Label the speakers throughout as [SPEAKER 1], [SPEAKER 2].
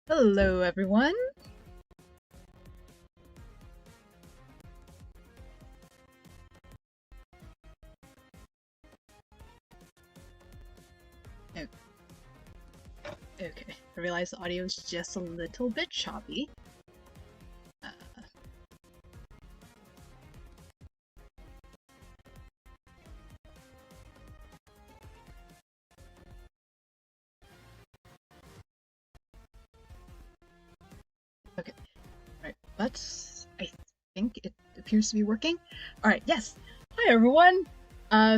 [SPEAKER 1] Hello, everyone. Oh, okay, I realize the audio is just a little bit choppy. Uh, okay, right, but I think it appears to be working. Alright, yes. Hi, everyone.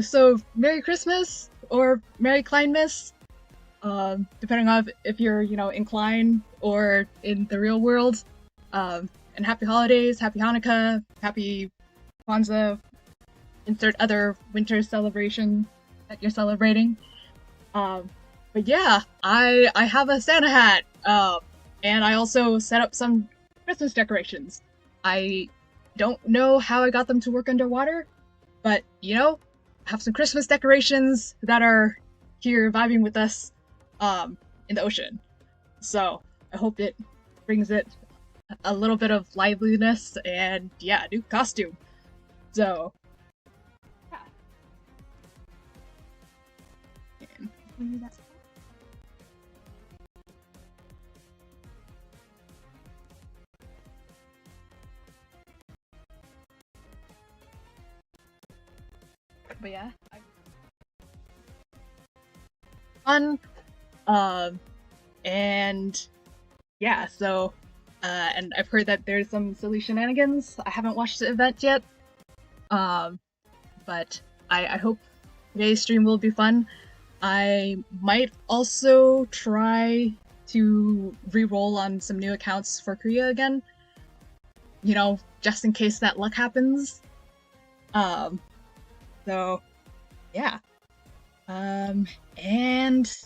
[SPEAKER 1] So Merry Christmas or Merry Kleinmas, depending on if you're, in Klein or in the real world. And happy holidays, happy Hanukkah, happy Kwanzaa, insert other winter celebration that you're celebrating. But yeah, I have a Santa hat, and I also set up some Christmas decorations. I don't know how I got them to work underwater, but I have some Christmas decorations that are here vibing with us, in the ocean. So I hope it brings it a little bit of liveliness and yeah, new costume. So yeah. But yeah, fun. Um, and yeah, so and I've heard that there's some silly shenanigans. I haven't watched the event yet, um, but I hope today's stream will be fun. I might also try to re-roll on some new accounts for KUYA again, just in case that luck happens. Um, so yeah. And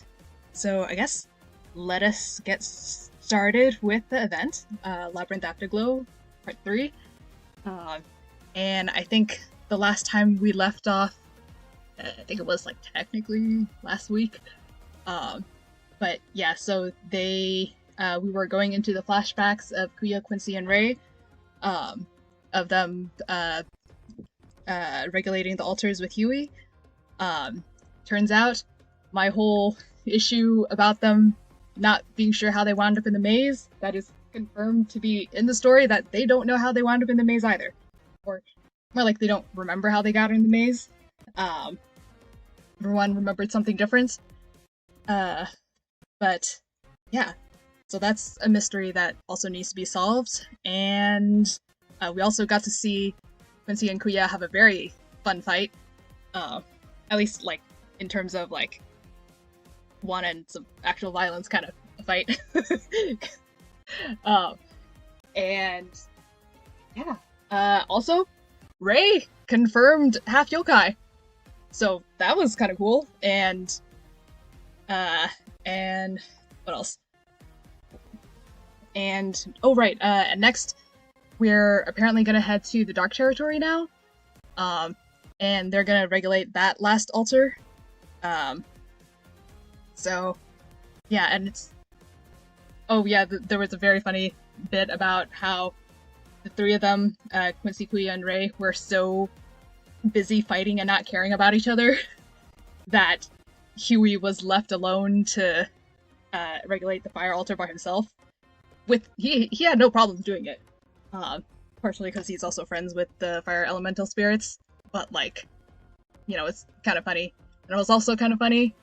[SPEAKER 1] so I guess let us get started with the event, Labyrinth Afterglow Part 3. And I think the last time we left off, I think it was like technically last week. But yeah, so we were going into the flashbacks of KUYA, Quincy, and Ray, of them regulating the altars with Huey. Turns out my whole issue about them not being sure how they wound up in the maze, that is confirmed to be in the story, that they don't know how they wound up in the maze either. Or more like they don't remember how they got in the maze. Everyone remembered something different. But yeah, so that's a mystery that also needs to be solved. And we also got to see Quincy and KUYA have a very fun fight. At least like in terms of like one and some actual violence kind of fight. And yeah, also Ray confirmed half yokai, so that was kind of cool. And what else? And oh right, and next we're apparently gonna head to the Dark Territory now. And they're gonna regulate that last altar. So yeah, and it's oh yeah, there was a very funny bit about how the three of them, Quincy, KUYA, and Ray, were so busy fighting and not caring about each other that Huey was left alone to regulate the fire altar by himself. He had no problems doing it, partially because he's also friends with the fire elemental spirits. But like, it's kind of funny, and it was also kind of funny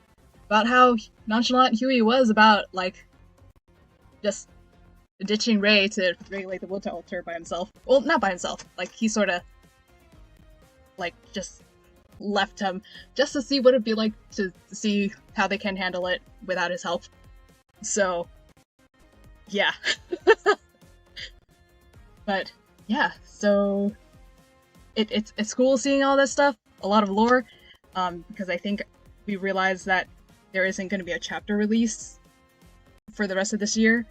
[SPEAKER 1] about how nonchalant Huey was about like just ditching Ray to regulate the wood altar by himself. Well, not by himself. Like he sort of like just left him just to see what it'd be like to see how they can handle it without his help. So yeah. But yeah, so it's cool seeing all this stuff, a lot of lore, because I think we realized that there isn't going to be a chapter release for the rest of this year.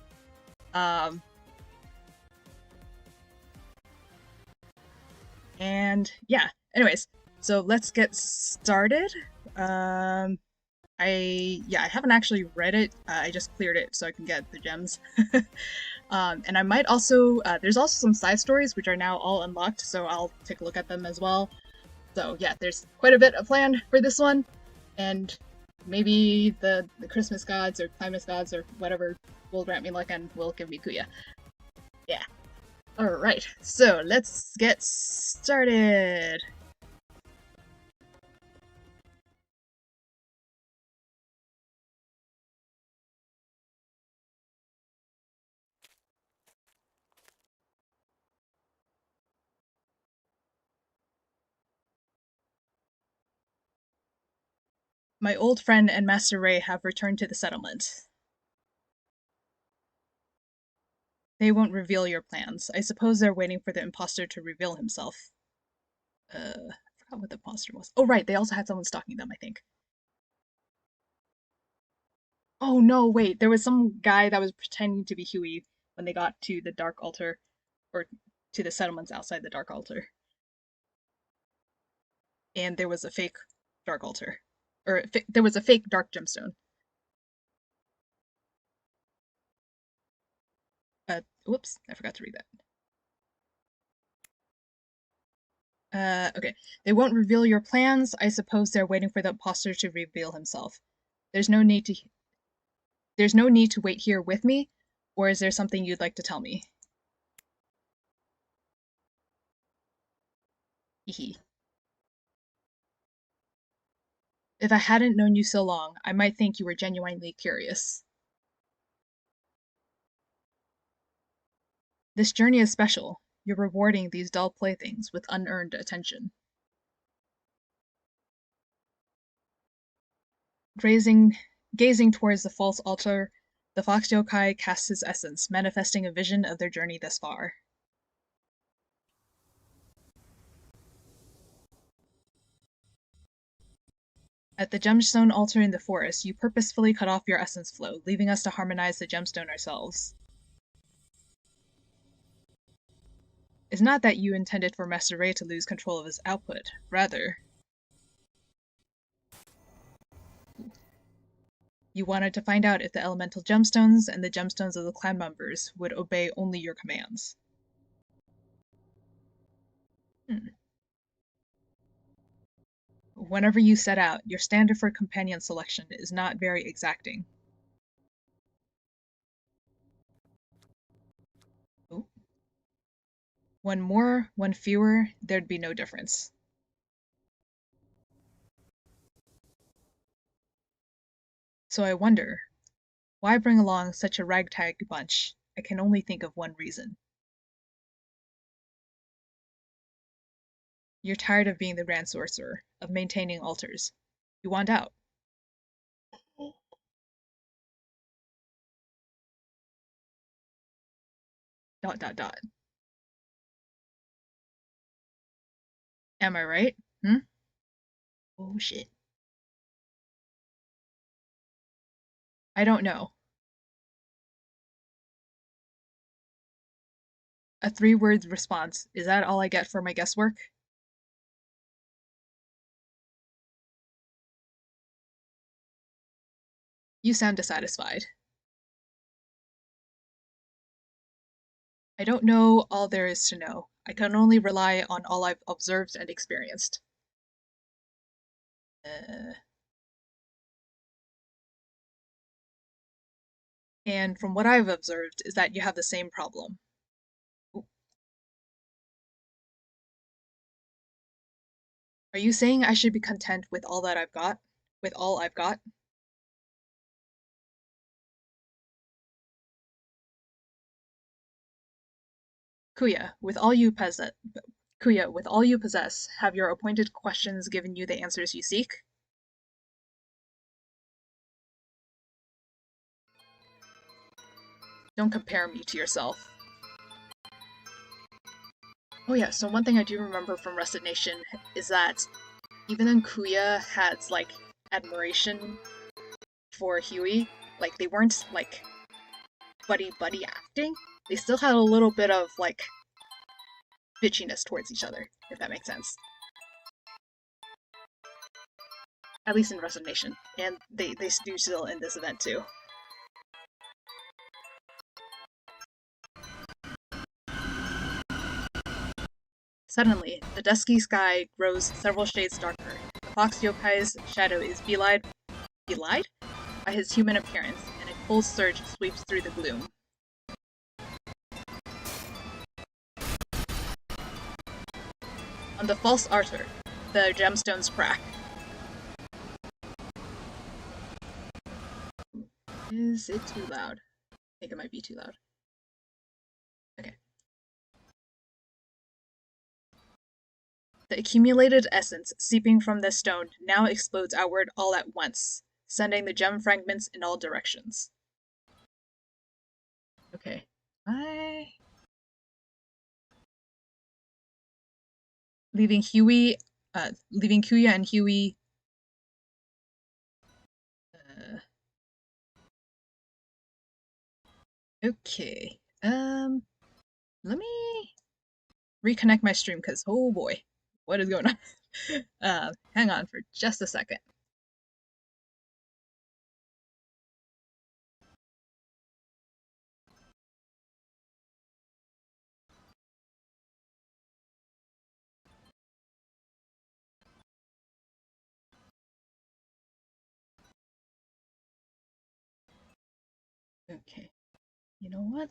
[SPEAKER 1] And yeah, anyways, so let's get started. I haven't actually read it. I just cleared it so I can get the gems. And I might also, there's also some side stories which are now all unlocked, so I'll take a look at them as well. So yeah, there's quite a bit of planned for this one, and maybe the Christmas gods or Climax gods or whatever will grant me luck and will give me KUYA. Yeah. Alright, so let's get started! My old friend and Master Ray have returned to the settlement. They won't reveal your plans. I suppose they're waiting for the imposter to reveal himself. I forgot what the imposter was. Oh right, they also had someone stalking them, I think. Oh no, wait, there was some guy that was pretending to be Huey when they got to the Dark Altar, or to the settlements outside the Dark Altar. And there was a fake Dark Altar. Or there was a fake Dark Gemstone. Whoops, I forgot to read that. Okay. They won't reveal your plans. I suppose they're waiting for the imposter to reveal himself. There's no need to There's no need to wait here with me, or is there something you'd like to tell me? Hehe. If I hadn't known you so long, I might think you were genuinely curious. This journey is special. You're rewarding these dull playthings with unearned attention. Gazing towards the false altar, the fox yokai casts his essence, manifesting a vision of their journey thus far. At the gemstone altar in the forest, you purposefully cut off your essence flow, leaving us to harmonize the gemstone ourselves. It's not that you intended for Master Ray to lose control of his output. Rather, you wanted to find out if the elemental gemstones and the gemstones of the clan members would obey only your commands. Whenever you set out, your standard for companion selection is not very exacting. Ooh. One more, one fewer, there'd be no difference. So I wonder, why bring along such a ragtag bunch? I can only think of one reason. You're tired of being the Grand Sorcerer, of maintaining altars. You want out. Dot dot dot. Am I right? Oh shit. I don't know. A 3-word response. Is that all I get for my guesswork? You sound dissatisfied. I don't know all there is to know. I can only rely on all I've observed and experienced. And from what I've observed is that you have the same problem. Are you saying I should be content with all that I've got? With all I've got? KUYA, with all you possess, have your appointed questions given you the answers you seek? Don't compare me to yourself. Oh yeah, so one thing I do remember from Rusted Nation is that even then KUYA had, like, admiration for Huey, like, they weren't, like, buddy-buddy acting. They still had a little bit of, like, bitchiness towards each other, if that makes sense. at least in Resignation, and they do still in this event too. Suddenly, the dusky sky grows several shades darker. The fox yokai's shadow is belied by his human appearance, and a cold surge sweeps through the gloom. On the false altar, the gemstones crack. Is it too loud? I think it might be too loud. Okay. The accumulated essence seeping from the stone now explodes outward all at once, sending the gem fragments in all directions. Okay. Leaving KUYA and Huey. Okay. Let me reconnect my stream because oh boy, what is going on? Hang on for just a second. Okay. You know what?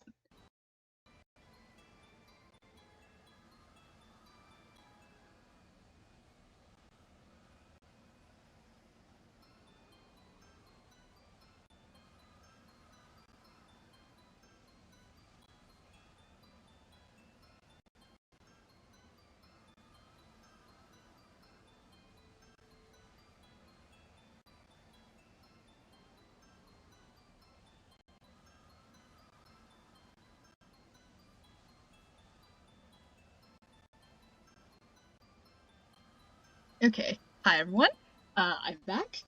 [SPEAKER 1] Okay. Hi everyone. I'm back.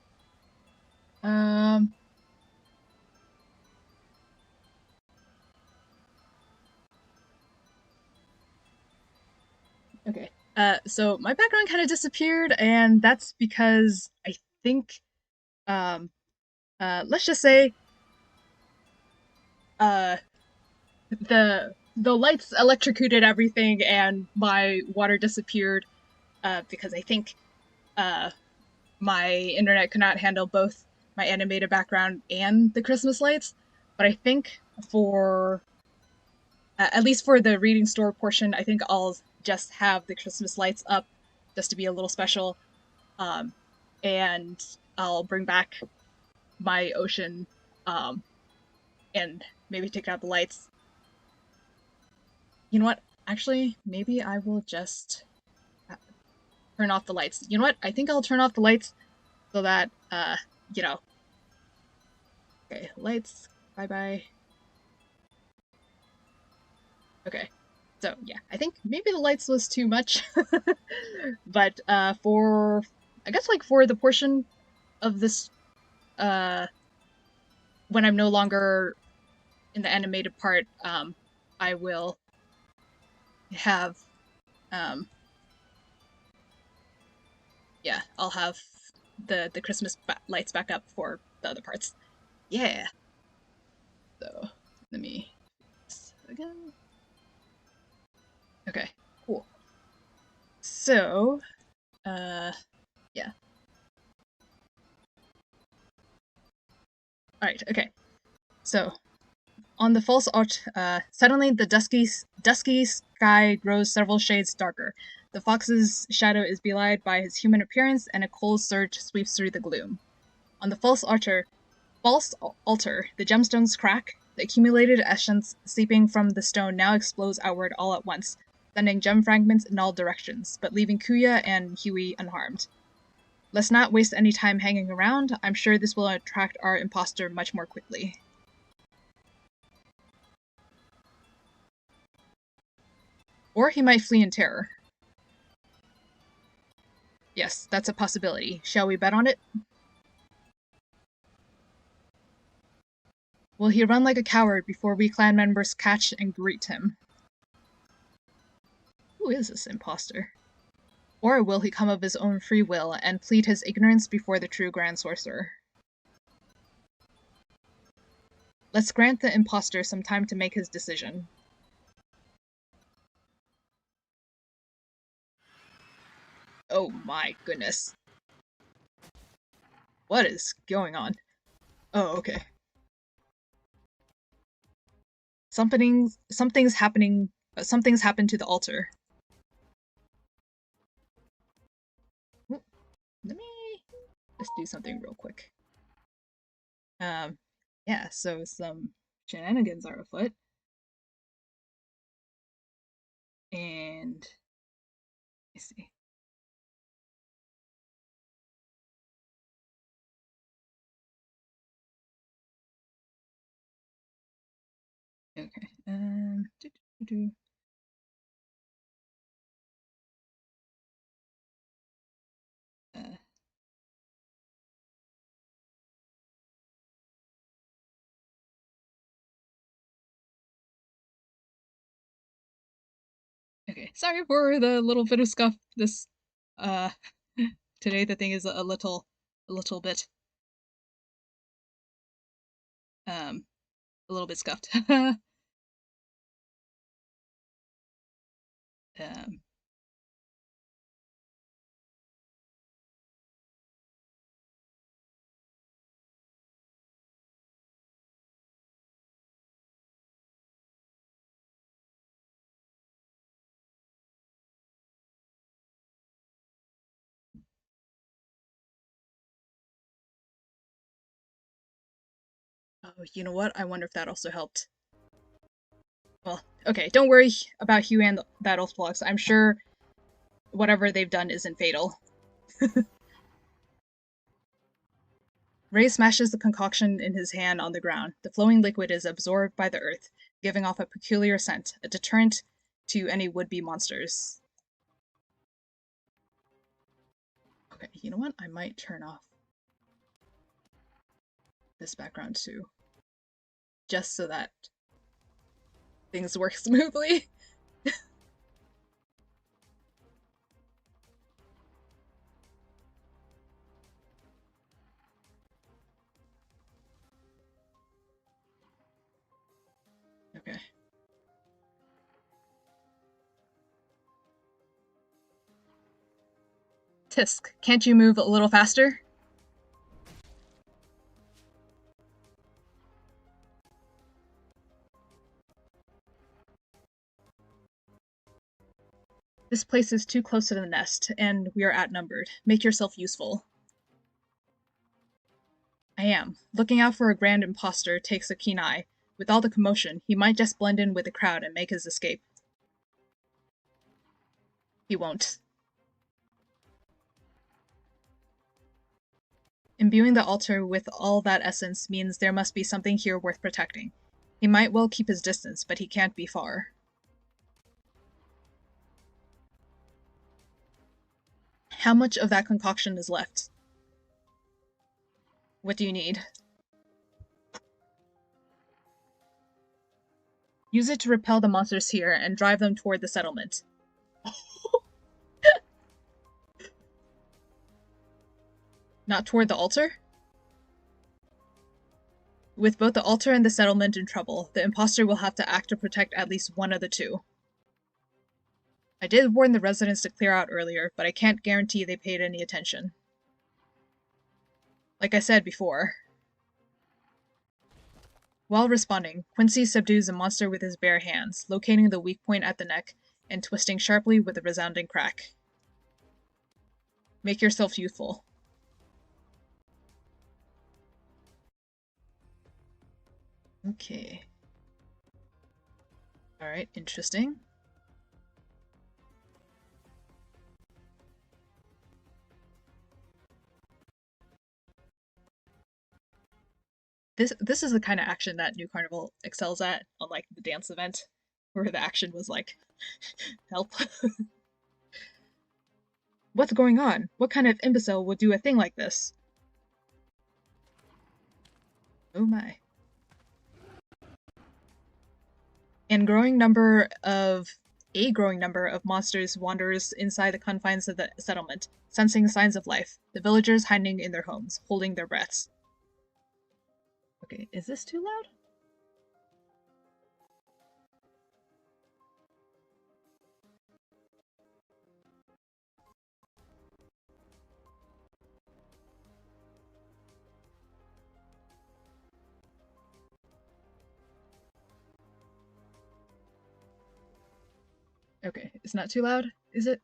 [SPEAKER 1] Okay. So my background kind of disappeared, and that's because I think, let's just say, the lights electrocuted everything, and my water disappeared, because I think, my internet could not handle both my animated background and the Christmas lights. But I think for, at least for the reading store portion, I think I'll just have the Christmas lights up just to be a little special. And I'll bring back my ocean, and maybe take out the lights. You know what? Actually, maybe I will just turn off the lights. You know what? I think I'll turn off the lights so that, you know. Okay, lights. Bye-bye. Okay. So, yeah, I think maybe the lights was too much. But, for, I guess, like, for the portion of this, when I'm no longer in the animated part, I will have, yeah, I'll have the Christmas lights back up for the other parts. Yeah. So, let me again. Okay, cool. So, yeah. Alright, okay. So, on the false art, suddenly the dusky sky grows several shades darker. The fox's shadow is belied by his human appearance, and a cold surge sweeps through the gloom. On the false altar, the gemstones crack. The accumulated essence seeping from the stone now explodes outward all at once, sending gem fragments in all directions, but leaving KUYA and Huey unharmed. Let's not waste any time hanging around. I'm sure this will attract our imposter much more quickly. Or he might flee in terror. Yes, that's a possibility. Shall we bet on it? Will he run like a coward before we clan members catch and greet him? Who is this imposter? Or will he come of his own free will and plead his ignorance before the true Grand Sorcerer? Let's grant the impostor some time to make his decision. Oh my goodness. What is going on? Oh, okay. Something's happening. Something's happened to the altar. Let me just do something real quick. Yeah, so some shenanigans are afoot. And let's see. Okay. Uh, okay. Sorry for the little bit of scuff. This today the thing is a little bit a little bit scuffed. um Oh, you know what? I wonder if that also helped. Well, okay, don't worry about Hugh and that old flux. I'm sure whatever they've done isn't fatal. Ray smashes the concoction in his hand on the ground. The flowing liquid is absorbed by the earth, giving off a peculiar scent, a deterrent to any would-be monsters. Okay, you know what? I might turn off this background too. Just so that things work smoothly. Okay. Tisk, can't you move a little faster? This place is too close to the nest, and we are outnumbered. Make yourself useful. I am. Looking out for a grand impostor takes a keen eye. With all the commotion, he might just blend in with the crowd and make his escape. He won't. Imbuing the altar with all that essence means there must be something here worth protecting. He might well keep his distance, but he can't be far. How much of that concoction is left? What do you need? Use it to repel the monsters here and drive them toward the settlement. Not toward the altar? With both the altar and the settlement in trouble, the impostor will have to act to protect at least one of the two. I did warn the residents to clear out earlier, but I can't guarantee they paid any attention. Like I said before. While responding, Quincy subdues a monster with his bare hands, locating the weak point at the neck and twisting sharply with a resounding crack. Make yourself useful. Okay. Alright, interesting. This is the kind of action that New Carnival excels at, unlike the dance event, where the action was like, help. What's going on? What kind of imbecile would do a thing like this? Oh my. And growing number of A growing number of monsters wanders inside the confines of the settlement, sensing signs of life, the villagers hiding in their homes, holding their breaths. Okay, is this too loud? Okay, it's not too loud, is it?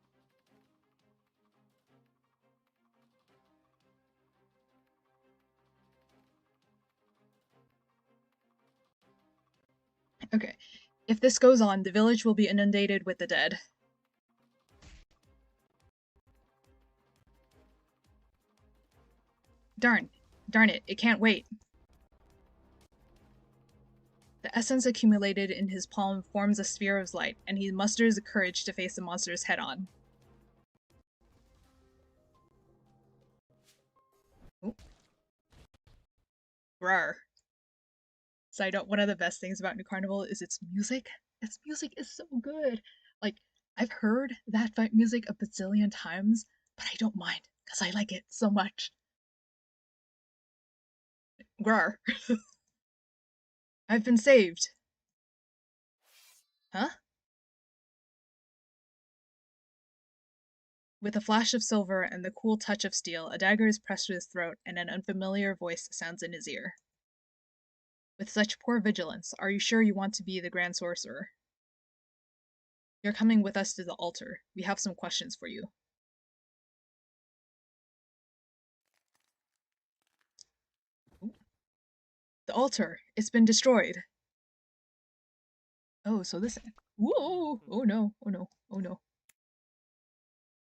[SPEAKER 1] Okay. If this goes on, the village will be inundated with the dead. Darn it, it can't wait. The essence accumulated in his palm forms a sphere of light, and he musters the courage to face the monsters head on. Ooh. Rawr. Side note, one of the best things about New Carnival is its music. Its music is so good. Like, I've heard that fight music a bazillion times, but I don't mind, because I like it so much. Grar. I've been saved. Huh? With a flash of silver and the cool touch of steel, a dagger is pressed to his throat, and an unfamiliar voice sounds in his ear. With such poor vigilance, are you sure you want to be the Grand Sorcerer? You're coming with us to the altar. We have some questions for you. The altar! It's been destroyed! Oh, so this... Whoa! Oh no, oh no, oh no.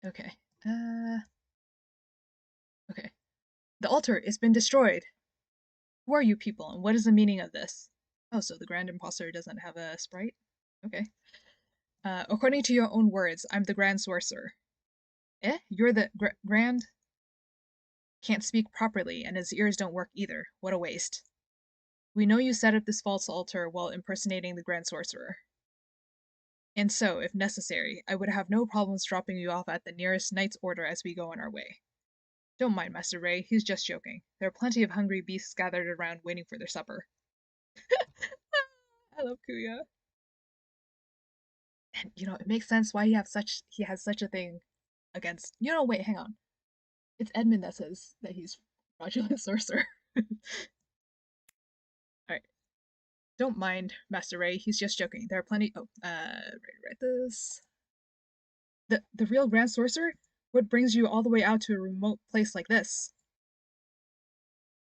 [SPEAKER 1] Okay. Okay. The altar! It's been destroyed! Who are you people, and what is the meaning of this? Oh, so the Grand Imposter doesn't have a sprite? Okay. According to your own words, I'm the Grand Sorcerer. Eh? You're the Grand? Can't speak properly, and his ears don't work either. What a waste. We know you set up this false altar while impersonating the Grand Sorcerer. And so, if necessary, I would have no problems dropping you off at the nearest Knight's Order as we go on our way. Don't mind Master Ray, he's just joking. There are plenty of hungry beasts gathered around waiting for their supper. I love KUYA. And it makes sense why he has such a thing against wait, hang on. It's Edmund that says that he's fraudulent sorcerer. Alright. Don't mind Master Ray, he's just joking. There are plenty write this. The real Grand Sorcerer? What brings you all the way out to a remote place like this?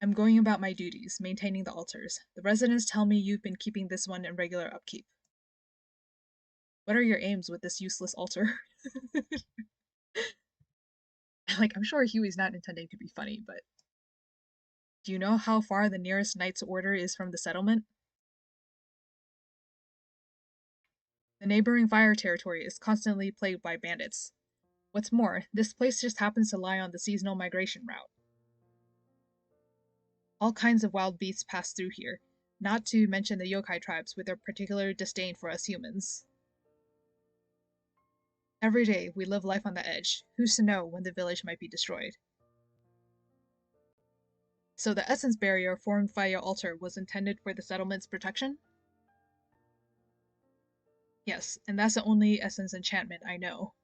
[SPEAKER 1] I'm going about my duties, maintaining the altars. The residents tell me you've been keeping this one in regular upkeep. What are your aims with this useless altar? I'm sure Huey's not intending to be funny, but... Do you know how far the nearest Knight's Order is from the settlement? The neighboring fire territory is constantly plagued by bandits. What's more, this place just happens to lie on the seasonal migration route. All kinds of wild beasts pass through here, not to mention the yokai tribes with their particular disdain for us humans. Every day, we live life on the edge. Who's to know when the village might be destroyed? So the essence barrier formed via altar was intended for the settlement's protection? Yes, and that's the only essence enchantment I know.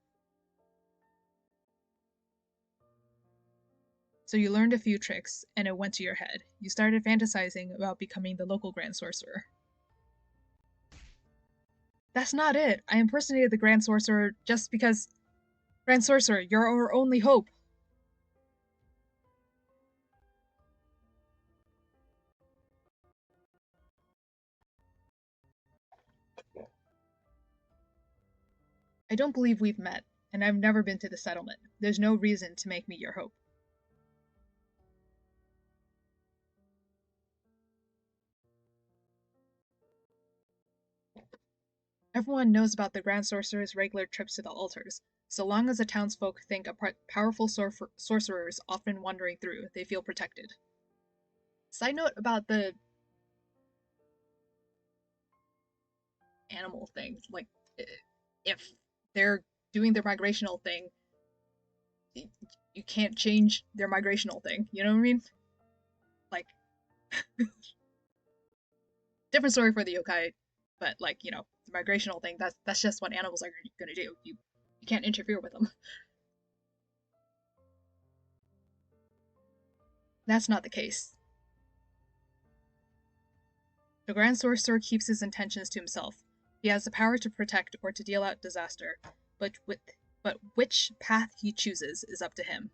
[SPEAKER 1] So you learned a few tricks, and it went to your head. You started fantasizing about becoming the local Grand Sorcerer. That's not it! I impersonated the Grand Sorcerer just because... Grand Sorcerer, you're our only hope! I don't believe we've met, and I've never been to the settlement. There's no reason to make me your hope. Everyone knows about the Grand Sorcerer's regular trips to the altars. So long as the townsfolk think a powerful sorcerer is often wandering through, they feel protected. Side note about the animal thing, if they're doing their migrational thing, you can't change their migrational thing. You know what I mean? Like, different story for the yokai, but like, you know, the migrational thing, that's just what animals are gonna do. You can't interfere with them. That's not the case. The Grand Sorcerer keeps his intentions to himself. He has the power to protect or to deal out disaster, but which path he chooses is up to him.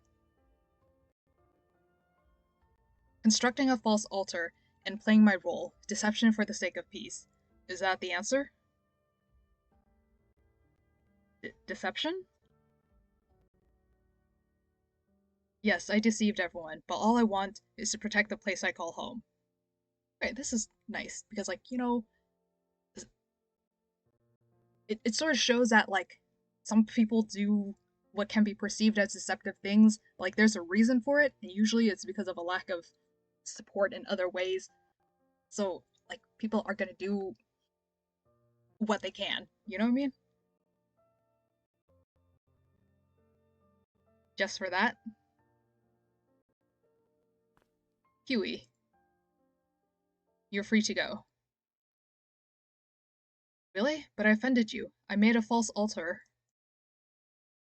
[SPEAKER 1] Constructing a false altar and playing my role, deception for the sake of peace. Is that the answer? Deception? Yes, I deceived everyone, but all I want is to protect the place I call home. Right, this is nice, because, like, you know, it sort of shows that, like, some people do what can be perceived as deceptive things, but, like, there's a reason for it, and usually it's because of a lack of support in other ways. So, like, people are gonna do what they can, you know what I mean? Just for that. Huey, you're free to go. Really? But I offended you. I made a false altar.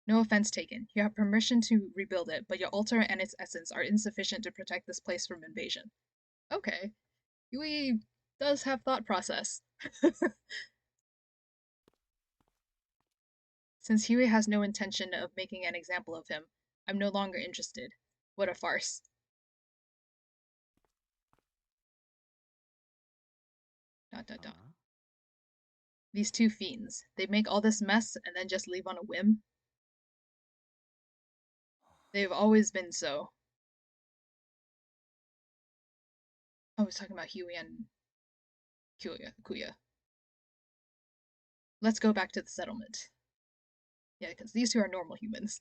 [SPEAKER 1] No offense taken. You have permission to rebuild it, but your altar and its essence are insufficient to protect this place from invasion. Okay. Yui does have thought process. Since Huey has no intention of making an example of him, I'm no longer interested. What a farce. Dot dot dot. These two fiends. They make all this mess and then just leave on a whim? They've always been so. I was talking about Huey and KUYA. Let's go back to the settlement. Yeah, because these two are normal humans.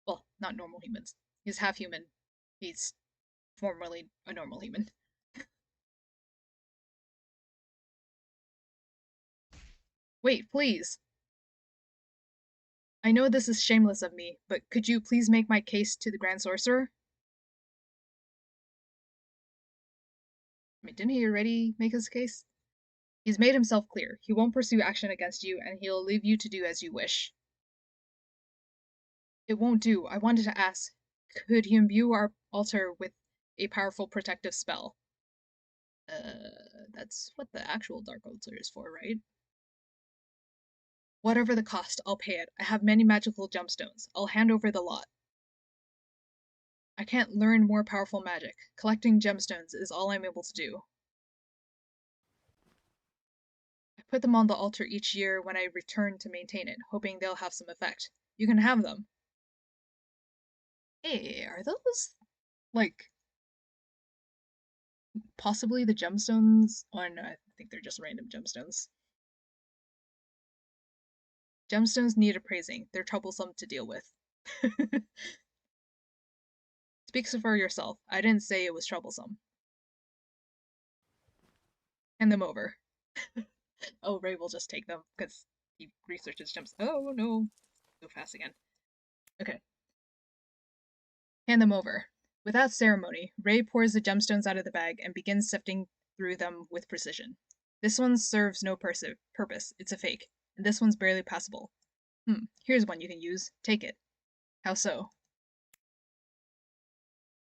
[SPEAKER 1] Well, not normal humans. He's half human. He's formerly a normal human. Wait, please. I know this is shameless of me, but could you please make my case to the Grand Sorcerer? I mean, didn't he already make his case? He's made himself clear. He won't pursue action against you, and he'll leave you to do as you wish. It won't do. I wanted to ask, could he imbue our altar with a powerful protective spell? That's what the actual Dark Altar is for, right? Whatever the cost, I'll pay it. I have many magical gemstones. I'll hand over the lot. I can't learn more powerful magic. Collecting gemstones is all I'm able to do. I put them on the altar each year when I return to maintain it, hoping they'll have some effect. You can have them. Hey, are those, like, possibly the gemstones? Oh no, I think they're just random gemstones. Gemstones need appraising. They're troublesome to deal with. Speak for yourself. I didn't say it was troublesome. Hand them over. Oh, Ray will just take them because he researches gems. Oh no. Go fast again. Okay. Hand them over. Without ceremony, Ray pours the gemstones out of the bag and begins sifting through them with precision. This one serves no purpose. It's a fake. And this one's barely passable. Here's one you can use. Take it. How so?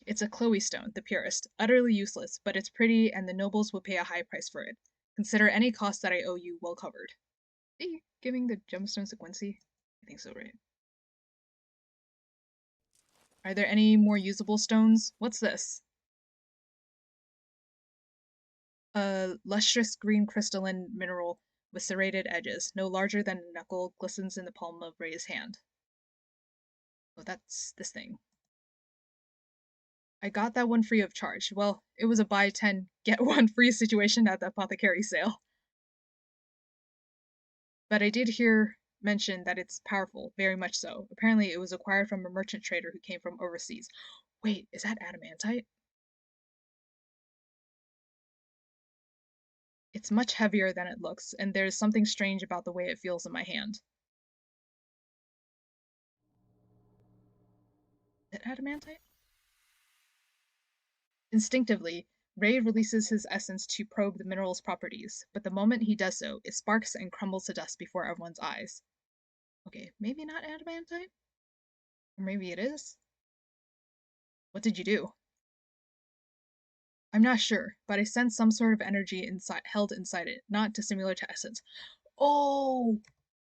[SPEAKER 1] It's a Chloe stone, the purest. Utterly useless, but it's pretty and the nobles will pay a high price for it. Consider any cost that I owe you well covered. Are you giving the gemstones to Quincy? I think so, right? Are there any more usable stones? What's this? A lustrous green crystalline mineral with serrated edges, no larger than a knuckle, glistens in the palm of Ray's hand. Oh, that's this thing. I got that one free of charge. Well, it was a buy 10, get one free situation at the apothecary sale. But I did hear mention that it's powerful, very much so. Apparently, it was acquired from a merchant trader who came from overseas. Wait, is that adamantite? It's much heavier than it looks, and there's something strange about the way it feels in my hand. it adamantite? Instinctively, Ray releases his essence to probe the mineral's properties, but the moment he does so, it sparks and crumbles to dust before everyone's eyes. Okay, maybe not adamantite? Or maybe it is? What did you do? I'm not sure, but I sense some sort of energy held inside it, not dissimilar to essence. Oh!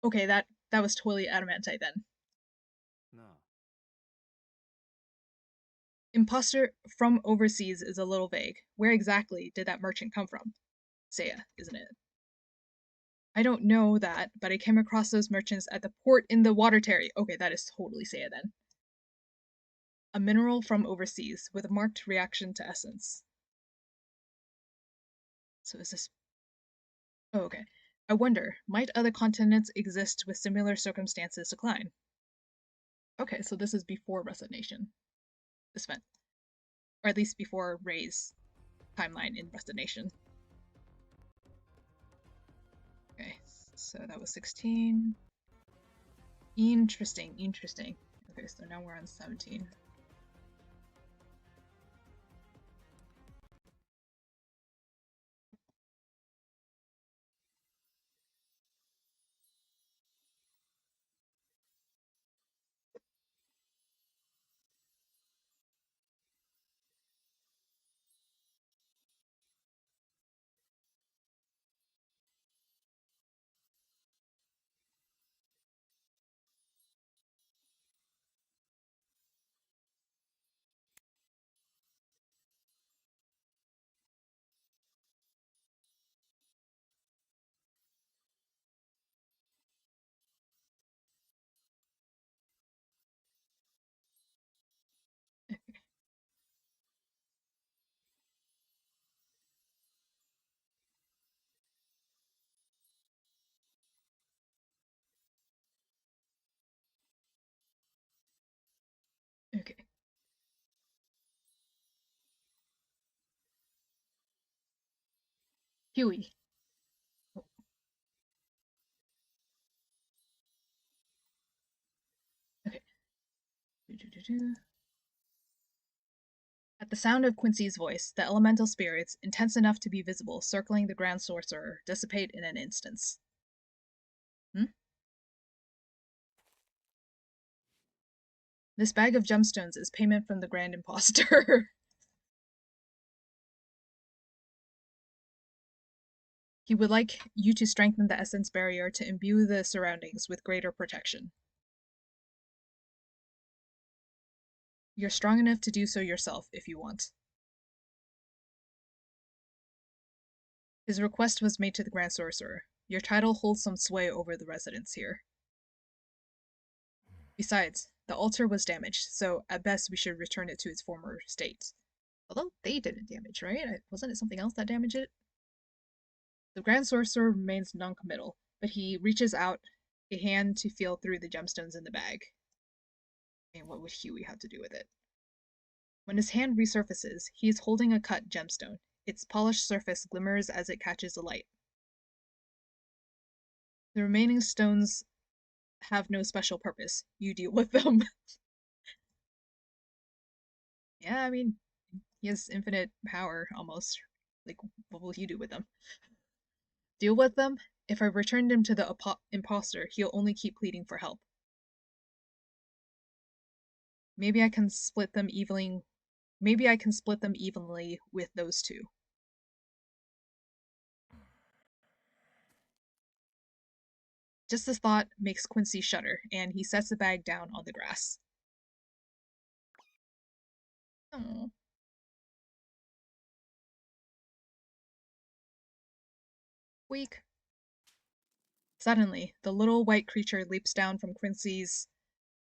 [SPEAKER 1] Okay, that was totally adamantite then.
[SPEAKER 2] No.
[SPEAKER 1] Imposter from overseas is a little vague. Where exactly did that merchant come from? Seiya, isn't it? I don't know that, but I came across those merchants at the port in the water terry. Okay, that is totally Seiya then. A mineral from overseas with a marked reaction to essence. So is this... Oh, okay. I wonder, might other continents exist with similar circumstances to Klein? Okay, so this is before Resignation. This event. Or at least before Ray's timeline in Resignation. Okay, so that was 16. Interesting. Okay, so now we're on 17. Okay. Huey. Oh, okay. At the sound of Quincy's voice, the elemental spirits, intense enough to be visible, circling the Grand Sorcerer, dissipate in an instant. Hmm? This bag of gemstones is payment from the Grand Impostor. He would like you to strengthen the essence barrier to imbue the surroundings with greater protection. You're strong enough to do so yourself if you want. His request was made to the Grand Sorcerer. Your title holds some sway over the residents here. Besides, the altar was damaged, so at best we should return it to its former state. Although they didn't damage, right? Wasn't it something else that damaged it? The Grand Sorcerer remains non-committal, but he reaches out a hand to feel through the gemstones in the bag. And what would Huey have to do with it? When his hand resurfaces, he is holding a cut gemstone. Its polished surface glimmers as it catches the light. The remaining stones have no special purpose. You deal with them. Yeah, I mean, he has infinite power, almost. Like, what will he do with them? Deal with them? If I return him to the imposter, he'll only keep pleading for help. Maybe I can split them evenly. Maybe I can split them evenly with those two. Just this thought makes Quincy shudder, and he sets the bag down on the grass. Oh. Weak. Suddenly, the little white creature leaps down from Quincy's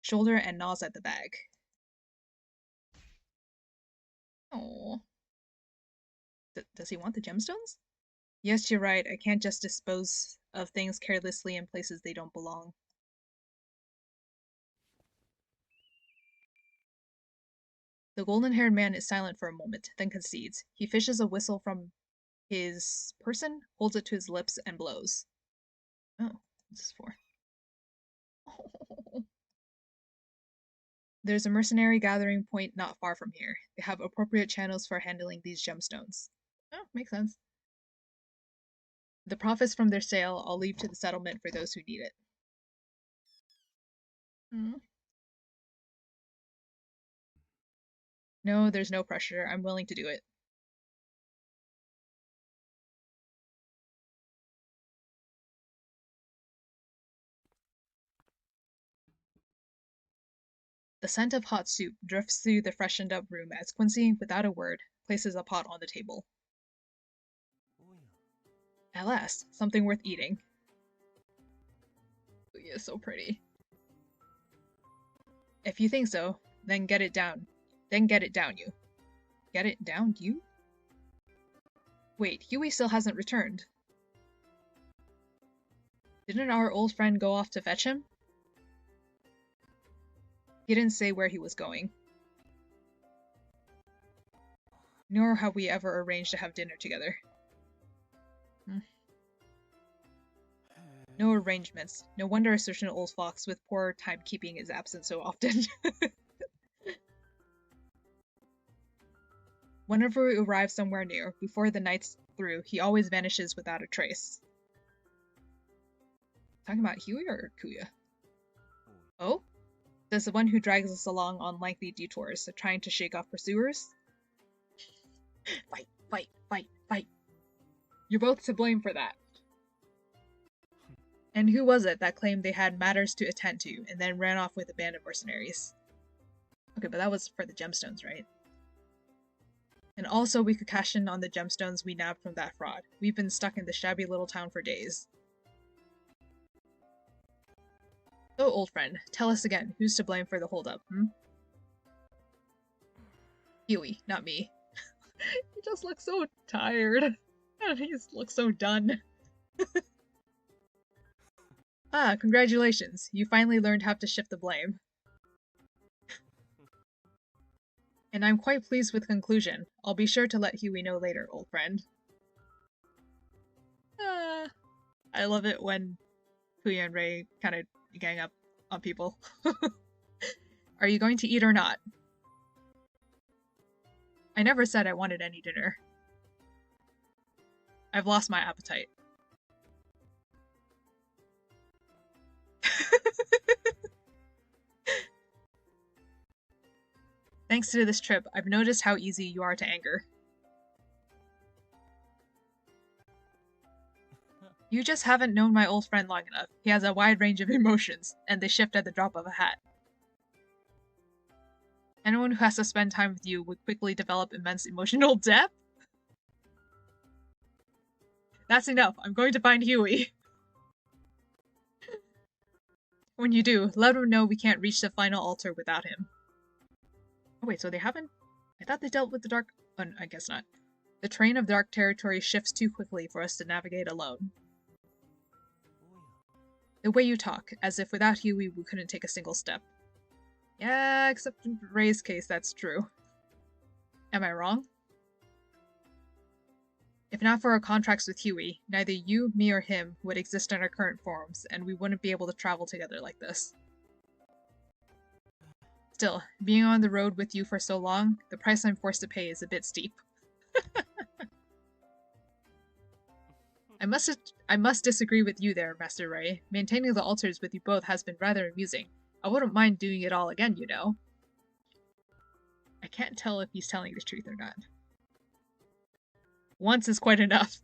[SPEAKER 1] shoulder and gnaws at the bag. Oh. Does he want the gemstones? Yes, you're right. I can't just dispose of things carelessly in places they don't belong. The golden-haired man is silent for a moment, then concedes. He fishes a whistle from his person, holds it to his lips, and blows. Oh, what's this for? Oh. There's a mercenary gathering point not far from here. They have appropriate channels for handling these gemstones. Oh, makes sense. The profits from their sale I'll leave to the settlement for those who need it. No, there's no pressure. I'm willing to do it. The scent of hot soup drifts through the freshened up room as Quincy, without a word, places a pot on the table. At last, something worth eating. KUYA is so pretty. If you think so, then get it down. Then get it down, you. Get it down, you? Wait, Huey still hasn't returned. Didn't our old friend go off to fetch him? He didn't say where he was going. Nor have we ever arranged to have dinner together. No arrangements. No wonder a certain old fox with poor timekeeping is absent so often. Whenever we arrive somewhere near, before the night's through, he always vanishes without a trace. Talking about Huey or KUYA? Oh? There's the one who drags us along on lengthy detours, trying to shake off pursuers? Fight, fight, fight, fight. You're both to blame for that. And who was it that claimed they had matters to attend to, and then ran off with a band of mercenaries? Okay, but that was for the gemstones, right? And also we could cash in on the gemstones we nabbed from that fraud. We've been stuck in this shabby little town for days. So, old friend, tell us again, who's to blame for the holdup, Huey, not me. He just looks so tired. And he just looks so done. Ah, congratulations. You finally learned how to shift the blame. And I'm quite pleased with the conclusion. I'll be sure to let Huey know later, old friend. I love it when KUYA and Ray kind of gang up on people. Are you going to eat or not? I never said I wanted any dinner. I've lost my appetite. Thanks to this trip, I've noticed how easy you are to anger. You just haven't known my old friend long enough. He has a wide range of emotions, and they shift at the drop of a hat. Anyone who has to spend time with you would quickly develop immense emotional depth? That's enough. I'm going to find Huey. When you do, let him know we can't reach the final altar without him. Oh wait, so they haven't? I thought they dealt with the dark... Oh, I guess not. The terrain of dark territory shifts too quickly for us to navigate alone. The way you talk, as if without Huey we couldn't take a single step. Yeah, except in Ray's case, that's true. Am I wrong? If not for our contracts with Huey, neither you, me, or him would exist in our current forms, and we wouldn't be able to travel together like this. Still, being on the road with you for so long, the price I'm forced to pay is a bit steep. I must disagree with you there, Master Ray. Maintaining the altars with you both has been rather amusing. I wouldn't mind doing it all again, you know. I can't tell if he's telling the truth or not. Once is quite enough.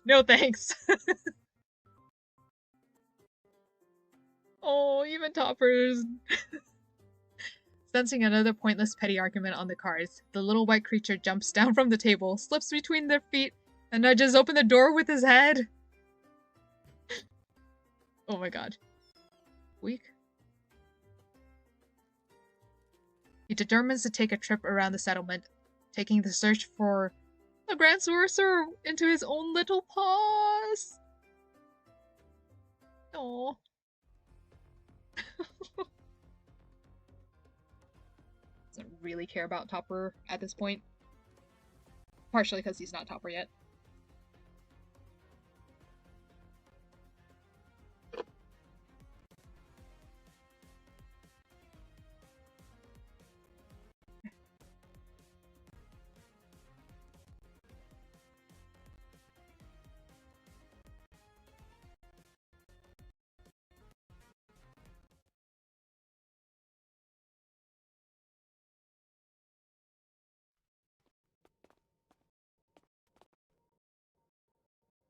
[SPEAKER 1] No thanks. Oh, even toppers. Sensing another pointless petty argument on the cards, the little white creature jumps down from the table, slips between their feet, and nudges open the door with his head. Oh my god. Weak. He determines to take a trip around the settlement, taking the search for the Grand Sorcerer into his own little paws. Aww. Doesn't really care about Topper at this point. Partially because he's not Topper yet.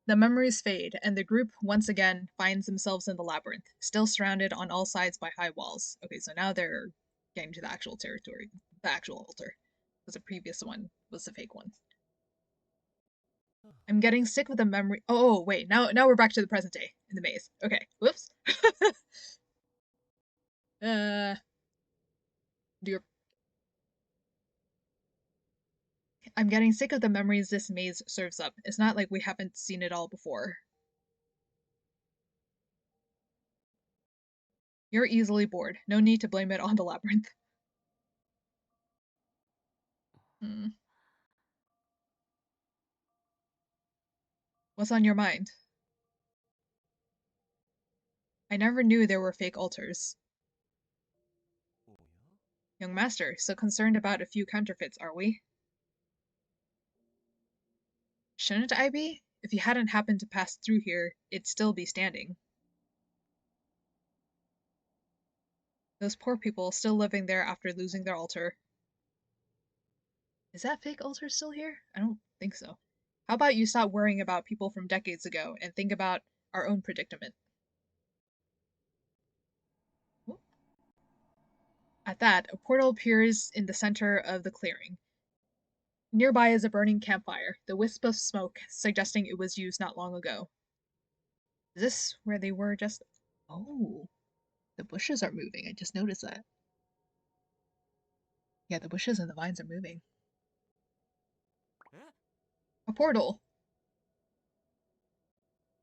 [SPEAKER 1] The memories fade, and the group once again finds themselves in the labyrinth, still surrounded on all sides by high walls. Okay, so now they're getting to the actual territory, the actual altar. Because the previous one was the fake one. I'm getting sick of the memory. Oh, wait, now we're back to the present day in the maze. Okay, whoops. Dear. I'm getting sick of the memories this maze serves up. It's not like we haven't seen it all before. You're easily bored. No need to blame it on the labyrinth. Hmm. What's on your mind? I never knew there were fake altars. Young master, so concerned about a few counterfeits, are we? Shouldn't I be? If you hadn't happened to pass through here, it'd still be standing. Those poor people still living there after losing their altar. Is that fake altar still here? I don't think so. How about you stop worrying about people from decades ago and think about our own predicament? At that, a portal appears in the center of the clearing. Nearby is a burning campfire, the wisp of smoke suggesting it was used not long ago. Is this where they were just... Oh, the bushes are moving. I just noticed that. Yeah, the bushes and the vines are moving. A portal!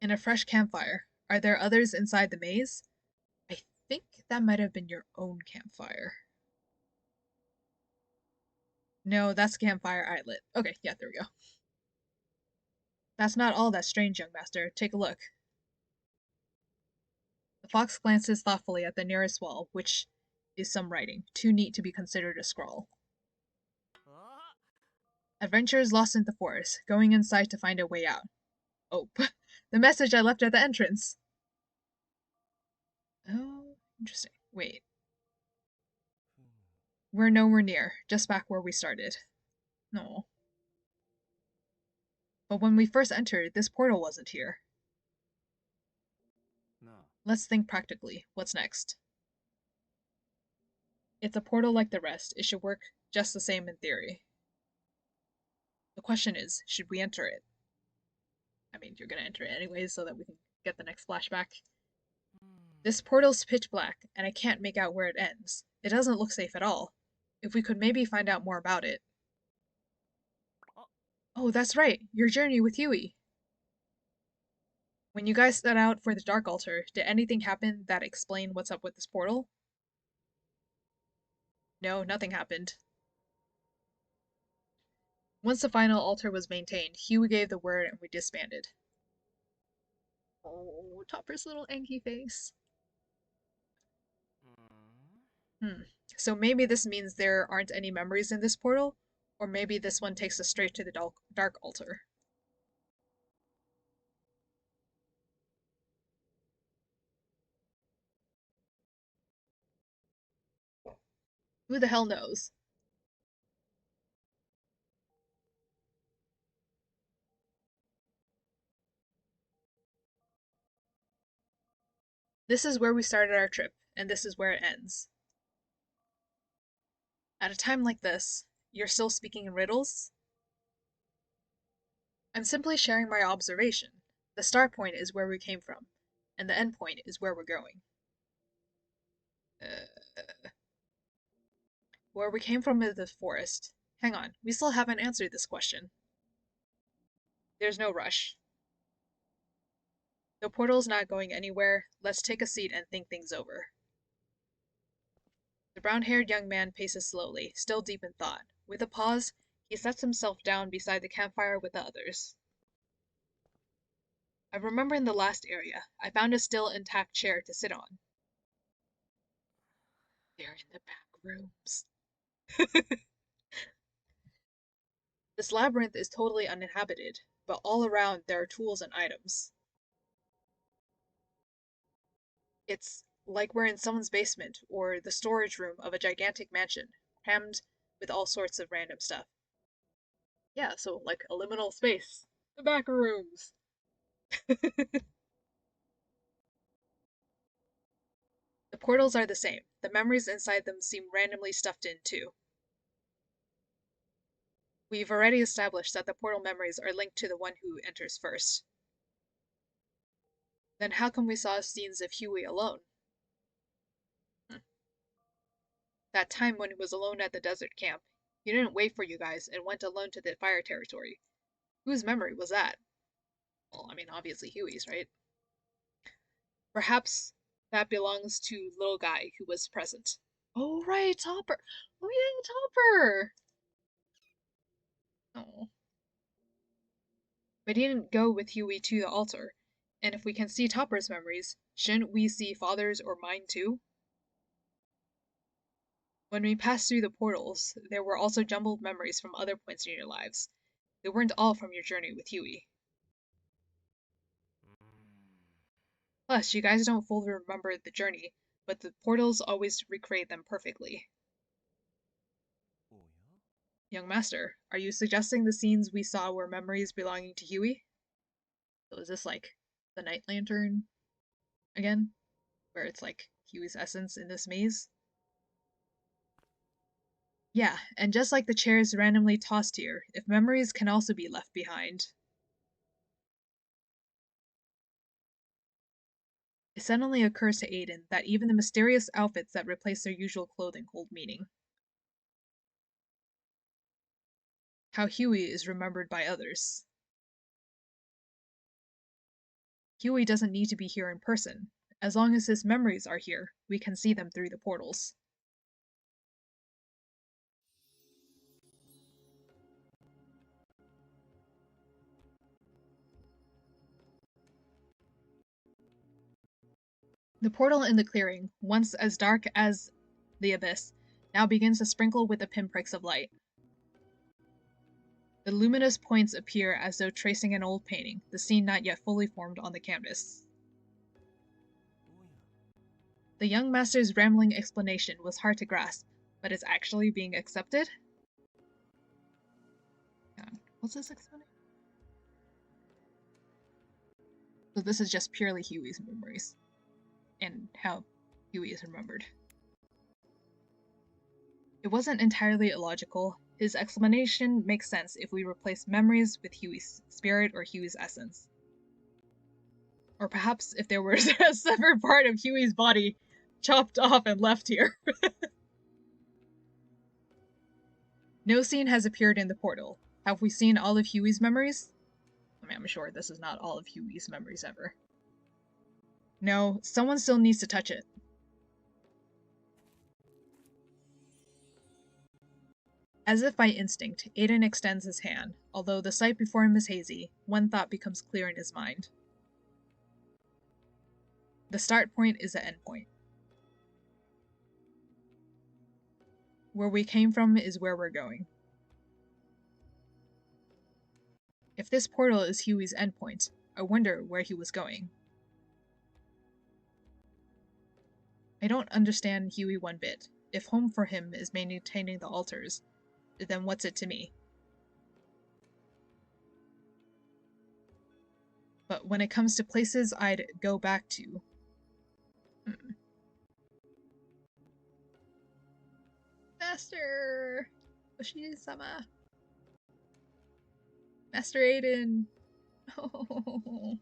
[SPEAKER 1] And a fresh campfire. Are there others inside the maze? I think that might have been your own campfire. No, that's campfire I lit. Okay, yeah, there we go. That's not all that strange, young master. Take a look. The fox glances thoughtfully at the nearest wall, which is some writing, too neat to be considered a scrawl. Adventurers lost in the forest, going inside to find a way out. Oh, the message I left at the entrance. Oh, interesting. Wait. We're nowhere near, just back where we started. No. But when we first entered, this portal wasn't here. Let's think practically. What's next? It's a portal like the rest. It should work just the same in theory. The question is, should we enter it? I mean, you're gonna enter it anyways so that we can get the next flashback. This portal's pitch black, and I can't make out where it ends. It doesn't look safe at all. If we could maybe find out more about it. Oh, that's right, your journey with Huey. When you guys set out for the Dark Altar, did anything happen that explained what's up with this portal? No, nothing happened. Once the final altar was maintained, Huey gave the word and we disbanded. Oh, Topper's little angry face. So maybe this means there aren't any memories in this portal, or maybe this one takes us straight to the Dark Altar. Who the hell knows? This is where we started our trip, and this is where it ends. At a time like this, you're still speaking in riddles? I'm simply sharing my observation. The start point is where we came from, and the end point is where we're going. Where we came from is the forest. Hang on, we still haven't answered this question. There's no rush. The portal's not going anywhere. Let's take a seat and think things over. The brown-haired young man paces slowly, still deep in thought. With a pause, he sets himself down beside the campfire with the others. I remember in the last area, I found a still intact chair to sit on. They're in the back rooms. This labyrinth is totally uninhabited, but all around there are tools and items. It's like we're in someone's basement or the storage room of a gigantic mansion, crammed with all sorts of random stuff. Yeah, so like a liminal space. The back rooms. The portals are the same. The memories inside them seem randomly stuffed in, too. We've already established that the portal memories are linked to the one who enters first. Then how come we saw scenes of Huey alone? That time when he was alone at the desert camp, he didn't wait for you guys and went alone to the fire territory. Whose memory was that? Well, I mean, obviously Huey's, right? Perhaps that belongs to little guy who was present. Oh, right, Topper. Oh, yeah, Topper. Oh. But he didn't go with Huey to the altar. And if we can see Topper's memories, shouldn't we see Father's or mine too? When we passed through the portals, there were also jumbled memories from other points in your lives. They weren't all from your journey with Huey. Plus, you guys don't fully remember the journey, but the portals always recreate them perfectly. Young Master, are you suggesting the scenes we saw were memories belonging to Huey? So is this like the Night Lantern again? Where it's like Huey's essence in this maze? Yeah, and just like the chairs randomly tossed here, if memories can also be left behind. It suddenly occurs to Aiden that even the mysterious outfits that replace their usual clothing hold meaning. How Huey is remembered by others. Huey doesn't need to be here in person. As long as his memories are here, we can see them through the portals. The portal in the clearing, once as dark as the abyss, now begins to sprinkle with the pinpricks of light. The luminous points appear as though tracing an old painting, the scene not yet fully formed on the canvas. The young master's rambling explanation was hard to grasp, but it's actually being accepted? What's this explanation? So this is just purely Huey's memories, and how Huey is remembered. It wasn't entirely illogical. His explanation makes sense if we replace memories with Huey's spirit or Huey's essence. Or perhaps if there was a severed part of Huey's body chopped off and left here. No scene has appeared in the portal. Have we seen all of Huey's memories? I mean, I'm sure this is not all of Huey's memories ever. No, someone still needs to touch it. As if by instinct, Aiden extends his hand. Although the sight before him is hazy, one thought becomes clear in his mind. The start point is the end point. Where we came from is where we're going. If this portal is Huey's endpoint, I wonder where he was going. I don't understand Huey one bit. If home for him is maintaining the altars, then what's it to me? But when it comes to places I'd go back to... Master! Oshii-sama! Master Aiden! Oh.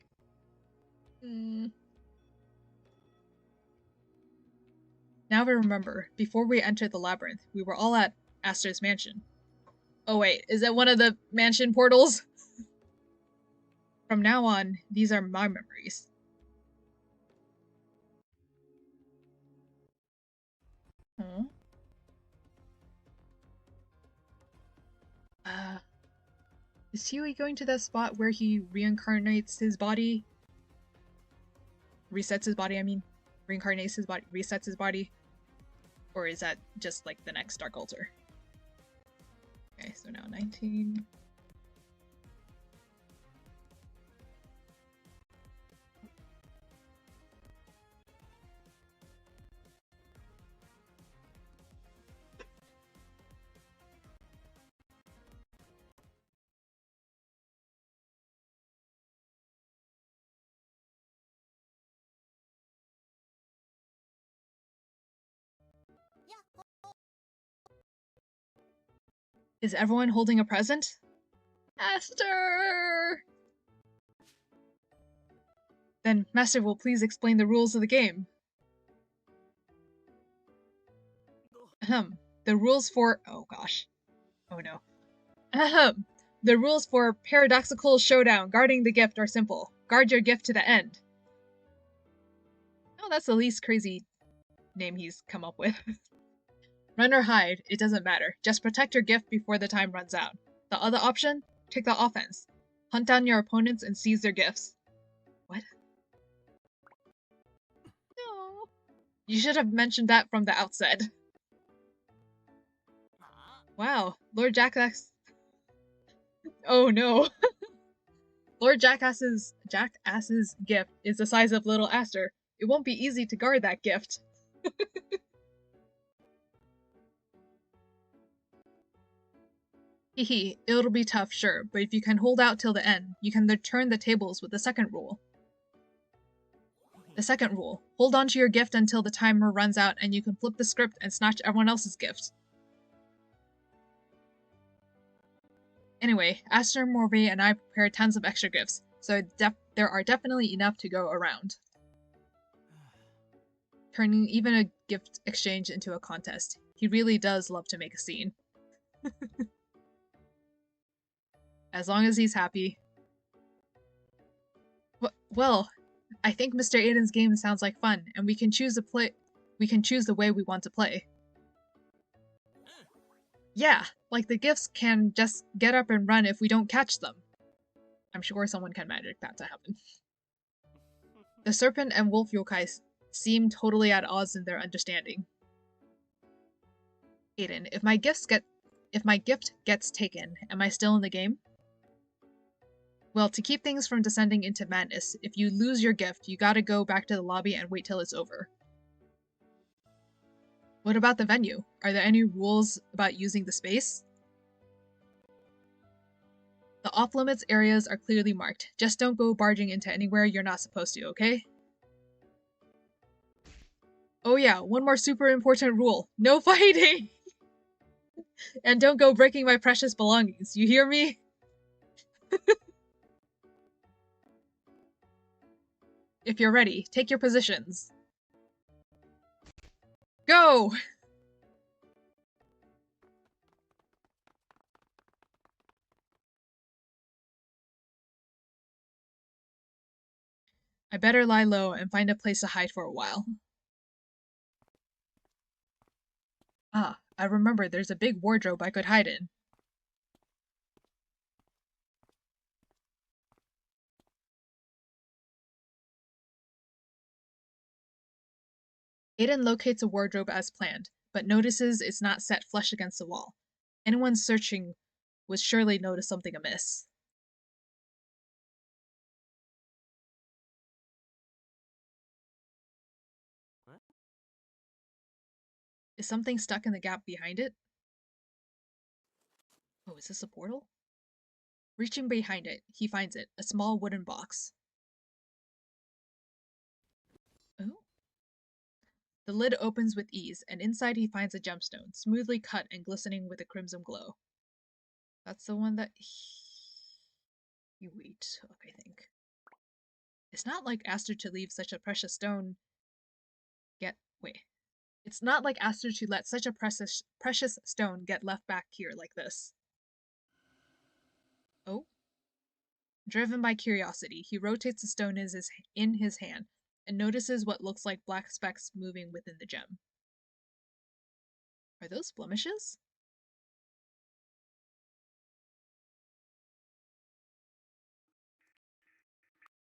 [SPEAKER 1] Now I remember, before we entered the labyrinth, we were all at Aster's mansion. Oh wait, is that one of the mansion portals? From now on, these are my memories. Huh? Is Huey going to that spot where he reincarnates his body? Resets his body, I mean. Reincarnates his body, resets his body? Or is that just like the next Dark Altar? Okay, so now 19... Is everyone holding a present? Master! Then Master will please explain the rules of the game. Ahem. The rules for... Oh gosh. Oh no. Ahem. The rules for Paradoxical Showdown guarding the gift are simple. Guard your gift to the end. Oh, that's the least crazy name he's come up with. Run or hide, it doesn't matter. Just protect your gift before the time runs out. The other option? Take the offense. Hunt down your opponents and seize their gifts. What? No. You should have mentioned that from the outset. Wow, Lord Jackass... Oh no. Lord Jackass's gift is the size of Little Aster. It won't be easy to guard that gift. Hehe, it'll be tough, sure, but if you can hold out till the end, you can turn the tables with the second rule. The second rule, hold on to your gift until the timer runs out and you can flip the script and snatch everyone else's gift. Anyway, Aster, Morby, and I prepared tons of extra gifts, so there are definitely enough to go around. Turning even a gift exchange into a contest. He really does love to make a scene. As long as he's happy. Well, I think Mr. Aiden's game sounds like fun, and we can choose the way we want to play. Yeah, like the gifts can just get up and run if we don't catch them. I'm sure someone can magic that to happen. The serpent and wolf yokai seem totally at odds in their understanding. Aiden, if my gift gets taken, am I still in the game? Well, to keep things from descending into madness, if you lose your gift, you gotta go back to the lobby and wait till it's over. What about the venue? Are there any rules about using the space? The off-limits areas are clearly marked. Just don't go barging into anywhere you're not supposed to, okay? Oh yeah, one more super important rule. No fighting! And don't go breaking my precious belongings, you hear me? If you're ready, take your positions. Go! I better lie low and find a place to hide for a while. Ah, I remember there's a big wardrobe I could hide in. Aiden locates a wardrobe as planned, but notices it's not set flush against the wall. Anyone searching would surely notice something amiss. What? Is something stuck in the gap behind it? Oh, is this a portal? Reaching behind it, he finds it, a small wooden box. Oh? The lid opens with ease, and inside he finds a gemstone, smoothly cut and glistening with a crimson glow. That's the one that Wait, I think. It's not like Aster to leave such a precious stone It's not like Aster to let such a precious stone get left back here like this. Oh? Driven by curiosity, he rotates the stone in his hand and notices what looks like black specks moving within the gem. Are those blemishes?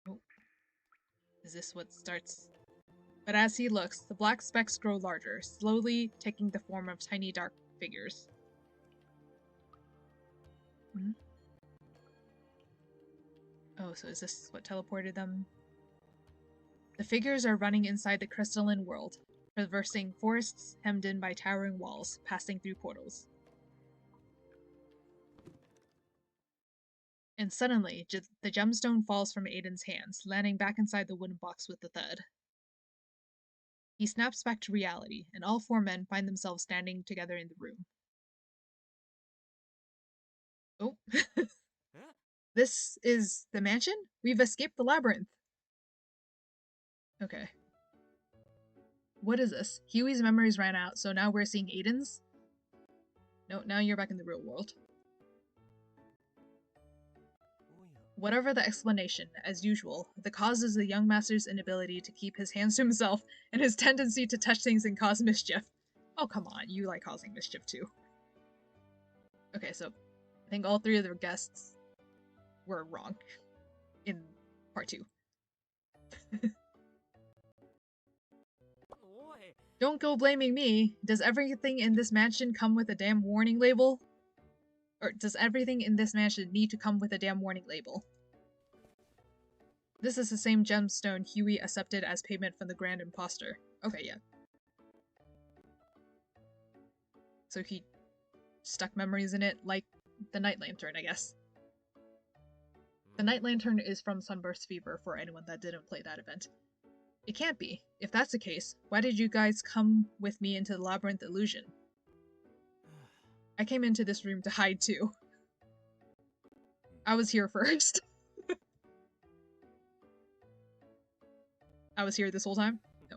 [SPEAKER 1] Oh. Is this what starts? But as he looks, the black specks grow larger, slowly taking the form of tiny dark figures. Hmm? Oh, so is this what teleported them? The figures are running inside the crystalline world, traversing forests hemmed in by towering walls, passing through portals. And suddenly, the gemstone falls from Aiden's hands, landing back inside the wooden box with a thud. He snaps back to reality, and all four men find themselves standing together in the room. Oh. This is the mansion? We've escaped the labyrinth. Okay. What is this? Huey's memories ran out, so now we're seeing Aiden's? No, now you're back in the real world. Whatever the explanation, as usual, the cause is the young master's inability to keep his hands to himself and his tendency to touch things and cause mischief. Oh, come on, you like causing mischief too. Okay, so I think all three of the guests were wrong in part 2. Don't go blaming me. Does everything in this mansion come with a damn warning label? Or does everything in this mansion need to come with a damn warning label? This is the same gemstone Huey accepted as payment from the Grand Imposter. Okay, yeah. So he stuck memories in it like the Night Lantern, I guess. The Night Lantern is from Sunburst Fever for anyone that didn't play that event. It can't be. If that's the case, why did you guys come with me into the Labyrinth illusion? I came into this room to hide too. I was here first. I was here this whole time? No.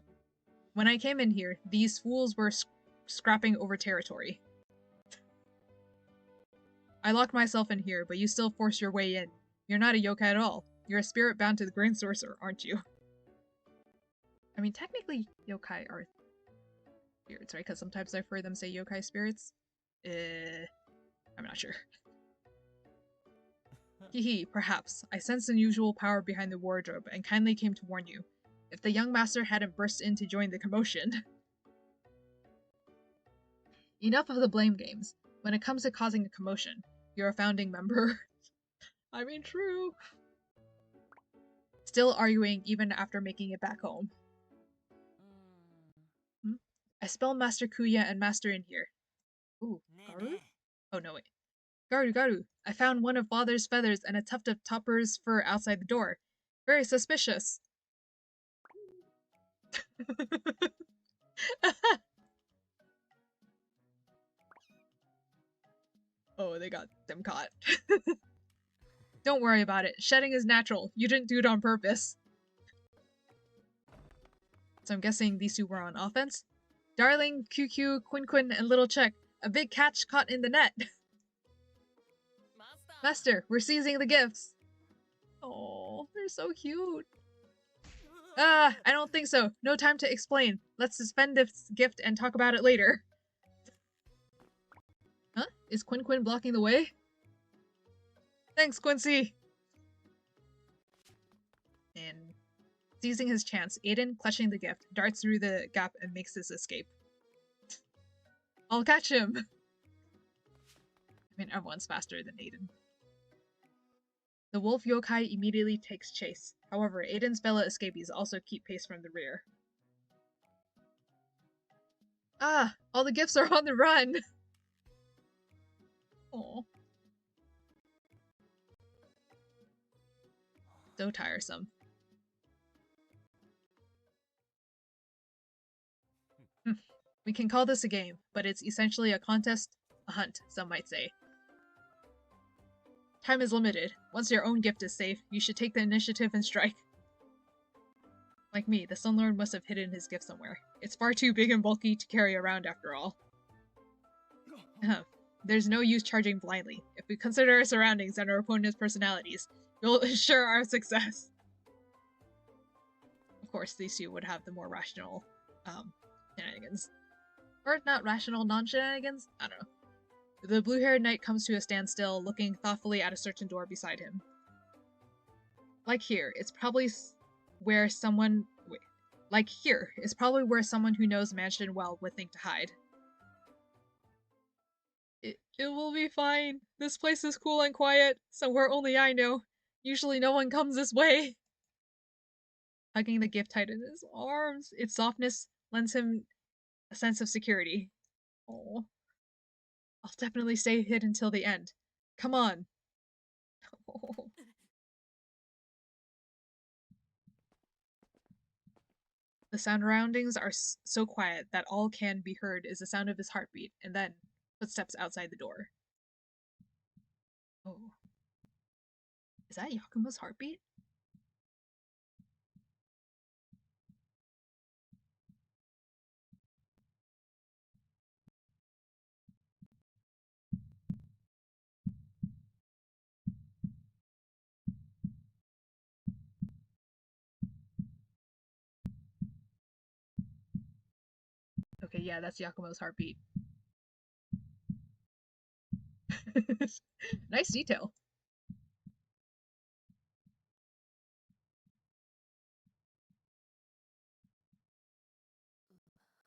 [SPEAKER 1] When I came in here, these fools were scrapping over territory. I locked myself in here, but you still forced your way in. You're not a yokai at all. You're a spirit bound to the Grand Sorcerer, aren't you? I mean, technically, yokai are spirits, right? Because sometimes I've heard them say yokai spirits. I'm not sure. Hehe, perhaps. I sensed unusual power behind the wardrobe and kindly came to warn you. If the young master hadn't burst in to join the commotion. Enough of the blame games. When it comes to causing a commotion, you're a founding member. I mean, true. Still arguing even after making it back home. I spell Master KUYA and Master in here. Ooh, Garu? Oh, no, wait. Garu. I found one of Father's feathers and a tuft of Topper's fur outside the door. Very suspicious. Oh, they got them caught. Don't worry about it. Shedding is natural. You didn't do it on purpose. So I'm guessing these two were on offense? Darling, QQ, Quin, and Little Check. A big catch caught in the net. Master, we're seizing the gifts. Oh, they're so cute. I don't think so. No time to explain. Let's suspend this gift and talk about it later. Huh? Is Quin blocking the way? Thanks, Quincy! And seizing his chance, Aiden, clutching the gift, darts through the gap and makes his escape. I'll catch him! I mean, everyone's faster than Aiden. The wolf yokai immediately takes chase. However, Aiden's fellow escapees also keep pace from the rear. Ah! All the gifts are on the run! Aww. So tiresome. We can call this a game, but it's essentially a contest, a hunt, some might say. Time is limited. Once your own gift is safe, you should take the initiative and strike. Like me, the Sunlord must have hidden his gift somewhere. It's far too big and bulky to carry around after all. There's no use charging blindly. If we consider our surroundings and our opponent's personalities, we'll ensure our success. Of course, these two would have the more rational, shenanigans. Or not rational non-shenanigans? I don't know. The blue-haired knight comes to a standstill, looking thoughtfully at a certain door beside him. Like here, it's probably where someone... Wait. Like here, it's probably where someone who knows mansion well would think to hide. It will be fine. This place is cool and quiet, somewhere only I know. Usually no one comes this way. Hugging the gift tight in his arms, its softness lends him a sense of security. Oh, I'll definitely stay hid until the end. Come on. Oh. The surroundings are so quiet that all can be heard is the sound of his heartbeat, and then footsteps outside the door. Oh. Is that Yakumo's heartbeat? Okay, yeah, that's Yakumo's heartbeat. Nice detail.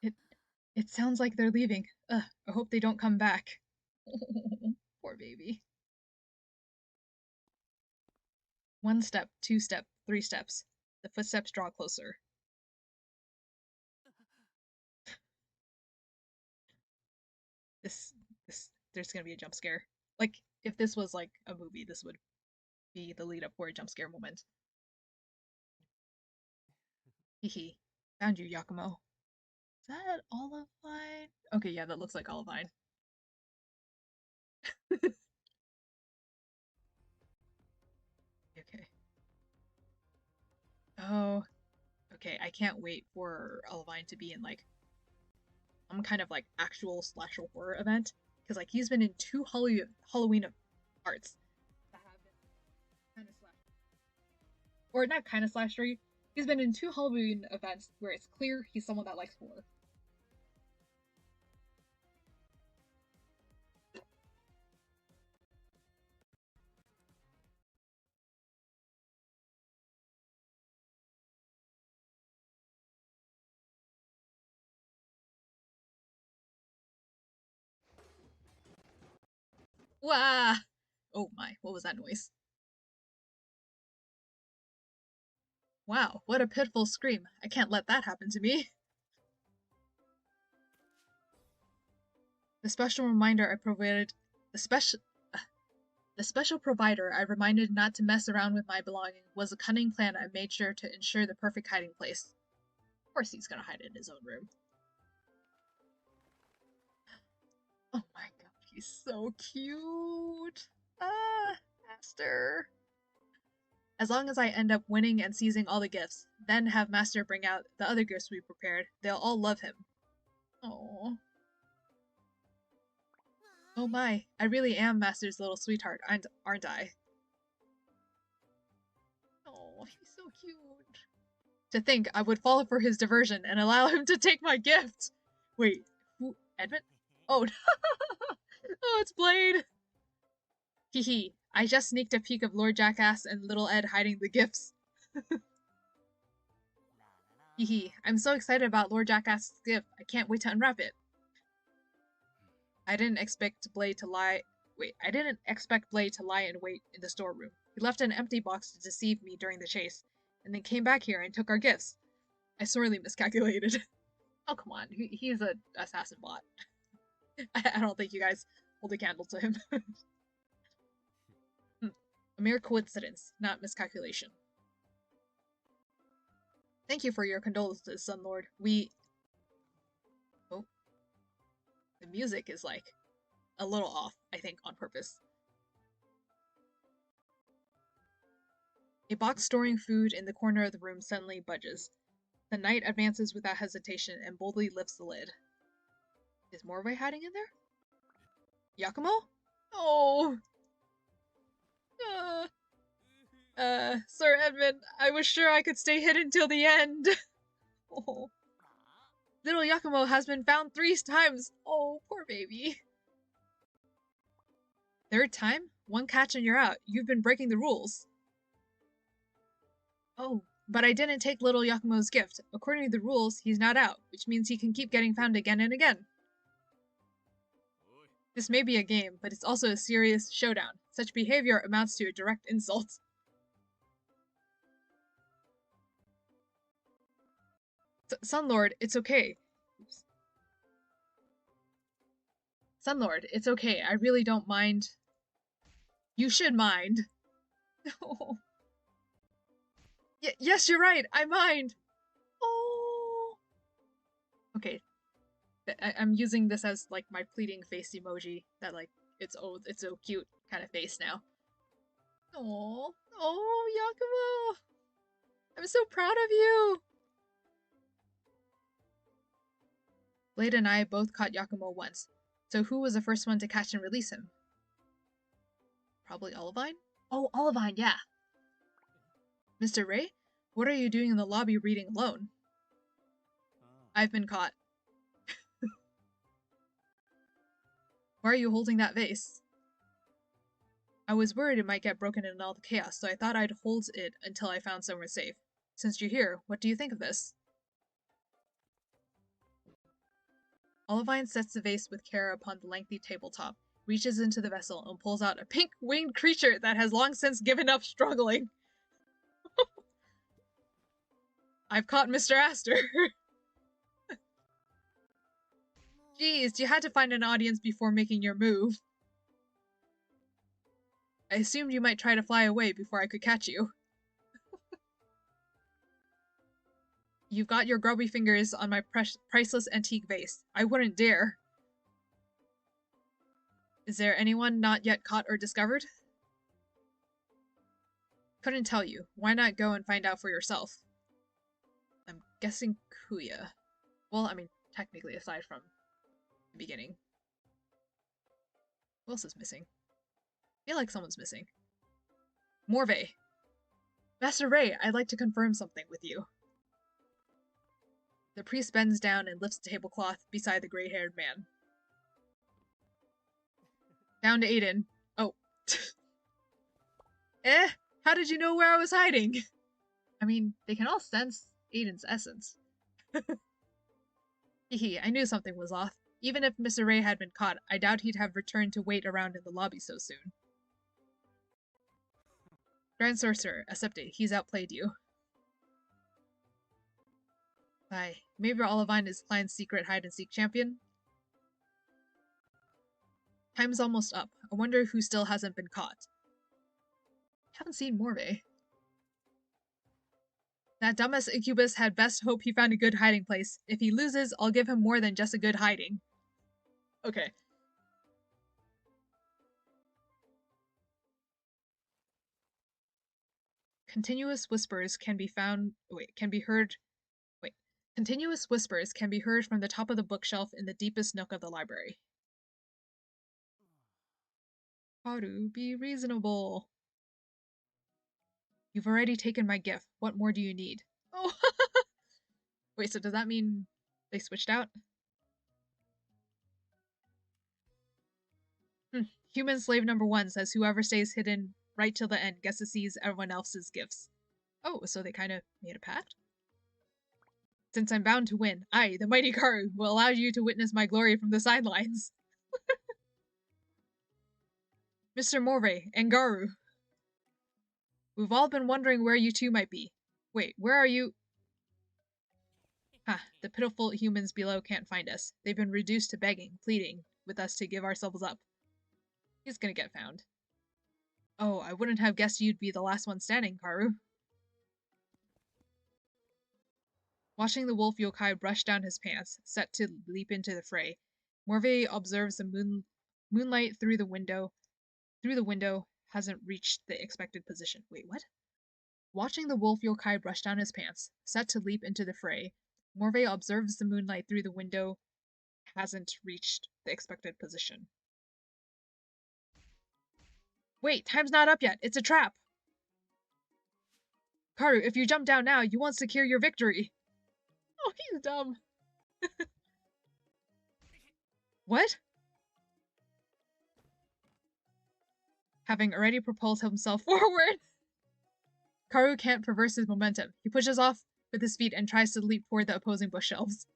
[SPEAKER 1] It it sounds like they're leaving. Ugh, I hope they don't come back. Poor baby. 1 step, 2 step, 3 steps. The footsteps draw closer. This there's gonna be a jump scare. Like, if this was like a movie, this would be the lead up for a jump scare moment. Hehe. Found you, Yakumo. Is that Olivine? Okay, yeah, that looks like Olivine. Okay. Oh, okay. I can't wait for Olivine to be in like some kind of like actual slasher horror event because like he's been in 2 Halloween arts that have been kind of slash or not kind of slashery. He's been in 2 Halloween events where it's clear he's someone that likes horror. Wah! Oh my, what was that noise? Wow, what a pitiful scream. I can't let that happen to me. The special reminder I provided the special The special provider I reminded not to mess around with my belongings was a cunning plan I made sure to ensure the perfect hiding place. Of course he's gonna hide it in his own room. Oh my god, he's so cute! Ah, Master. As long as I end up winning and seizing all the gifts, then have Master bring out the other gifts we prepared, they'll all love him. Oh. Oh my, I really am Master's little sweetheart, aren't I? Oh, he's so cute. To think I would fall for his diversion and allow him to take my gift. Wait, who? Edmund? Oh, oh, it's Blade. Hee hee. I just sneaked a peek of Lord Jackass and Little Ed hiding the gifts. Hee hee. I'm so excited about Lord Jackass's gift. I can't wait to unwrap it. I didn't expect Blade to lie. Wait, I didn't expect Blade to lie in wait in the storeroom. He left an empty box to deceive me during the chase, and then came back here and took our gifts. I sorely miscalculated. Oh, come on. He's a assassin bot. I don't think you guys hold a candle to him. A mere coincidence, not miscalculation. Thank you for your condolences, Sun Lord. Oh, the music is like a little off, I think, on purpose. A box storing food in the corner of the room suddenly budges. The knight advances without hesitation and boldly lifts the lid. Is Morway hiding in there? Yakumo? Oh! Sir Edmund, I was sure I could stay hidden till the end. Oh. Little Yakumo has been found 3 times. Oh, poor baby. 3rd time? 1 catch and you're out. You've been breaking the rules. Oh, but I didn't take little Yakumo's gift. According to the rules, he's not out, which means he can keep getting found again and again. This may be a game, but it's also a serious showdown. Such behavior amounts to a direct insult. Sunlord, it's okay. Oops. Sunlord, it's okay. I really don't mind. You should mind. Oh. Yes, you're right. I mind. Oh. Okay. I'm using this as like my pleading face emoji. That like it's so cute. kind of face now. Oh, Yakumo! I'm so proud of you! Blade and I both caught Yakumo once, so who was the first one to catch and release him? Probably Olivine? Oh, Olivine, yeah. Mr. Ray, what are you doing in the lobby reading alone? I've been caught. Why are you holding that vase? I was worried it might get broken in all the chaos, so I thought I'd hold it until I found somewhere safe. Since you're here, what do you think of this? Olivine sets the vase with care upon the lengthy tabletop, reaches into the vessel, and pulls out a pink-winged creature that has long since given up struggling. I've caught Mr. Astor. Jeez, you had to find an audience before making your move. I assumed you might try to fly away before I could catch you. You've got your grubby fingers on my priceless antique vase. I wouldn't dare. Is there anyone not yet caught or discovered? Couldn't tell you. Why not go and find out for yourself? I'm guessing KUYA. Well, I mean, technically, aside from the beginning. Who else is missing? I feel like someone's missing. Morve. Master Ray, I'd like to confirm something with you. The priest bends down and lifts the tablecloth beside the gray-haired man. Down to Aiden. Oh. How did you know where I was hiding? I mean, they can all sense Aiden's essence. Hehe, I knew something was off. Even if Mr. Ray had been caught, I doubt he'd have returned to wait around in the lobby so soon. Grand Sorcerer, accept it. He's outplayed you. Aye, maybe Olivine is Klein's secret hide-and-seek champion? Time's almost up. I wonder who still hasn't been caught. Haven't seen Morve. That dumbass incubus had best hope he found a good hiding place. If he loses, I'll give him more than just a good hiding. Okay. Continuous whispers can be heard from the top of the bookshelf in the deepest nook of the library. Haru, be reasonable. You've already taken my gift. What more do you need? Oh, wait, so does that mean they switched out? Human slave number 1 says whoever stays hidden right till the end gets to seize everyone else's gifts. Oh, so they kind of made a pact? Since I'm bound to win, I, the mighty Karu, will allow you to witness my glory from the sidelines. Mr. Morve and Garu. We've all been wondering where you two might be. Wait, where are you? The pitiful humans below can't find us. They've been reduced to begging, pleading with us to give ourselves up. He's gonna get found. Oh, I wouldn't have guessed you'd be the last one standing, Karu. Watching the wolf yokai brush down his pants, set to leap into the fray, Morve observes the moonlight through the window hasn't reached the expected position. Wait, what? Watching the wolf yokai brush down his pants, set to leap into the fray, Morve observes the moonlight through the window hasn't reached the expected position. Wait, time's not up yet. It's a trap. Karu, if you jump down now, you won't secure your victory. Oh, he's dumb. What? Having already propelled himself forward, Karu can't traverse his momentum. He pushes off with his feet and tries to leap toward the opposing bookshelves.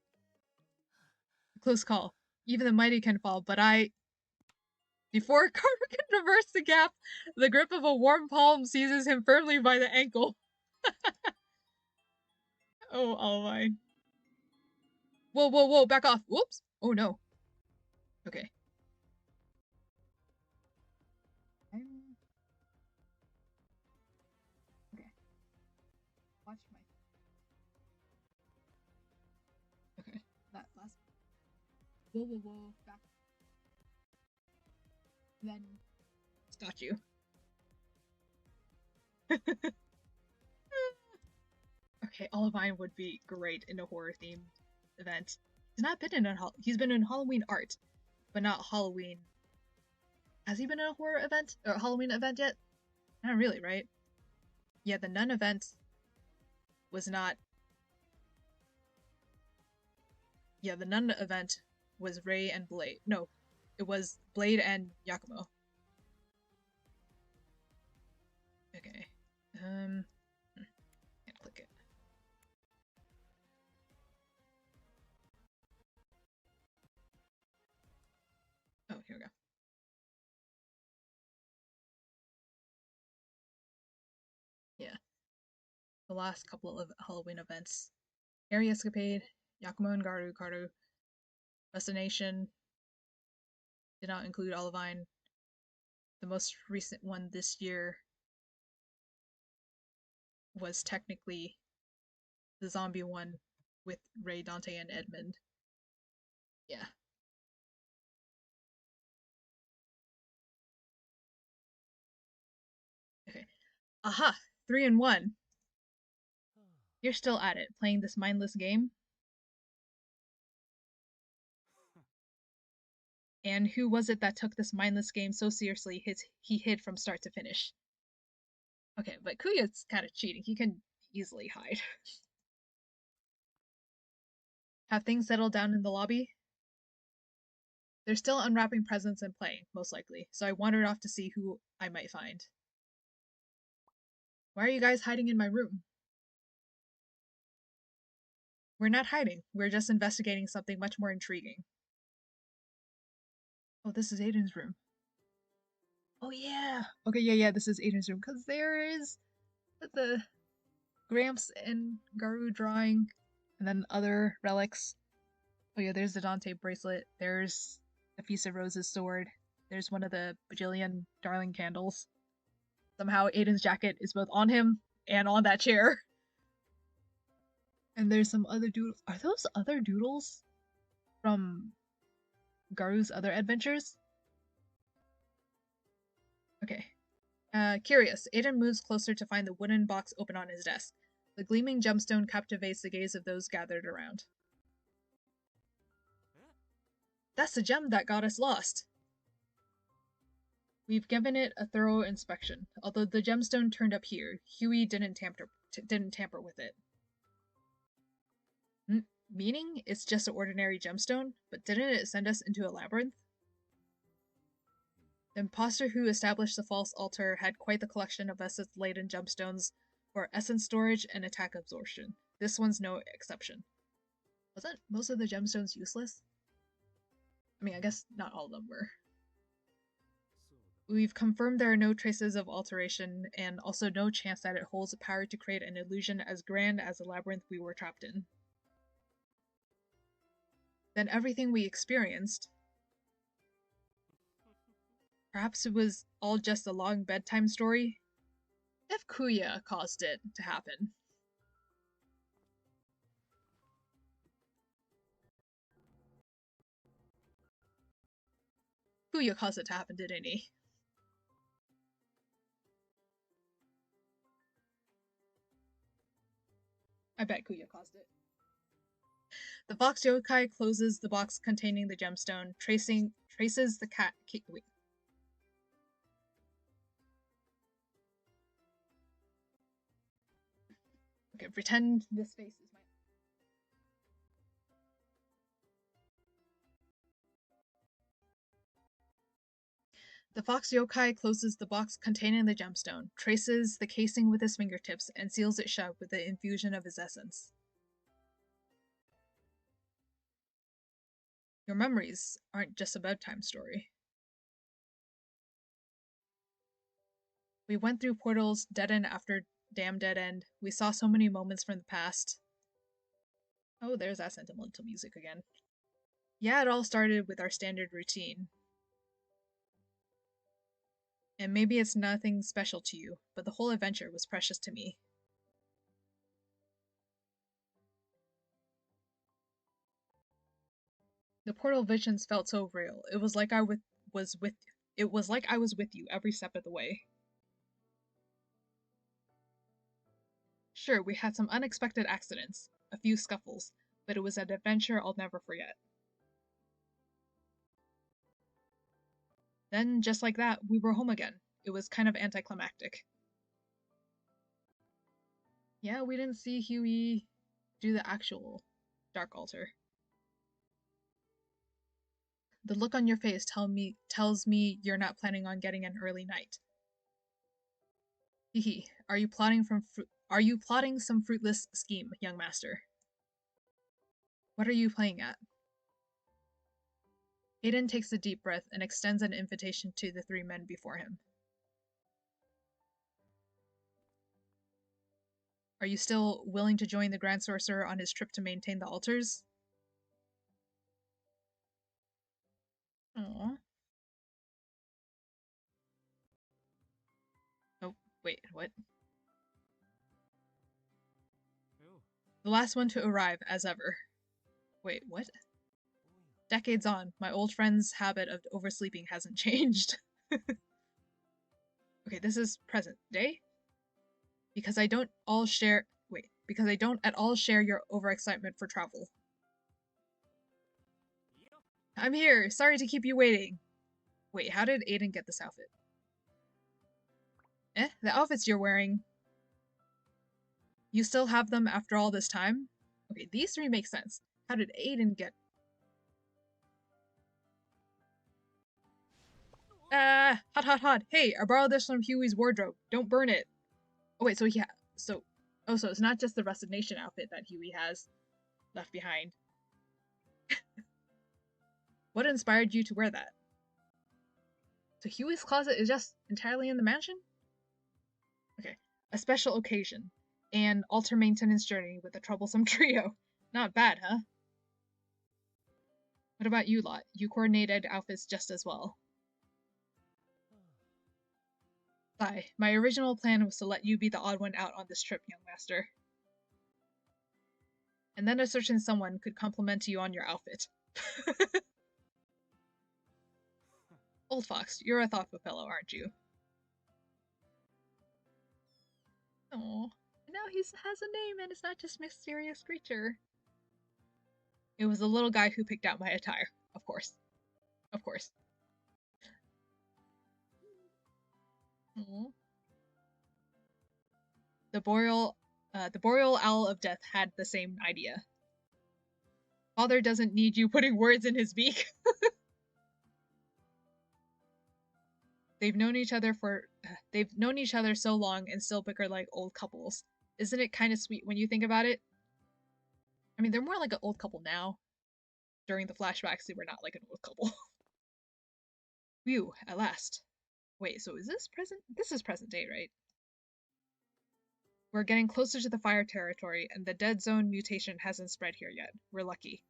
[SPEAKER 1] Close call. Even the mighty can fall, but Before Karu can traverse the gap, the grip of a warm palm seizes him firmly by the ankle. Oh, Olivine. Whoa, whoa, whoa, back off. Whoops. Oh, no. Okay. Okay. Watch my... Okay. That last... Whoa, whoa, whoa. Back. Then Got you. Okay, Olivine would be great in a horror themed event. He's not been in he's been in Halloween art, but not Halloween. Has he been in a horror event or a Halloween event yet? Not really, right? Yeah, the Nun event was not. Yeah, the Nun event was Ray and Blade. No, it was Blade and Yakumo. Okay. Can't click it. Oh, here we go. Yeah. The last couple of Halloween events. Harry Escapade, Yakumo and Garu, Destination, did not include Olivine. The most recent one this year was technically the zombie one with Ray, Dante, and Edmund. Yeah. Okay. Aha! 3 and 1. You're still at it, playing this mindless game? And who was it that took this mindless game so seriously he hid from start to finish? Okay, but KUYA's kind of cheating. He can easily hide. Have things settled down in the lobby? They're still unwrapping presents and playing, most likely, so I wandered off to see who I might find. Why are you guys hiding in my room? We're not hiding. We're just investigating something much more intriguing. Oh, this is Aiden's room. Oh, yeah. Okay, yeah, this is Aiden's room, because there is the Gramps and Garu drawing, and then other relics. Oh, yeah, there's the Dante bracelet. There's the Feast of Roses sword. There's one of the bajillion darling candles. Somehow Aiden's jacket is both on him and on that chair. And there's some other doodles. Are those other doodles from Garu's other adventures? Okay. Curious, Aiden moves closer to find the wooden box open on his desk. The gleaming gemstone captivates the gaze of those gathered around. That's the gem that got us lost. We've given it a thorough inspection. Although the gemstone turned up here, Huey didn't tamper with it. Meaning it's just an ordinary gemstone, but didn't it send us into a labyrinth? The imposter who established the false altar had quite the collection of essence-laden gemstones for essence storage and attack absorption. This one's no exception. Wasn't most of the gemstones useless? I mean, I guess not all of them were. We've confirmed there are no traces of alteration, and also no chance that it holds the power to create an illusion as grand as the labyrinth we were trapped in. Then everything we experienced... Perhaps it was all just a long bedtime story? If KUYA caused it to happen. KUYA caused it to happen, didn't he? I bet KUYA caused it. The Fox Yokai closes the box containing the gemstone, traces the cat... Wait. Okay, pretend this face is my... The Fox Yokai closes the box containing the gemstone, traces the casing with his fingertips, and seals it shut with the infusion of his essence. Your memories aren't just a bedtime story. We went through portals, dead end after damn dead end. We saw so many moments from the past. Oh, there's that sentimental music again. Yeah, it all started with our standard routine. And maybe it's nothing special to you, but the whole adventure was precious to me. The portal visions felt so real. It was like I was with It was like I was with you every step of the way. Sure, we had some unexpected accidents, a few scuffles, but it was an adventure I'll never forget. Then, just like that, we were home again. It was kind of anticlimactic. Yeah, we didn't see Huey do the actual Dark Altar. The look on your face tells me you're not planning on getting an early night. Hehe, are you plotting some fruitless scheme, young master? What are you playing at? Aiden takes a deep breath and extends an invitation to the three men before him. Are you still willing to join the Grand Sorcerer on his trip to maintain the altars? Aww. Oh, wait, what? The last one to arrive, as ever. Wait, what? Decades on, my old friend's habit of oversleeping hasn't changed. Okay, this is present day? Because I don't at all share your overexcitement for travel. I'm here! Sorry to keep you waiting! Wait, how did Aiden get this outfit? The outfits you're wearing. You still have them after all this time? Okay, these three make sense. How did Aiden get... Hot. Hey, I borrowed this from Huey's wardrobe. Don't burn it. Oh wait, so so it's not just the Resignation outfit that Huey has left behind. What inspired you to wear that? So Huey's closet is just entirely in the mansion? Okay, a special occasion. An altar maintenance journey with a troublesome trio. Not bad, huh? What about you lot? You coordinated outfits just as well. Bye. My original plan was to let you be the odd one out on this trip, young master. And then a certain someone could compliment you on your outfit. Old Fox, you're a thoughtful fellow, aren't you? Oh, now he has a name and it's not just mysterious creature. It was the little guy who picked out my attire, of course. Of course. Aww. The boreal owl of death had the same idea. Father doesn't need you putting words in his beak. They've known each other so long and still bicker like old couples. Isn't it kind of sweet when you think about it? I mean, they're more like an old couple now. During the flashbacks, they were not like an old couple. Phew, at last. Wait, so is this present? This is present day, right? We're getting closer to the fire territory, and the dead zone mutation hasn't spread here yet. We're lucky.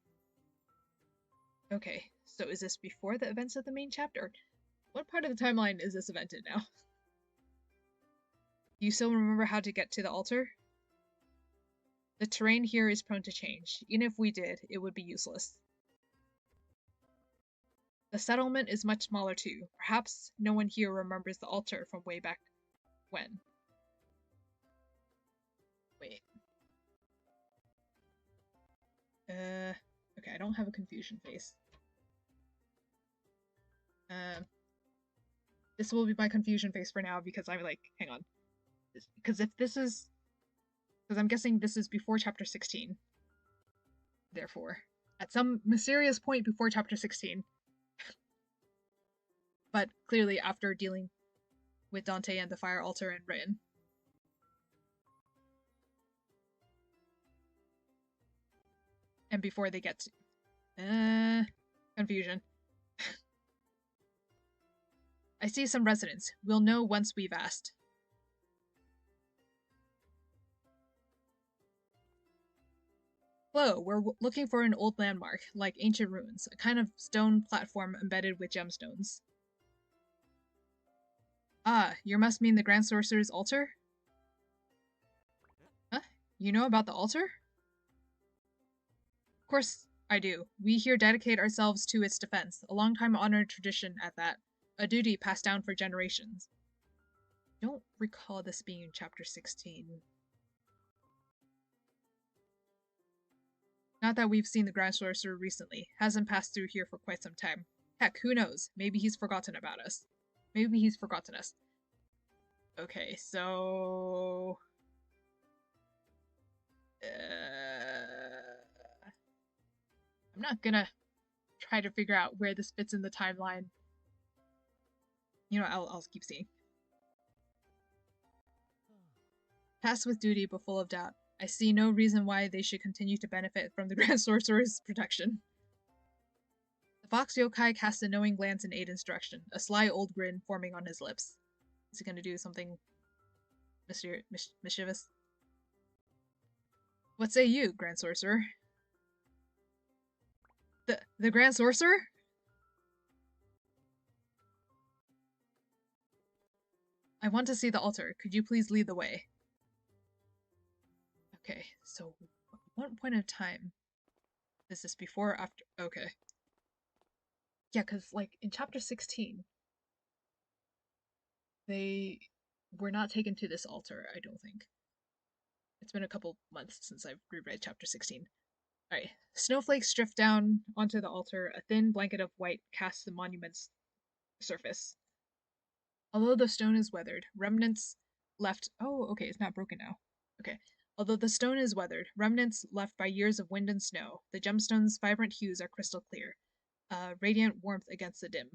[SPEAKER 1] Okay, so is this before the events of the main chapter? What part of the timeline is this event in now? Do you still remember how to get to the altar? The terrain here is prone to change. Even if we did, it would be useless. The settlement is much smaller too. Perhaps no one here remembers the altar from way back when. Wait. Okay, I don't have a confusion face. This will be my confusion face for now because I'm like, hang on. Because I'm guessing this is before chapter 16. Therefore, at some mysterious point before chapter 16. But clearly after dealing with Dante and the fire altar and Rin. And before they get to... confusion. I see some residents. We'll know once we've asked. Hello, we're looking for an old landmark, like ancient ruins, a kind of stone platform embedded with gemstones. Ah, you must mean the Grand Sorcerer's altar? Huh? You know about the altar? Of course I do. We here dedicate ourselves to its defense, a long-time honored tradition at that. a duty passed down for generations. I don't recall this being in chapter 16. Not that we've seen the Grand Sorcerer recently. Hasn't passed through here for quite some time. Heck, who knows? Maybe he's forgotten about us. Maybe he's forgotten us. Okay, so... I'm not gonna try to figure out where this fits in the timeline. You know, I'll keep seeing. Tasked with duty but full of doubt. I see no reason why they should continue to benefit from the Grand Sorcerer's protection. The Fox Yokai cast a knowing glance in Aiden's direction, a sly old grin forming on his lips. Is he gonna do something mischievous? What say you, Grand Sorcerer? The Grand Sorcerer? I want to see the altar. Could you please lead the way? Okay, so what point of time? Is this before or after? Okay. Yeah, because, like, in chapter 16, they were not taken to this altar, I don't think. It's been a couple months since I've reread chapter 16. Alright. Snowflakes drift down onto the altar. A thin blanket of white casts the monument's surface. Although the stone is weathered, remnants left... Oh, okay, it's not broken now. Okay. Although the stone is weathered, remnants left by years of wind and snow, the gemstone's vibrant hues are crystal clear. Radiant warmth against the dim.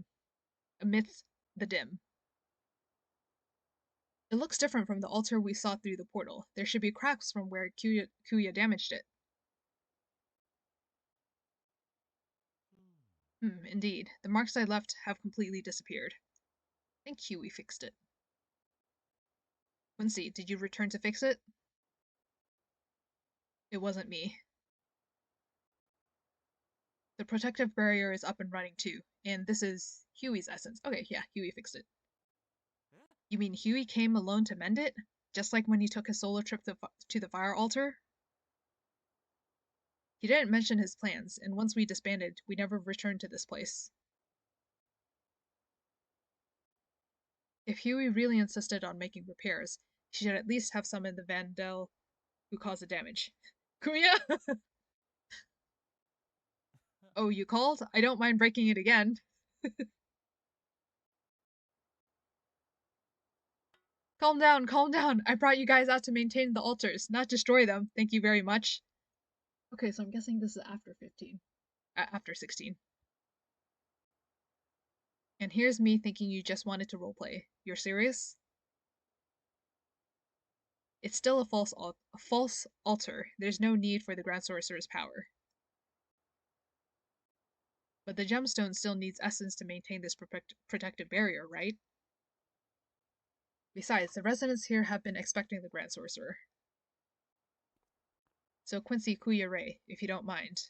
[SPEAKER 1] Amidst the dim. It looks different from the altar we saw through the portal. There should be cracks from where KUYA damaged it. Indeed. The marks I left have completely disappeared. I think KUYA fixed it. Quincy, did you return to fix it? It wasn't me. The protective barrier is up and running too, and this is Huey's essence. Okay, yeah, Huey fixed it. You mean Huey came alone to mend it? Just like when he took his solo trip to the fire altar? He didn't mention his plans, and once we disbanded, we never returned to this place. If Huey really insisted on making repairs, he should at least have summoned the Vandal who caused the damage. KUYA! Oh, you called? I don't mind breaking it again. Calm down, calm down. I brought you guys out to maintain the altars, not destroy them. Thank you very much. Okay, so I'm guessing this is after 15. After 16. And here's me thinking you just wanted to roleplay. You're serious? It's still a false altar. There's no need for the Grand Sorcerer's power. But the gemstone still needs essence to maintain this protective barrier, right? Besides, the residents here have been expecting the Grand Sorcerer. So Quincy KUYA Ray, if you don't mind.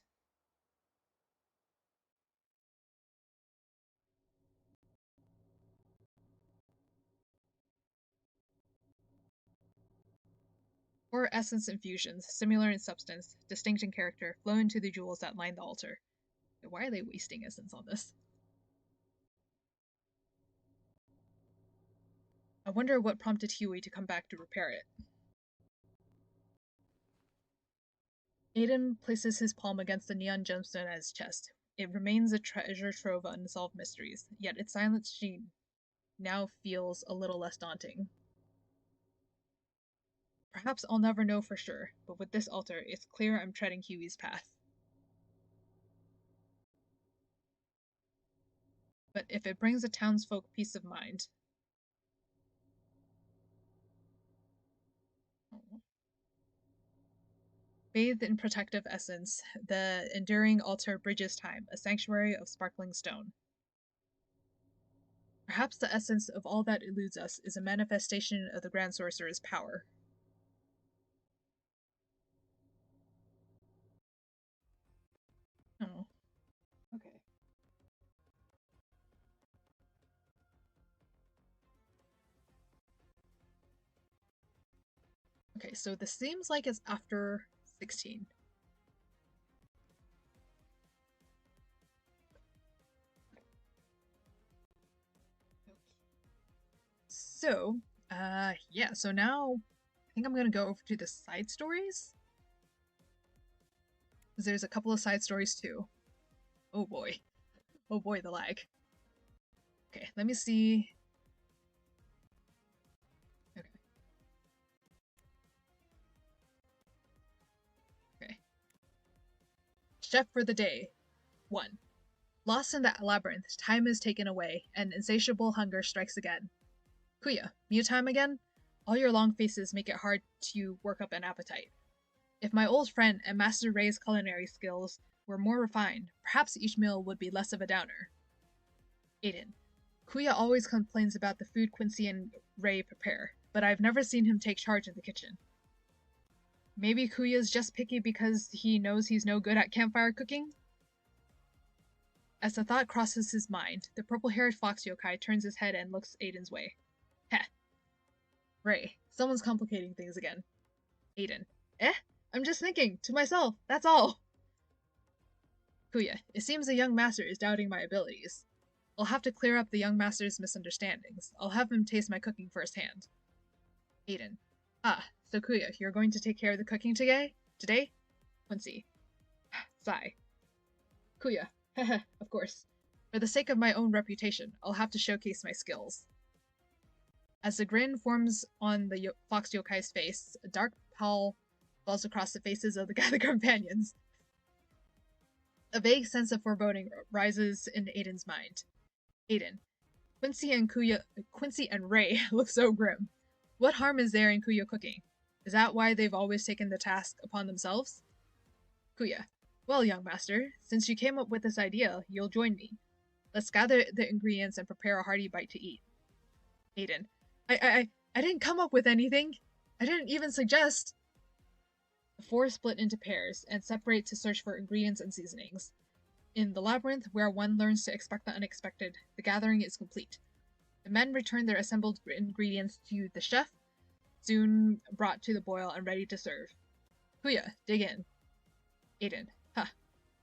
[SPEAKER 1] Four essence infusions, similar in substance, distinct in character, flow into the jewels that line the altar. Why are they wasting essence on this? I wonder what prompted Huey to come back to repair it. Aiden places his palm against the neon gemstone at his chest. It remains a treasure trove of unsolved mysteries, yet its silent sheen now feels a little less daunting. Perhaps I'll never know for sure, but with this altar, it's clear I'm treading Huey's path. But if it brings the townsfolk peace of mind... Bathed in protective essence, the enduring altar bridges time, a sanctuary of sparkling stone. Perhaps the essence of all that eludes us is a manifestation of the Grand Sorcerer's power. Oh. Okay. Okay, so this seems like it's after 16. So, yeah, so now I think I'm gonna go over to the side stories. Because there's a couple of side stories too. Oh boy. Oh boy, the lag. Okay, let me see. Okay. Okay. Chef for the day. 1. Lost in the labyrinth, time is taken away, and insatiable hunger strikes again. KUYA, meal time again? All your long faces make it hard to work up an appetite. If my old friend and Master Ray's culinary skills were more refined, perhaps each meal would be less of a downer. Aiden. KUYA always complains about the food Quincy and Ray prepare, but I've never seen him take charge in the kitchen. Maybe KUYA's just picky because he knows he's no good at campfire cooking? As the thought crosses his mind, the purple-haired fox yokai turns his head and looks Aiden's way. Heh. Ray, someone's complicating things again. Aiden. I'm just thinking, to myself, that's all. KUYA, it seems the young master is doubting my abilities. I'll have to clear up the young master's misunderstandings. I'll have him taste my cooking firsthand. Aiden. So KUYA, you're going to take care of the cooking today? Quincy. Sigh. KUYA. Of course. For the sake of my own reputation, I'll have to showcase my skills. As the grin forms on the fox yokai's face, a dark pall falls across the faces of the gathered companions. A vague sense of foreboding rises in Aiden's mind. Aiden. Quincy and Ray look so grim. What harm is there in KUYA cooking? Is that why they've always taken the task upon themselves? KUYA. Well, young master, since you came up with this idea, you'll join me. Let's gather the ingredients and prepare a hearty bite to eat. Aiden. I didn't come up with anything. I didn't even suggest. The four split into pairs and separate to search for ingredients and seasonings. In the labyrinth, where one learns to expect the unexpected, the gathering is complete. The men return their assembled ingredients to the chef, soon brought to the boil and ready to serve. KUYA, dig in. Aiden.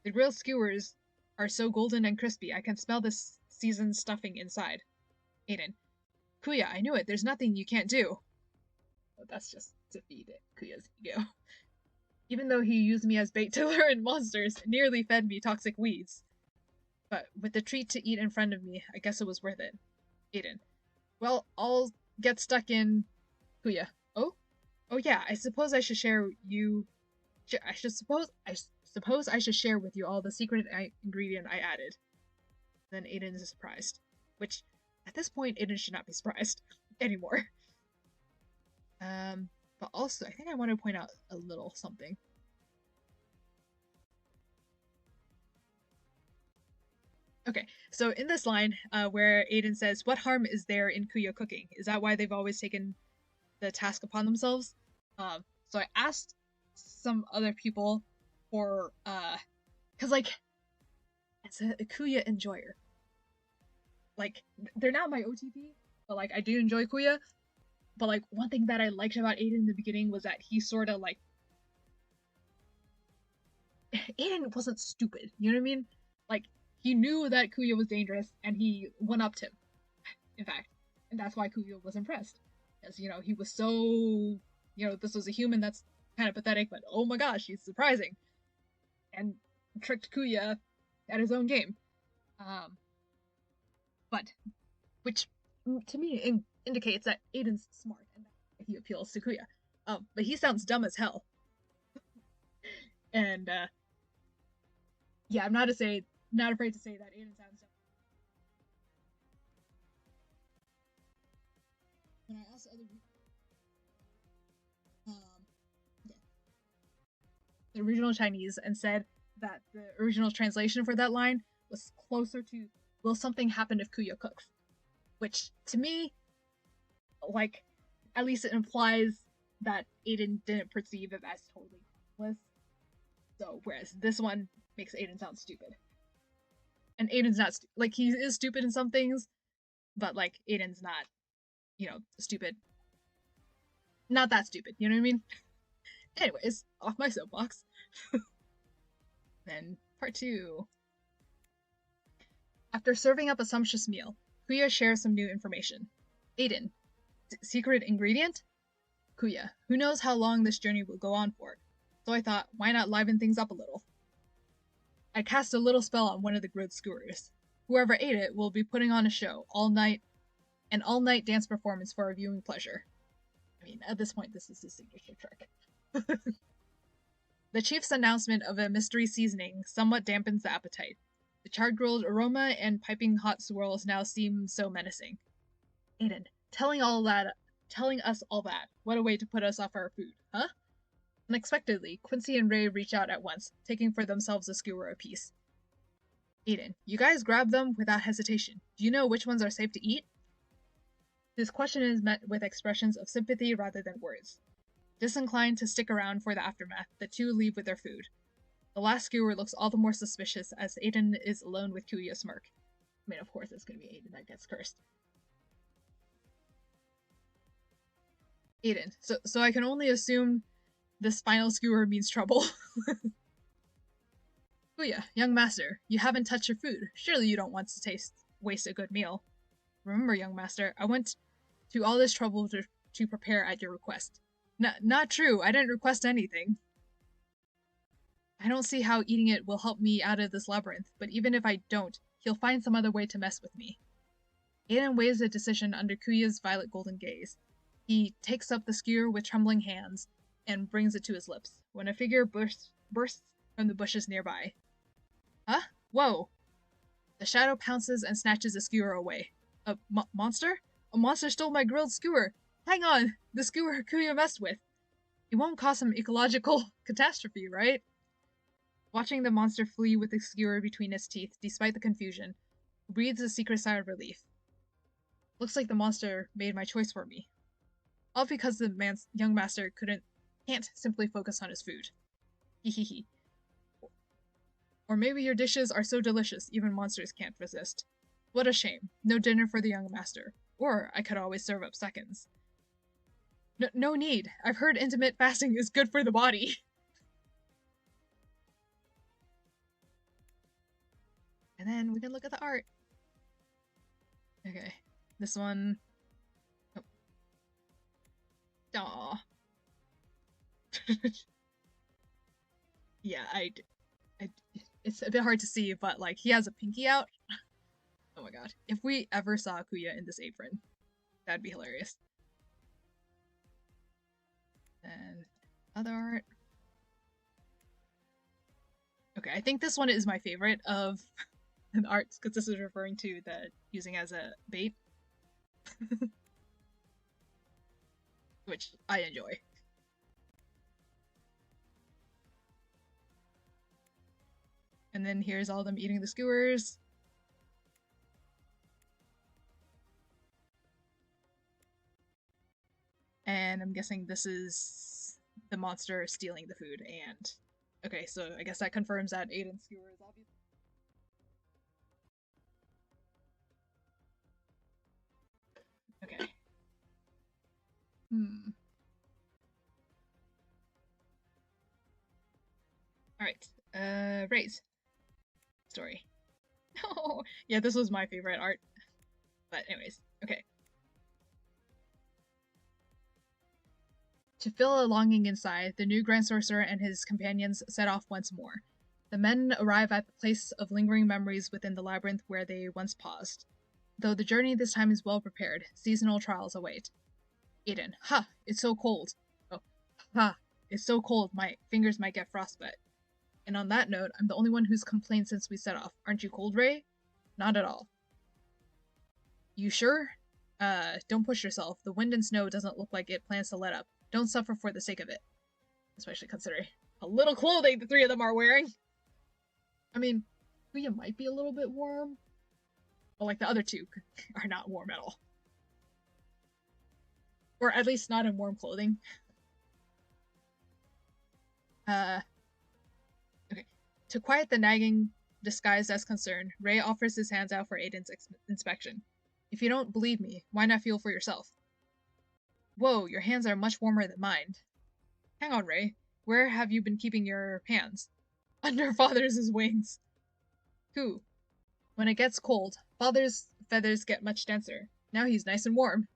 [SPEAKER 1] The grilled skewers are so golden and crispy, I can smell this seasoned stuffing inside. Aiden. KUYA, I knew it. There's nothing you can't do. Well, that's just to feed it, KUYA's ego. Even though he used me as bait to lure in monsters, and nearly fed me toxic weeds. But with the treat to eat in front of me, I guess it was worth it. Aiden. Well, I'll get stuck in... KUYA. Oh yeah, I suppose I should share you... I suppose I should share with you all the secret ingredient I added. Then Aiden is surprised. Which, at this point, Aiden should not be surprised anymore. But also, I think I want to point out a little something. Okay, so in this line, where Aiden says, what harm is there in KUYA cooking? Is that why they've always taken the task upon themselves? So I asked some other people for, cause like, it's a KUYA enjoyer. Like, they're not my OTP, but like, I do enjoy KUYA. But like, one thing that I liked about Aiden in the beginning was that he sort of like... Aiden wasn't stupid, you know what I mean? Like, he knew that KUYA was dangerous, and he one-upped him, in fact. And that's why KUYA was impressed. Because, you know, he was so... You know, this was a human that's kind of pathetic, but oh my gosh, he's surprising. And tricked KUYA at his own game. But, which, to me, indicates that Aiden's smart and that he appeals to KUYA. But he sounds dumb as hell. And, yeah, I'm not afraid to say that Aiden sounds dumb. When I asked other people, the original Chinese, and said that the original translation for that line was closer to, will something happen if KUYA cooks? Which, to me, like, at least it implies that Aiden didn't perceive it as totally harmless. So, whereas this one makes Aiden sound stupid. And Aiden's not, like, he is stupid in some things, but, like, Aiden's not, you know, stupid. Not that stupid, you know what I mean? Anyways, off my soapbox. Then, part 2. After serving up a sumptuous meal, KUYA shares some new information. Aiden. Secret ingredient? KUYA. Who knows how long this journey will go on for? So I thought, why not liven things up a little? I cast a little spell on one of the grilled skewers. Whoever ate it will be putting on a show an all-night dance performance for our viewing pleasure. I mean, at this point, this is his signature trick. The chief's announcement of a mystery seasoning somewhat dampens the appetite. The charred grilled aroma and piping hot swirls now seem so menacing. Aiden, telling us all that. What a way to put us off our food, huh? Unexpectedly, Quincy and Ray reach out at once, taking for themselves a skewer apiece. Aiden, you guys grab them without hesitation. Do you know which ones are safe to eat? This question is met with expressions of sympathy rather than words. Disinclined to stick around for the aftermath, the two leave with their food. The last skewer looks all the more suspicious as Aiden is alone with KUYA smirk. I mean, of course it's gonna be Aiden that gets cursed. Aiden, so I can only assume this final skewer means trouble. KUYA, young master, you haven't touched your food. Surely you don't want to waste a good meal. Remember, young master, I went to all this trouble to prepare at your request. Not true, I didn't request anything. I don't see how eating it will help me out of this labyrinth, but even if I don't, he'll find some other way to mess with me. Aiden weighs the decision under KUYA's violet golden gaze. He takes up the skewer with trembling hands and brings it to his lips, when a figure bursts from the bushes nearby. Huh? Whoa! The shadow pounces and snatches the skewer away. A monster? A monster stole my grilled skewer! Hang on! The skewer KUYA messed with! It won't cause some ecological catastrophe, right? Watching the monster flee with the skewer between its teeth, despite the confusion, breathes a secret sigh of relief. Looks like the monster made my choice for me. All because the young master can't simply focus on his food. Hehehe. Or maybe your dishes are so delicious even monsters can't resist. What a shame. No dinner for the young master. Or I could always serve up seconds. No need. I've heard intermittent fasting is good for the body. And then we can look at the art. Okay. This one. Oh. Aww. Yeah, it's a bit hard to see, but like he has a pinky out. Oh my god. If we ever saw KUYA in this apron, that'd be hilarious. And other art. Okay, I think this one is my favorite of the arts, because this is referring to the using as a bait. Which I enjoy. And then here's all of them eating the skewers. And I'm guessing this is the monster stealing the food, and... Okay, so I guess that confirms that Aiden's skewer is obvious. Okay. Alright, Ray's story. Oh, yeah, this was my favorite art. But anyways, okay. To fill a longing inside, the new Grand Sorcerer and his companions set off once more. The men arrive at the place of lingering memories within the labyrinth where they once paused. Though the journey this time is well prepared, seasonal trials await. Aiden, ha! It's so cold. Oh, ha! It's so cold, my fingers might get frostbite. And on that note, I'm the only one who's complained since we set off. Aren't you cold, Ray? Not at all. You sure? Don't push yourself. The wind and snow doesn't look like it plans to let up. Don't suffer for the sake of it. Especially considering how little clothing the three of them are wearing. I mean, KUYA might be a little bit warm. But like the other two are not warm at all. Or at least not in warm clothing. Okay. To quiet the nagging disguised as concern, Ray offers his hands out for Aiden's inspection. If you don't believe me, why not feel for yourself? Whoa, your hands are much warmer than mine. Hang on, Ray. Where have you been keeping your hands? Under Father's wings. Who? When it gets cold, Father's feathers get much denser. Now he's nice and warm.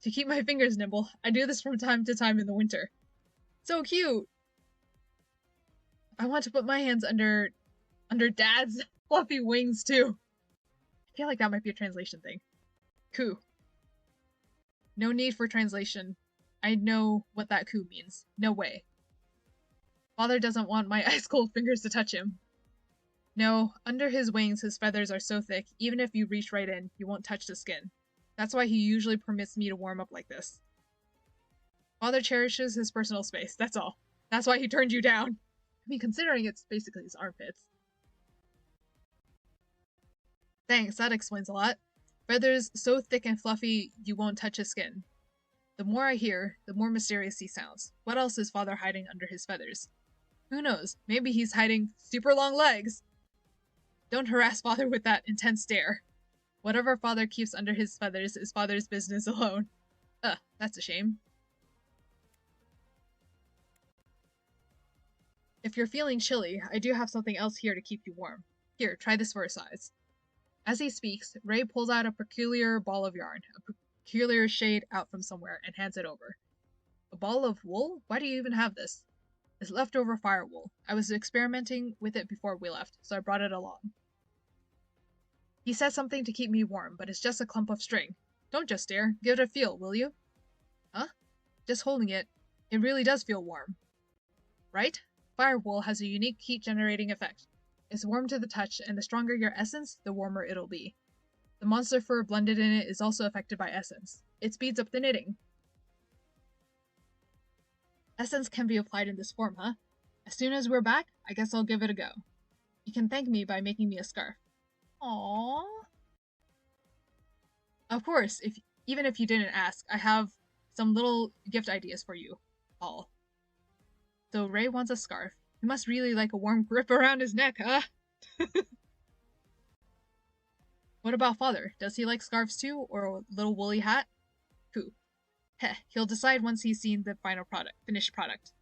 [SPEAKER 1] To keep my fingers nimble, I do this from time to time in the winter. So cute! I want to put my hands under Dad's fluffy wings, too. I feel like that might be a translation thing. Coo. No need for translation. I know what that coo means. No way. Father doesn't want my ice-cold fingers to touch him. No, under his wings, his feathers are so thick, even if you reach right in, you won't touch the skin. That's why he usually permits me to warm up like this. Father cherishes his personal space, that's all. That's why he turned you down. I mean, considering it's basically his armpits. Thanks, that explains a lot. Feathers so thick and fluffy, you won't touch his skin. The more I hear, the more mysterious he sounds. What else is Father hiding under his feathers? Who knows? Maybe he's hiding super long legs. Don't harass Father with that intense stare. Whatever Father keeps under his feathers is Father's business alone. That's a shame. If you're feeling chilly, I do have something else here to keep you warm. Here, try this for a size. As he speaks, Ray pulls out a peculiar ball of yarn, a peculiar shade out from somewhere, and hands it over. A ball of wool? Why do you even have this? It's leftover fire wool. I was experimenting with it before we left, so I brought it along. He says something to keep me warm, but it's just a clump of string. Don't just stare. Give it a feel, will you? Huh? Just holding it. It really does feel warm. Right? Fire wool has a unique heat-generating effect. It's warm to the touch, and the stronger your essence, the warmer it'll be. The monster fur blended in it is also affected by essence. It speeds up the knitting. Essence can be applied in this form, huh? As soon as we're back, I guess I'll give it a go. You can thank me by making me a scarf. Aww. Of course, even if you didn't ask, I have some little gift ideas for you all. So Ray wants a scarf. He must really like a warm grip around his neck, huh? What about Father? Does he like scarves too, or a little woolly hat? Pooh. Heh, he'll decide once he's seen the finished product.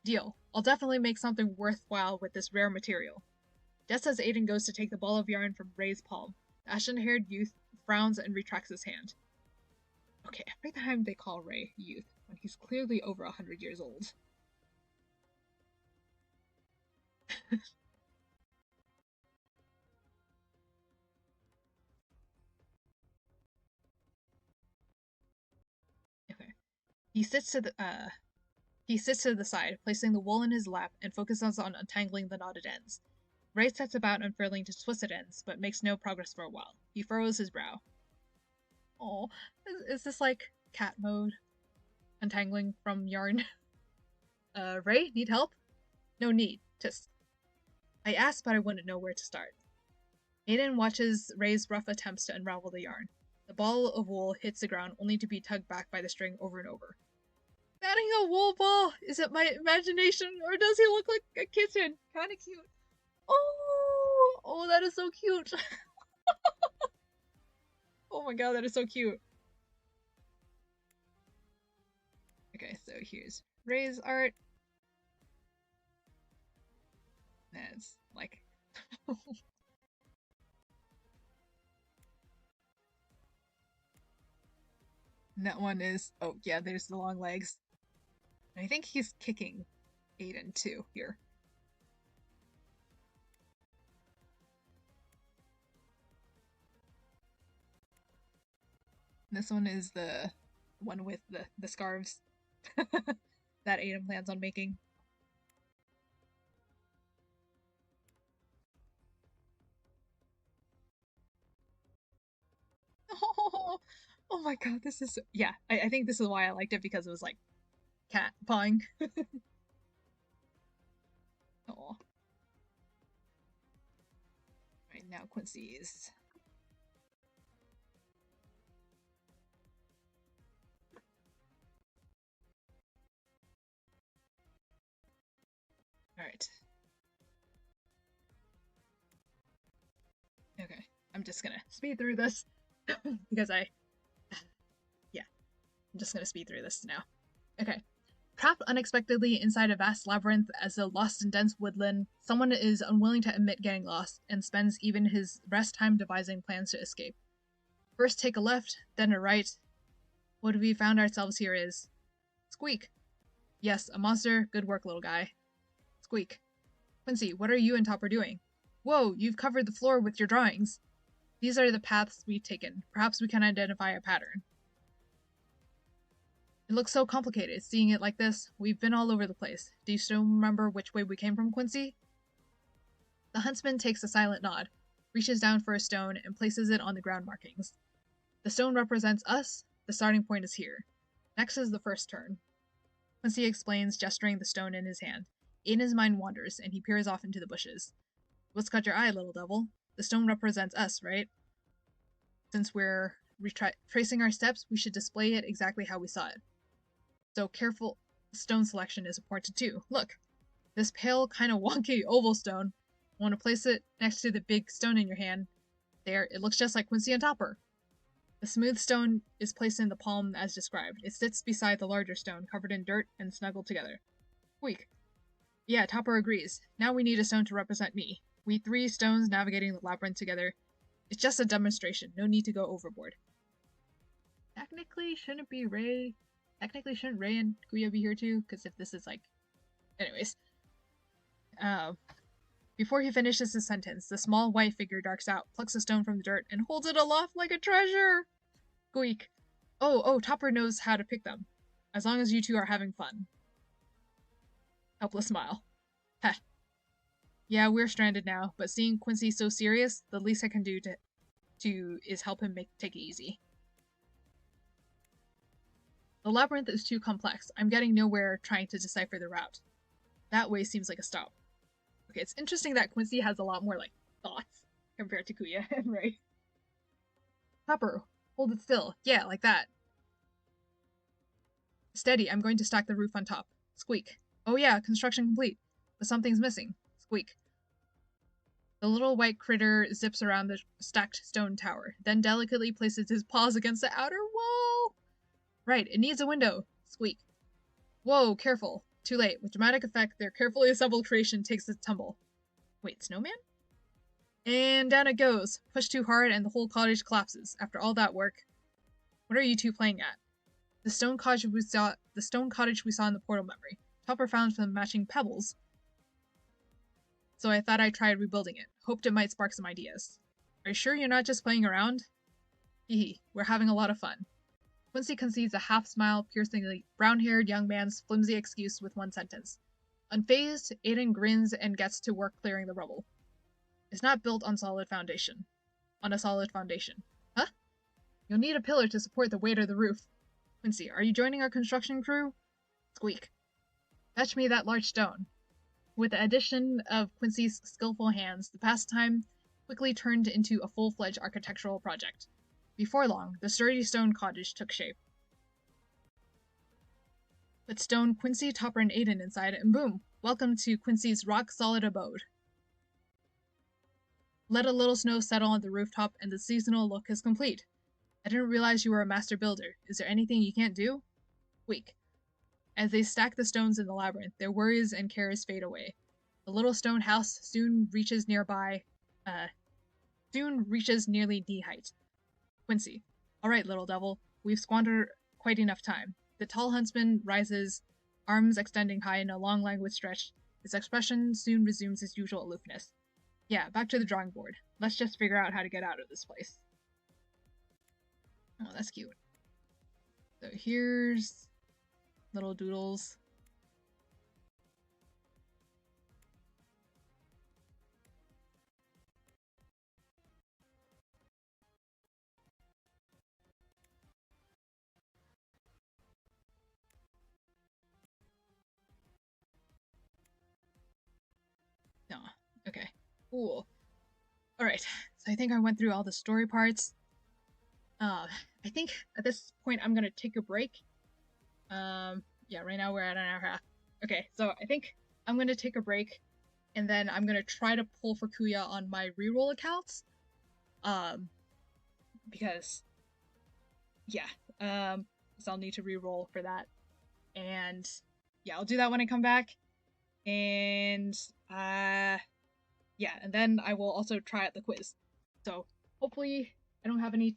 [SPEAKER 1] Deal. I'll definitely make something worthwhile with this rare material. Just as Aiden goes to take the ball of yarn from Ray's palm, the ashen-haired youth frowns and retracts his hand. Okay, every time they call Ray youth, when he's clearly over 100 years old. Okay. He sits to the side, placing the wool in his lap, and focuses on untangling the knotted ends. Ray sets about unfurling his twisted ends, but makes no progress for a while. He furrows his brow. Oh, is this like cat mode? Untangling from yarn. Ray, need help? No need. Just. I asked, but I wouldn't know where to start. Aiden watches Ray's rough attempts to unravel the yarn. The ball of wool hits the ground, only to be tugged back by the string over and over. Batting a wool ball! Is it my imagination, or does he look like a kitten? Kinda cute. Oh, that is so cute. Oh my god, that is so cute. Okay, so here's Ray's art. That's like... And that one is... Oh, yeah, there's the long legs. And I think he's kicking Aiden, too, here. This one is the one with the scarves that Aiden plans on making. Oh my god, this is... Yeah, I think this is why I liked it, because it was like cat pawing. Oh. Right, now Quincy's. Alright. Okay, I'm just gonna speed through this because yeah, I'm just gonna speed through this now. Okay. Trapped unexpectedly inside a vast labyrinth as a lost in dense woodland, someone is unwilling to admit getting lost and spends even his rest time devising plans to escape. First take a left, then a right. What we found ourselves here is... Squeak. Yes, a monster. Good work, little guy. Squeak. Quincy, what are you and Topper doing? Whoa, you've covered the floor with your drawings. These are the paths we've taken. Perhaps we can identify a pattern. It looks so complicated, seeing it like this. We've been all over the place. Do you still remember which way we came from, Quincy? The huntsman takes a silent nod, reaches down for a stone, and places it on the ground markings. The stone represents us. The starting point is here. Next is the first turn. Quincy explains, gesturing the stone in his hand. In his mind wanders, and he peers off into the bushes. What's caught your eye, little devil? The stone represents us, right? Since we're tracing our steps, we should display it exactly how we saw it. So careful stone selection is important too. Look, this pale, kind of wonky oval stone. Want to place it next to the big stone in your hand. There, it looks just like Quincy and Topper. The smooth stone is placed in the palm as described. It sits beside the larger stone, covered in dirt and snuggled together. Weak. Yeah, Topper agrees. Now we need a stone to represent me. We 3 stones navigating the labyrinth together. It's just a demonstration. No need to go overboard. Technically, shouldn't Ray and KUYA be here too? Because if this is like... Anyways. Before he finishes his sentence, the small white figure darks out, plucks a stone from the dirt, and holds it aloft like a treasure! Squeak. Oh, Topper knows how to pick them. As long as you two are having fun. Helpless smile. Heh. Yeah, we're stranded now, but seeing Quincy so serious, the least I can do is help him take it easy. The labyrinth is too complex. I'm getting nowhere trying to decipher the route. That way seems like a stop. Okay, it's interesting that Quincy has a lot more, like, thoughts compared to KUYA and Ray. Topper, hold it still. Yeah, like that. Steady, I'm going to stack the roof on top. Squeak. Oh yeah, construction complete. But something's missing. Squeak. The little white critter zips around the stacked stone tower, then delicately places his paws against the outer wall. Right, it needs a window. Squeak. Whoa, careful. Too late. With dramatic effect, their carefully assembled creation takes a tumble. Wait, snowman? And down it goes. Pushed too hard and the whole cottage collapses. After all that work. What are you two playing at? The stone cottage we saw in the portal memory. Topper found some matching pebbles. So I thought I'd try rebuilding it. Hoped it might spark some ideas. Are you sure you're not just playing around? Hee, we're having a lot of fun. Quincy concedes a half-smile, piercingly brown-haired young man's flimsy excuse with one sentence. Unfazed, Aiden grins and gets to work clearing the rubble. It's not built on a solid foundation. Huh? You'll need a pillar to support the weight of the roof. Quincy, are you joining our construction crew? Squeak. Fetch me that large stone. With the addition of Quincy's skillful hands, the pastime quickly turned into a full-fledged architectural project. Before long, the sturdy stone cottage took shape. Put stone Quincy, Topper, and Aiden inside, and boom! Welcome to Quincy's rock-solid abode. Let a little snow settle on the rooftop, and the seasonal look is complete. I didn't realize you were a master builder. Is there anything you can't do? Weak. As they stack the stones in the labyrinth, their worries and cares fade away. The little stone house soon reaches nearly knee height. Quincy. All right, little devil. We've squandered quite enough time. The tall huntsman rises, arms extending high in a long languid stretch. His expression soon resumes his usual aloofness. Yeah, back to the drawing board. Let's just figure out how to get out of this place. Oh, that's cute. So here's little doodles. No, okay, cool. Alright, so I think I went through all the story parts. I think at this point I'm gonna take a break. Yeah, right now we're at an hour and a half. Okay, so I think I'm gonna take a break, and then I'm gonna try to pull for KUYA on my reroll accounts. Because, yeah, so I'll need to reroll for that. And, yeah, I'll do that when I come back. And, yeah, and then I will also try out the quiz. So, hopefully I don't have any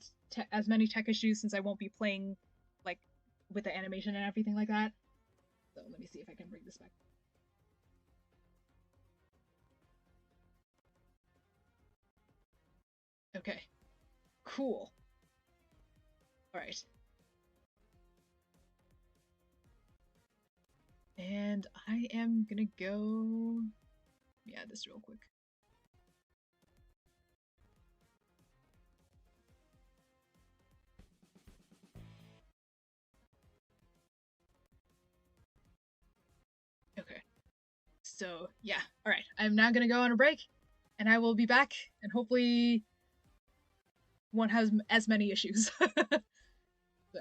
[SPEAKER 1] as many tech issues since I won't be playing, like, with the animation and everything like that. So let me see if I can bring this back. Okay, cool. All right. And I am gonna go, yeah, this real quick. Okay. So, yeah. All right. I'm now going to go on a break, and I will be back, and hopefully won't have as many issues. So.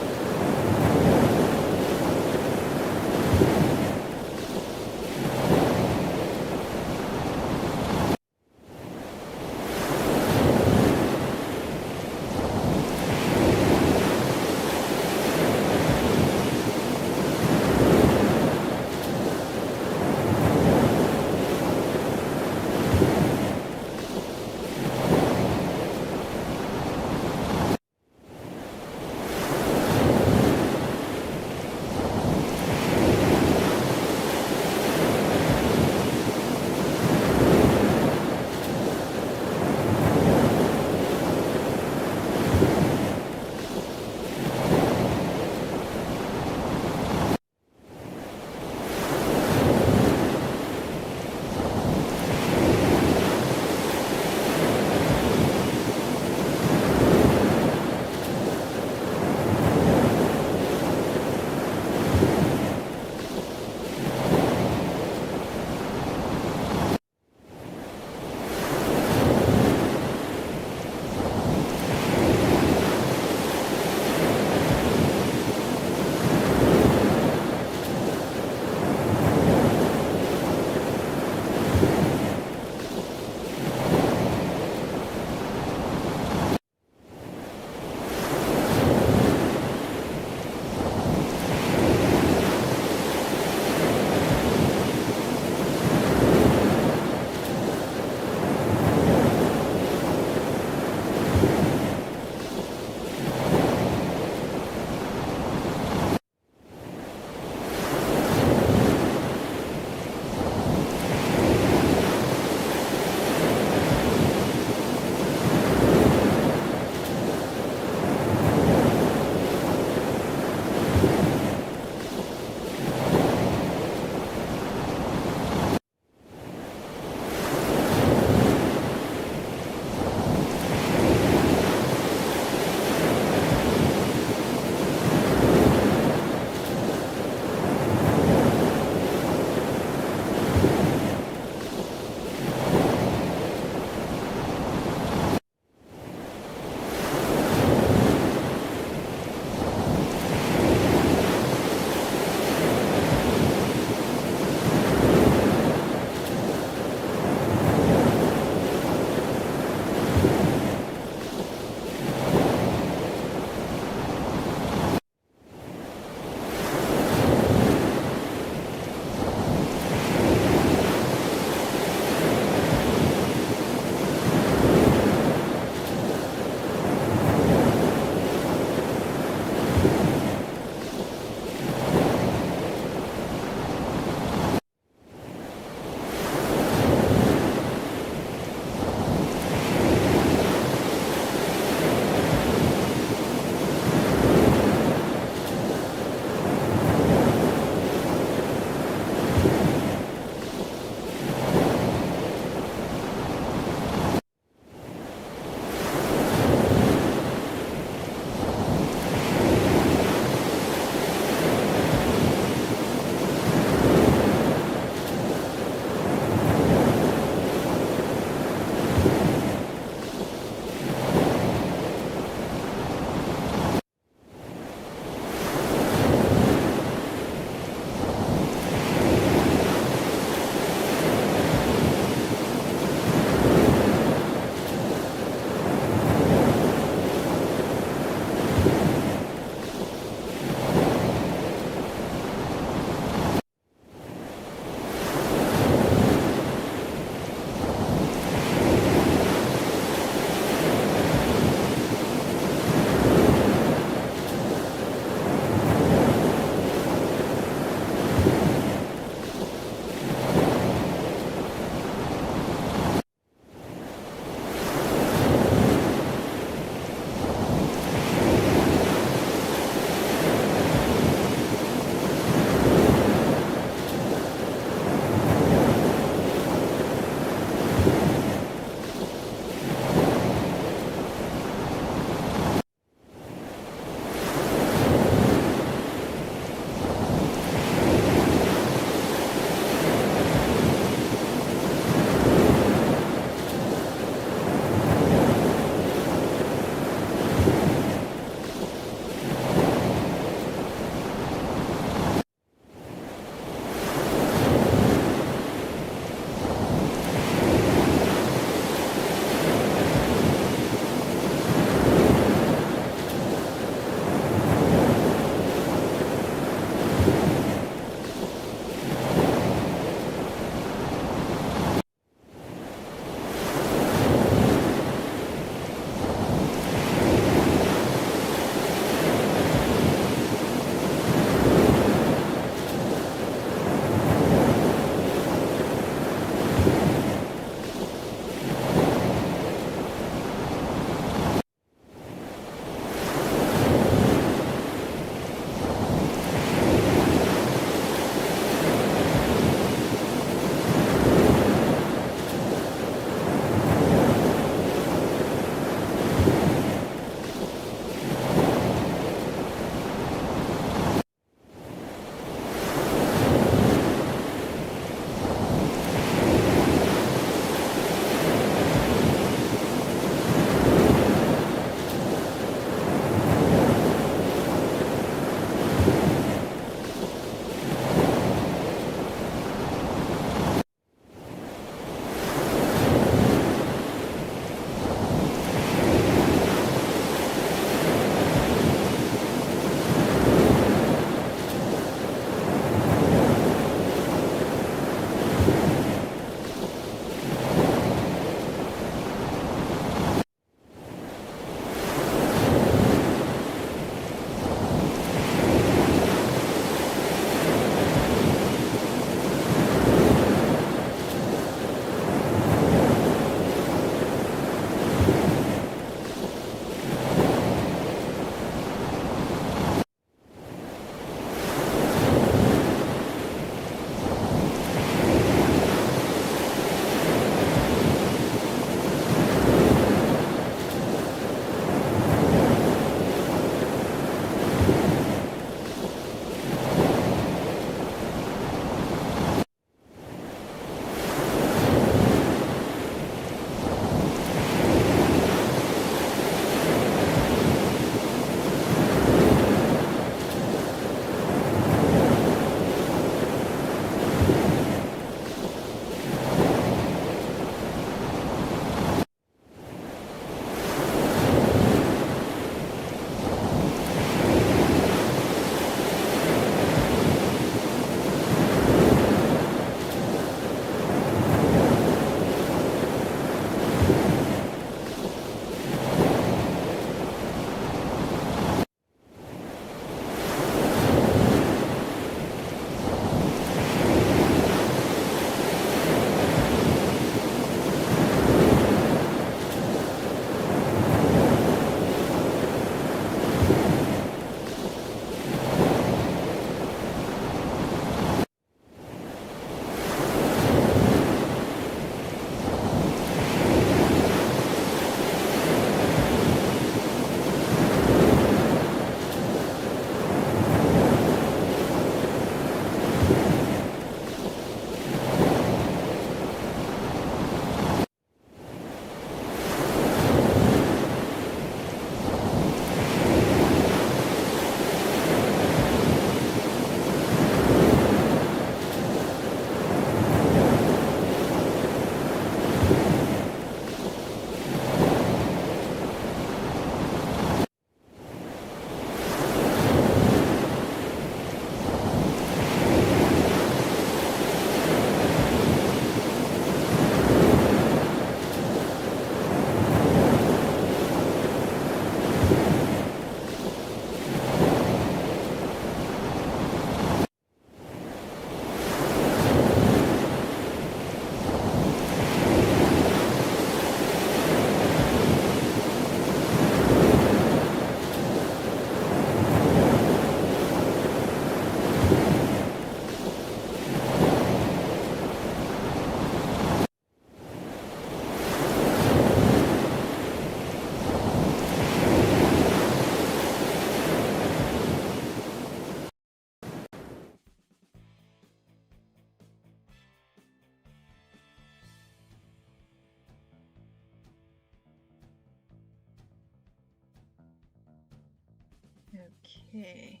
[SPEAKER 1] Okay.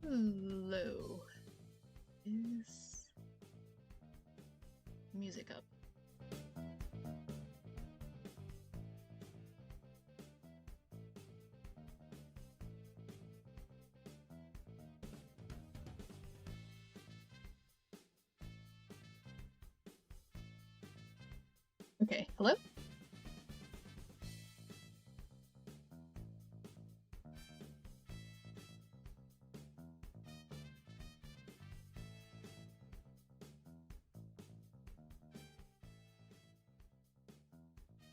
[SPEAKER 1] Hello. Is music up? Okay, hello?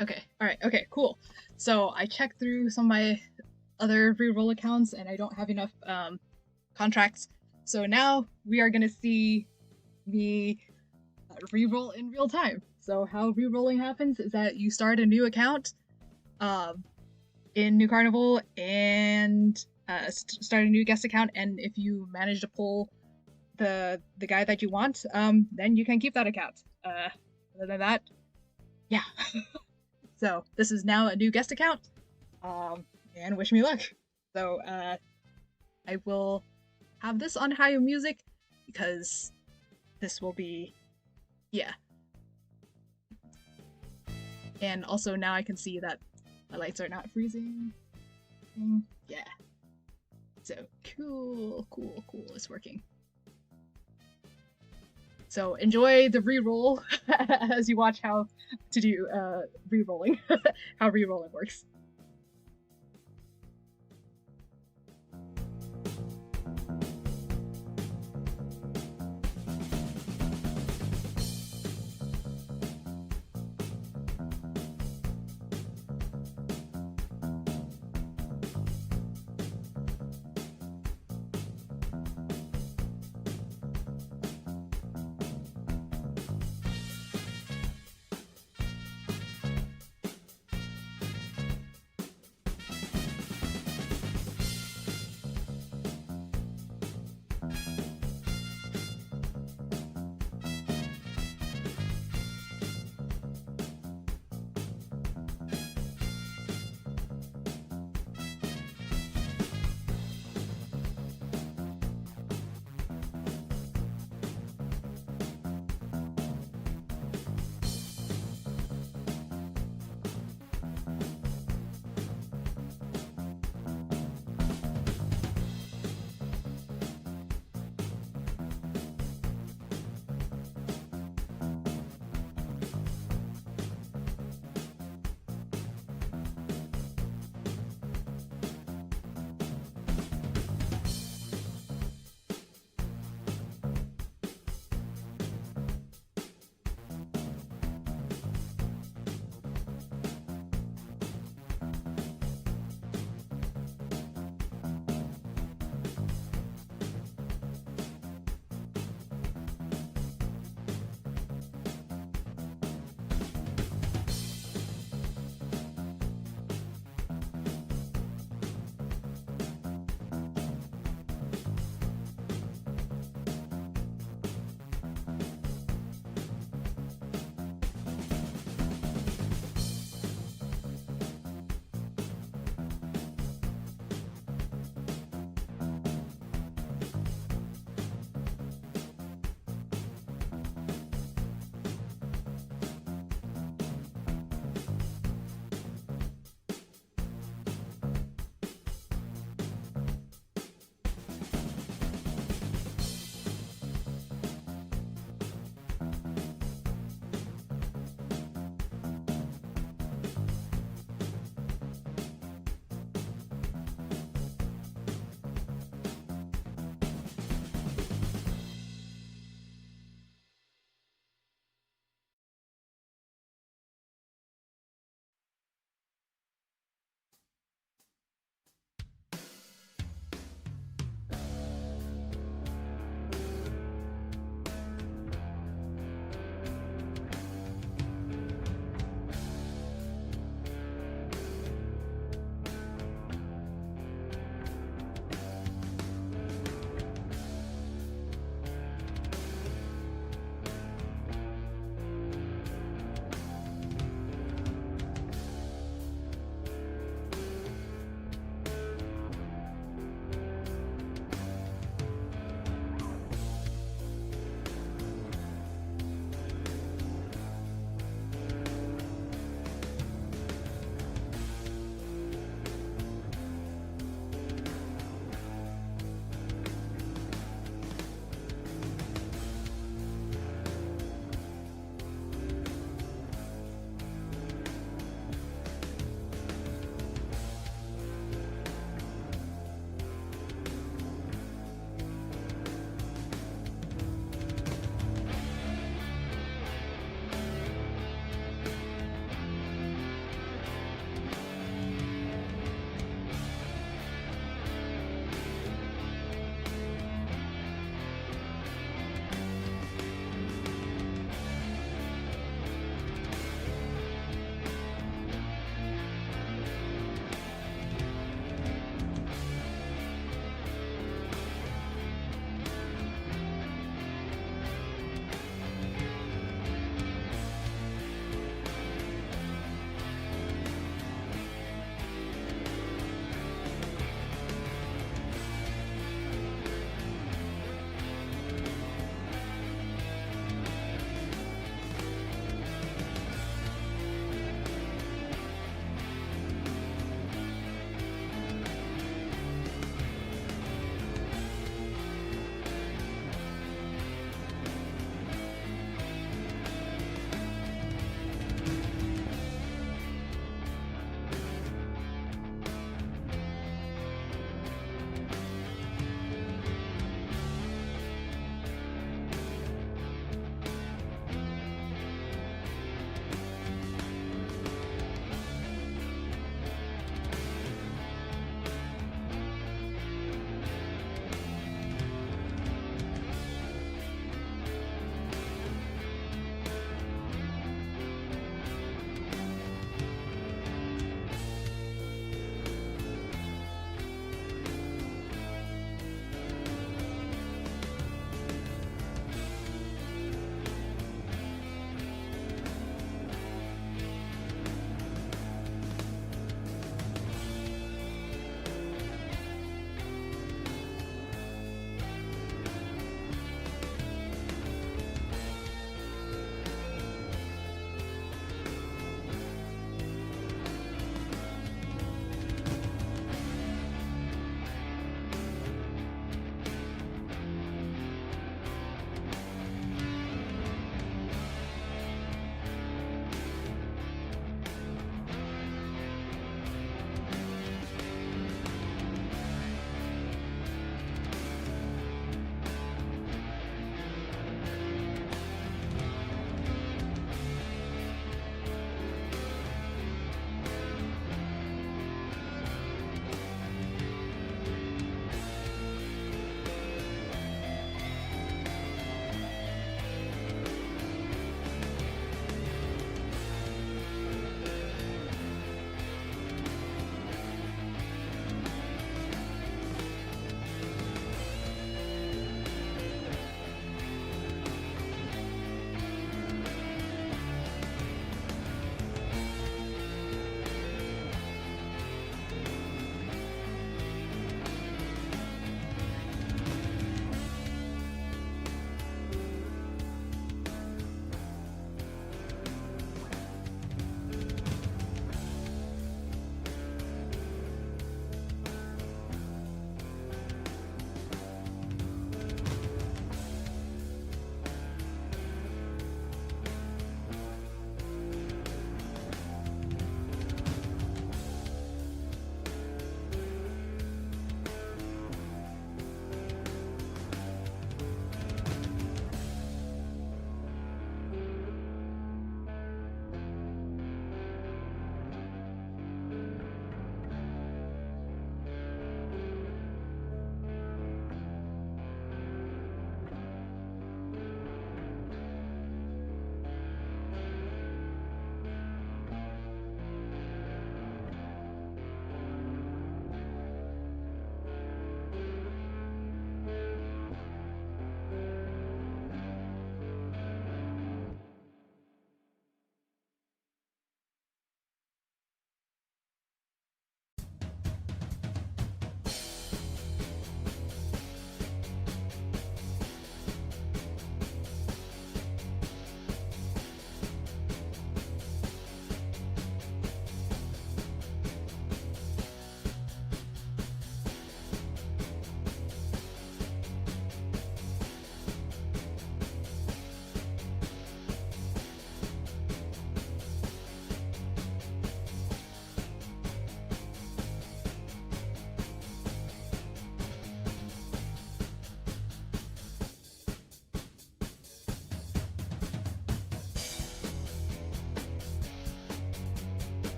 [SPEAKER 1] Okay, alright, okay, cool. So I checked through some of my other reroll accounts and I don't have enough contracts. So now we are gonna see me reroll in real time. So how rerolling happens is that you start a new account in New Carnival and start a new guest account, and if you manage to pull the guy that you want, then you can keep that account. Other than that, yeah. So this is now a new guest account, and wish me luck. So I will have this on high music because this will be, yeah. And also now I can see that my lights are not freezing. Yeah. So cool, cool, cool. It's working. So enjoy the reroll as you watch how to do rerolling, how rerolling works.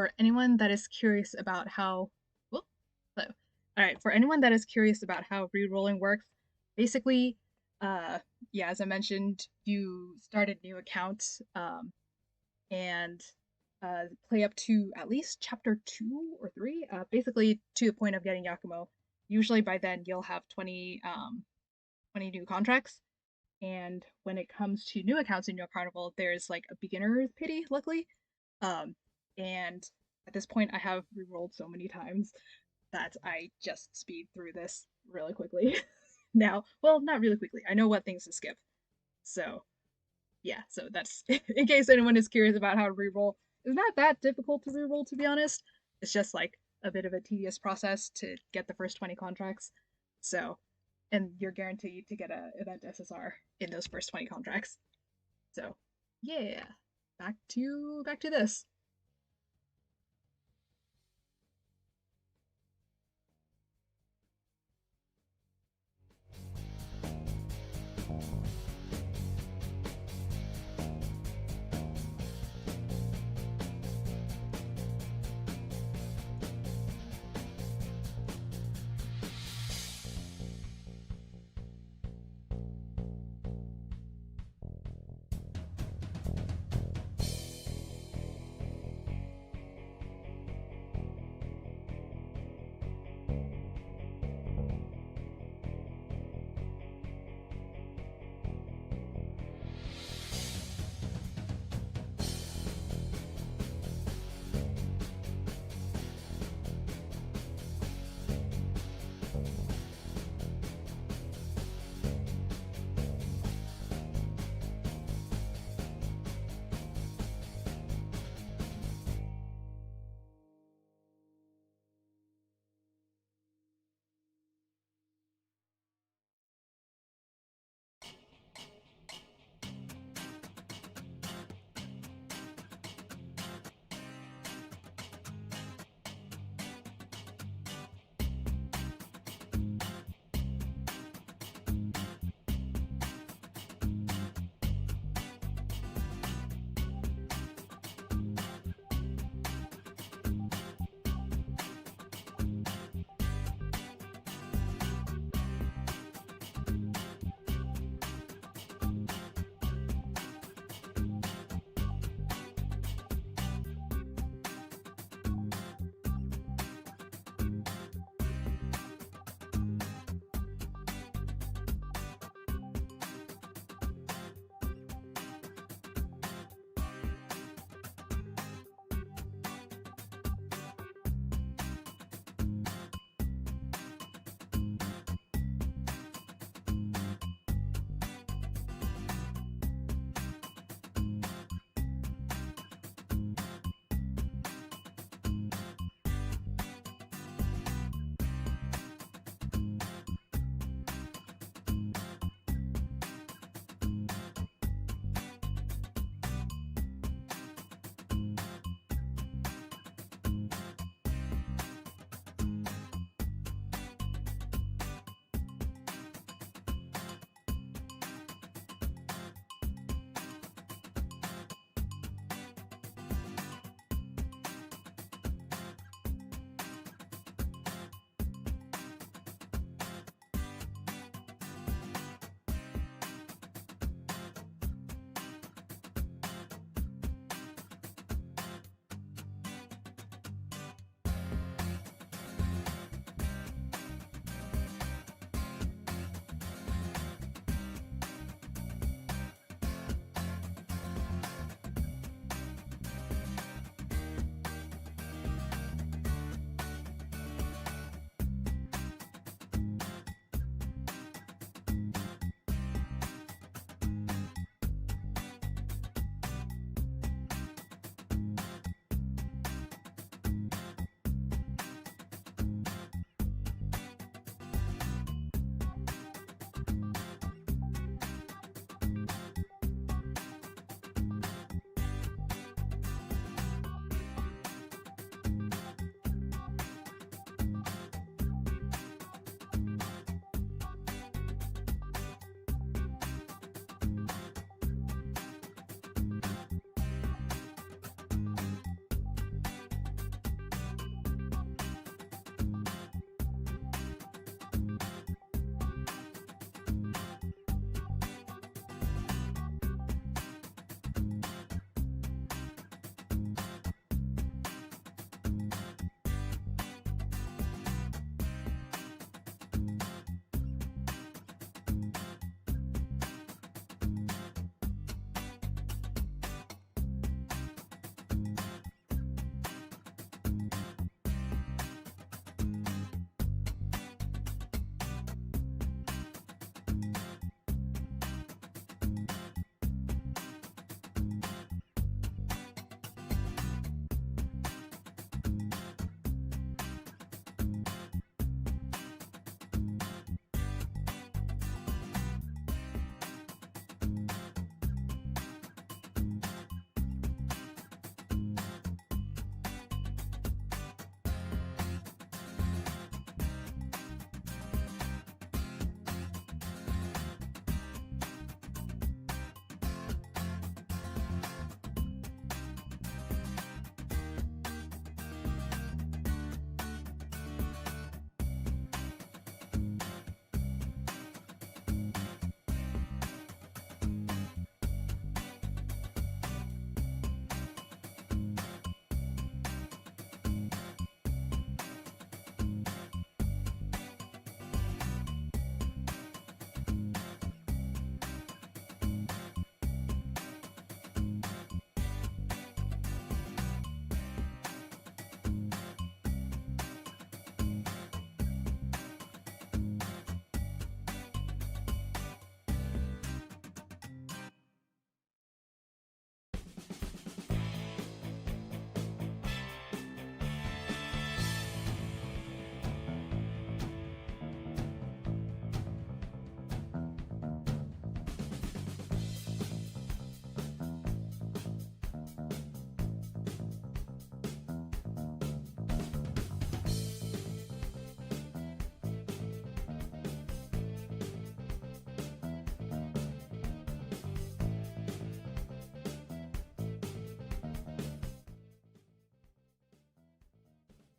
[SPEAKER 1] for anyone that is curious about how, whoop, so, all right, for anyone that is curious about how re-rolling works, basically, yeah, as I mentioned, you start a new account, and play up to at least chapter 2 or 3, basically to the point of getting Yakumo. Usually by then you'll have 20 new contracts. And when it comes to new accounts in your Carnival, there's like a beginner's pity, luckily. Um, and at this point, I have re-rolled so many times that I just speed through this really quickly. Now, well, not really quickly. I know what things to skip. So, yeah, so that's in case anyone is curious about how to re-roll. It's not that difficult to re-roll, to be honest. It's just like a bit of a tedious process to get the first 20 contracts. So, and you're guaranteed to get a event SSR in those first 20 contracts. So, yeah, back to this.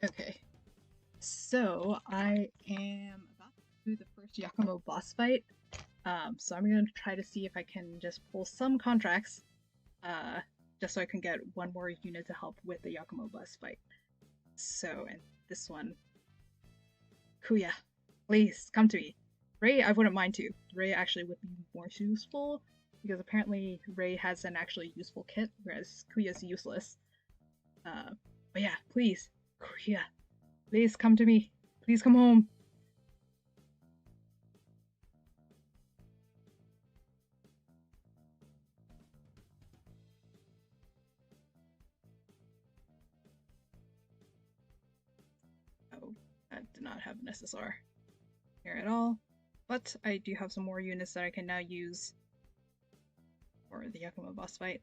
[SPEAKER 1] Okay. So I am about to do the first Yakumo boss fight. So I'm gonna try to see if I can just pull some contracts, just so I can get one more unit to help with the Yakumo boss fight. So, and this one, KUYA, please come to me. Ray, I wouldn't mind too. Ray actually would be more useful because apparently Ray has an actually useful kit, whereas KUYA's useless. But yeah, please, KUYA, please come to me. Please come home. Oh, that did not have an SSR here at all. But I do have some more units that I can now use for the Yakumo boss fight.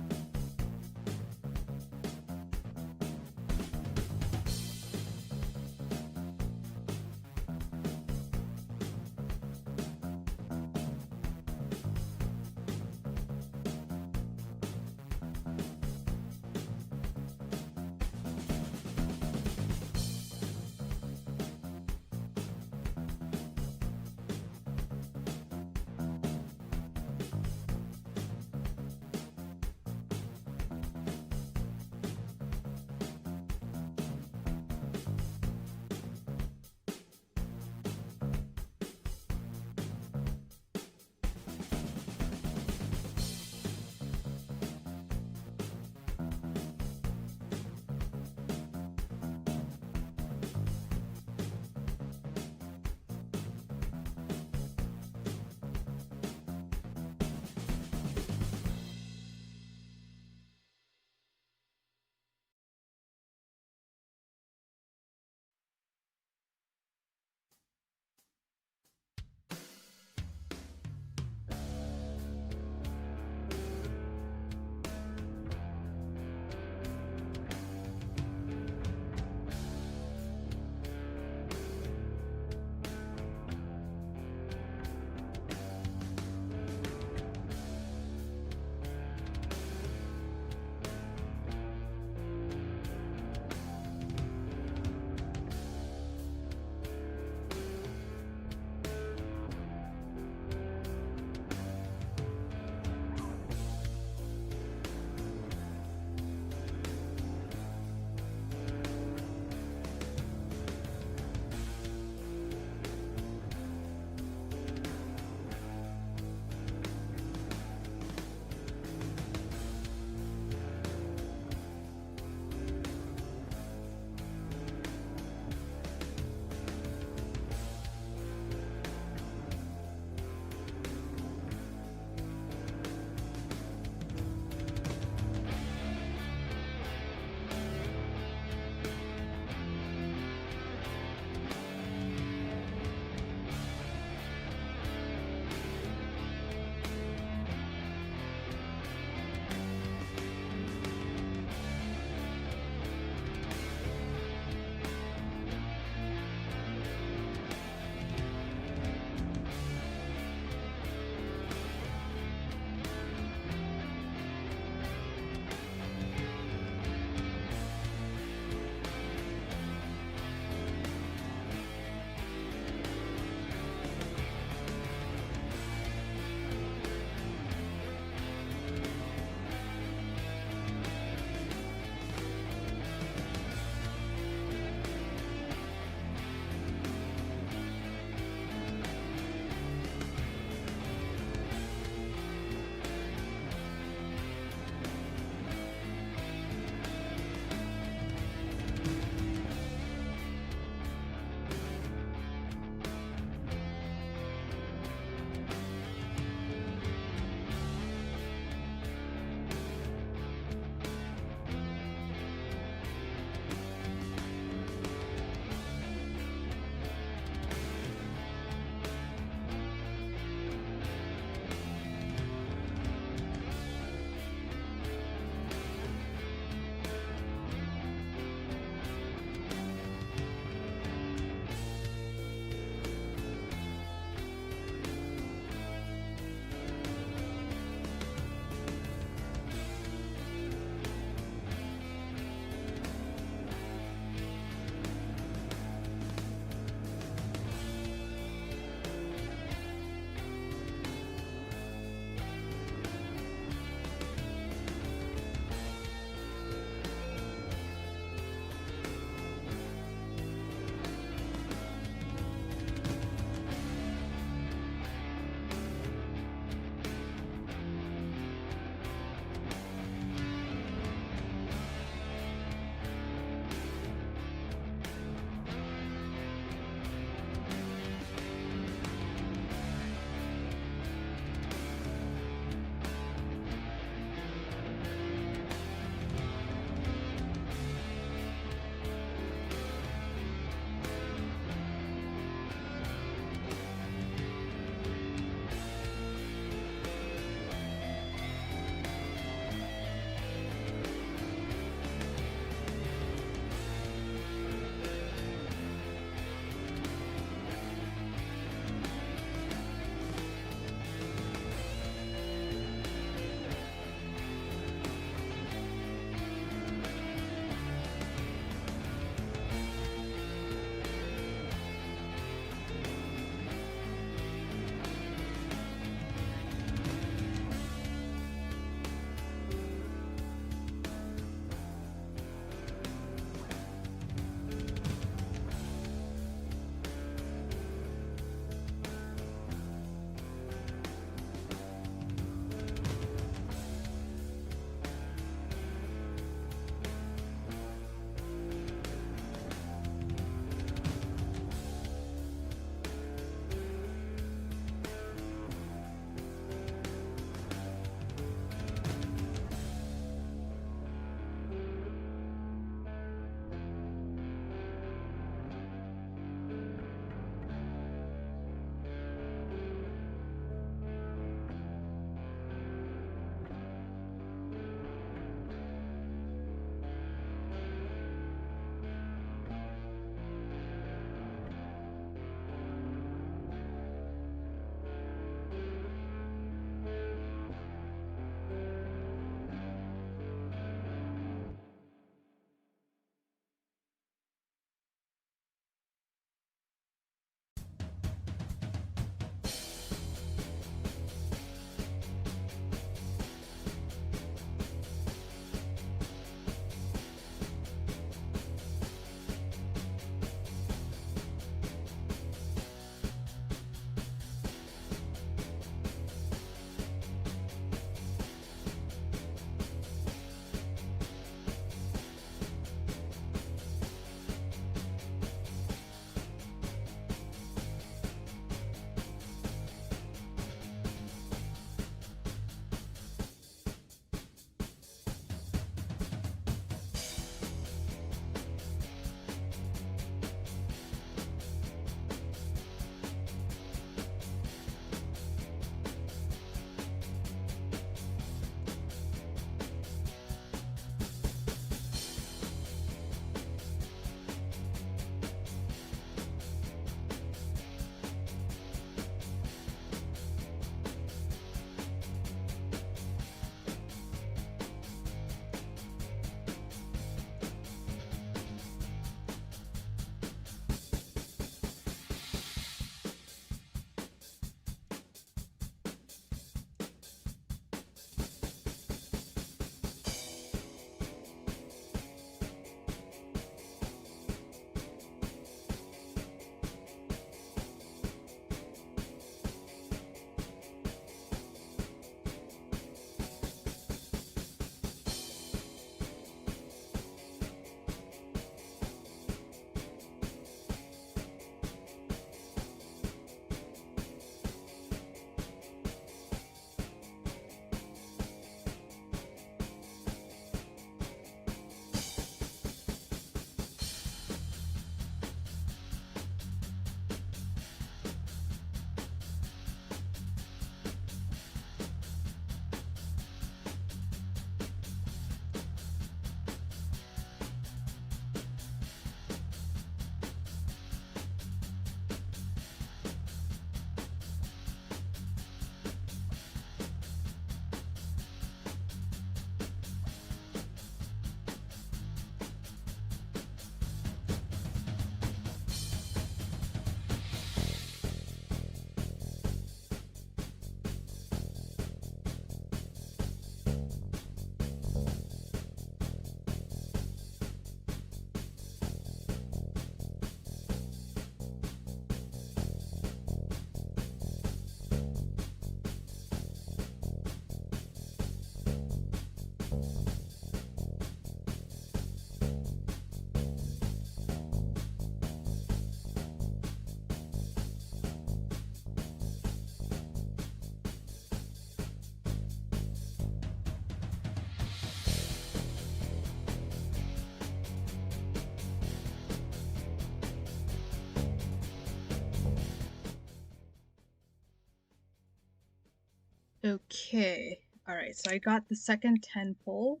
[SPEAKER 1] Okay. Alright, so I got the second 10 pull.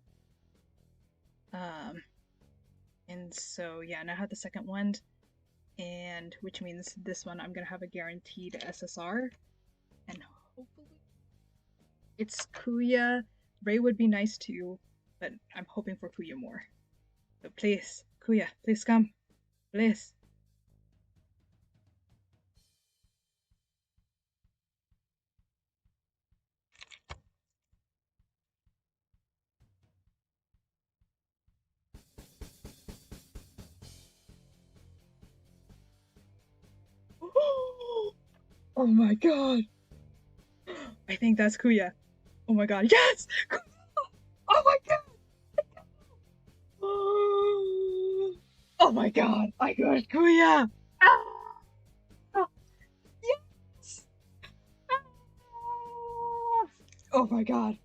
[SPEAKER 1] And so yeah, now I have the second one. And which means this one I'm gonna have a guaranteed SSR. And hopefully it's KUYA. Ray would be nice too, but I'm hoping for KUYA more. So please, KUYA, please come. Please. Oh my god! I think that's KUYA. Oh my god, yes! Oh my god! Oh my god, I got KUYA! Ah! Yes! Ah! Oh my god.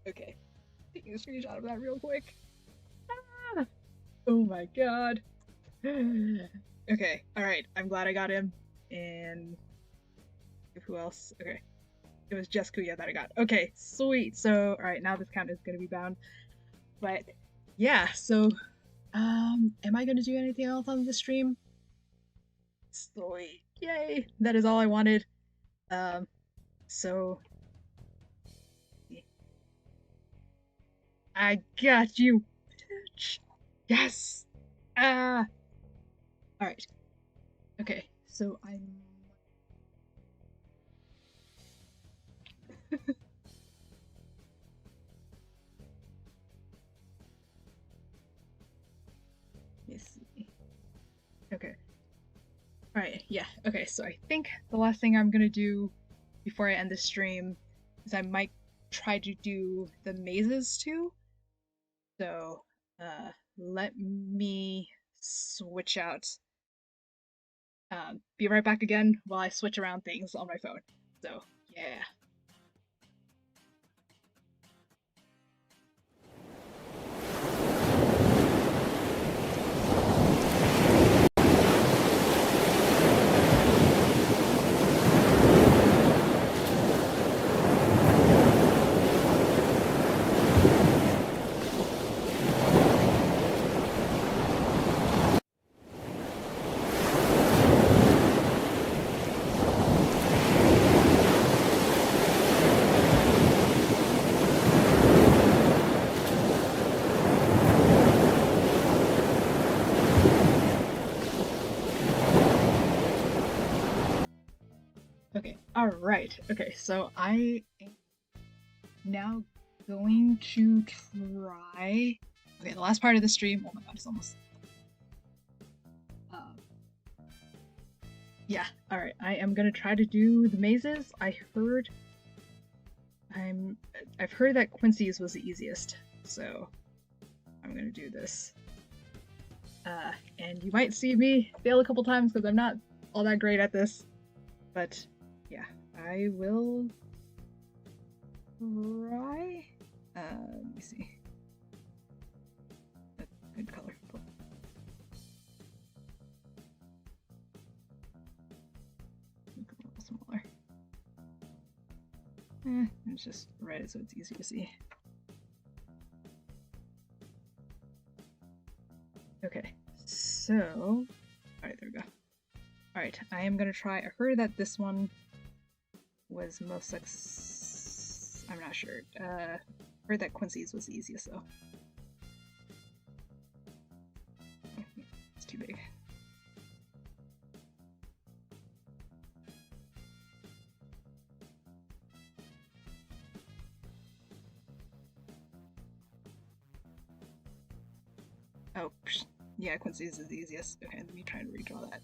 [SPEAKER 1] Okay, taking a screenshot of that real quick. Ah! Oh my god. Okay, alright, I'm glad I got him. And who else? Okay. It was just KUYA that I got. Okay, sweet. So, alright, now this count is gonna be bound. But yeah, so am I gonna do anything else on the stream? Sweet. Yay! That is all I wanted. So I got you, bitch. Yes! Ah! Alright. Okay, so I'm let's see. Okay. Alright, yeah. Okay, so I think the last thing I'm gonna do before I end the stream is I might try to do the mazes too. So, let me switch out. Be right back again while I switch around things on my phone. So, yeah. Okay, alright. Okay, so I am now going to try. Okay, the last part of the stream. Oh my god, it's almost. Yeah, alright. I am gonna try to do the mazes. I've heard that Quincy's was the easiest, so I'm gonna do this. And you might see me fail a couple times because I'm not all that great at this, but yeah, I will try. Let me see. That's a good color. Cool. Make it a little smaller. It's just red so it's easy to see. Okay, so alright, there we go. Alright, I am gonna try. I heard that this one was most I'm not sure. Heard that Quincy's was the easiest though. It's too big. Oh, yeah, Quincy's is the easiest. Okay, let me try and redraw that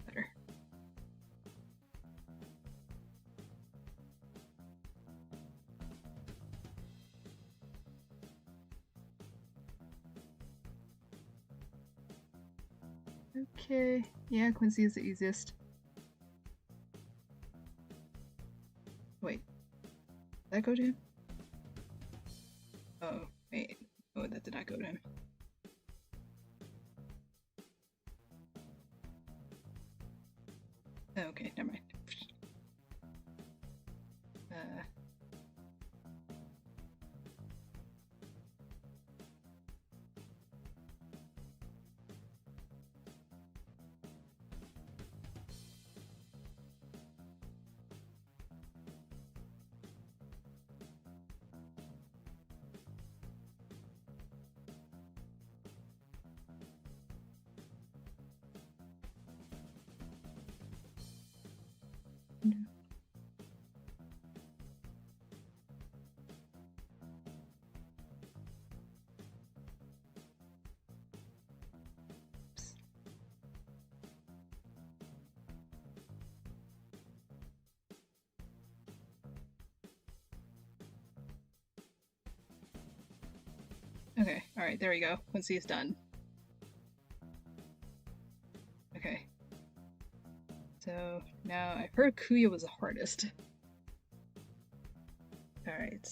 [SPEAKER 1] better. Okay, yeah, Quincy is the easiest. Wait, did that go to him? Oh, wait. Oh, that did not go to him. Okay, never mind. No. Okay, alright, there we go. Quincy is done. Okay. So now I've heard KUYA was the hardest. Alright.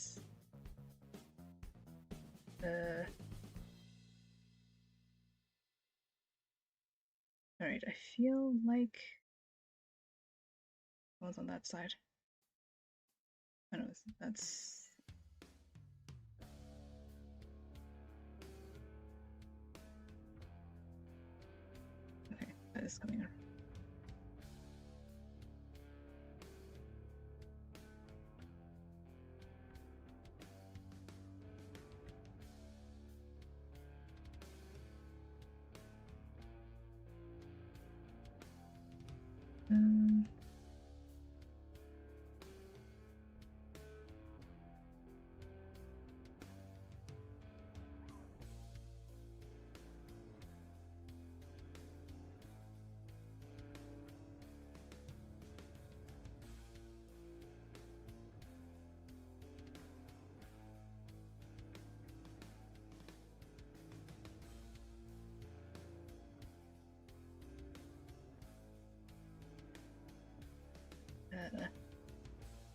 [SPEAKER 1] Alright, I feel like one's on that side. I don't know, that's okay, that is coming on.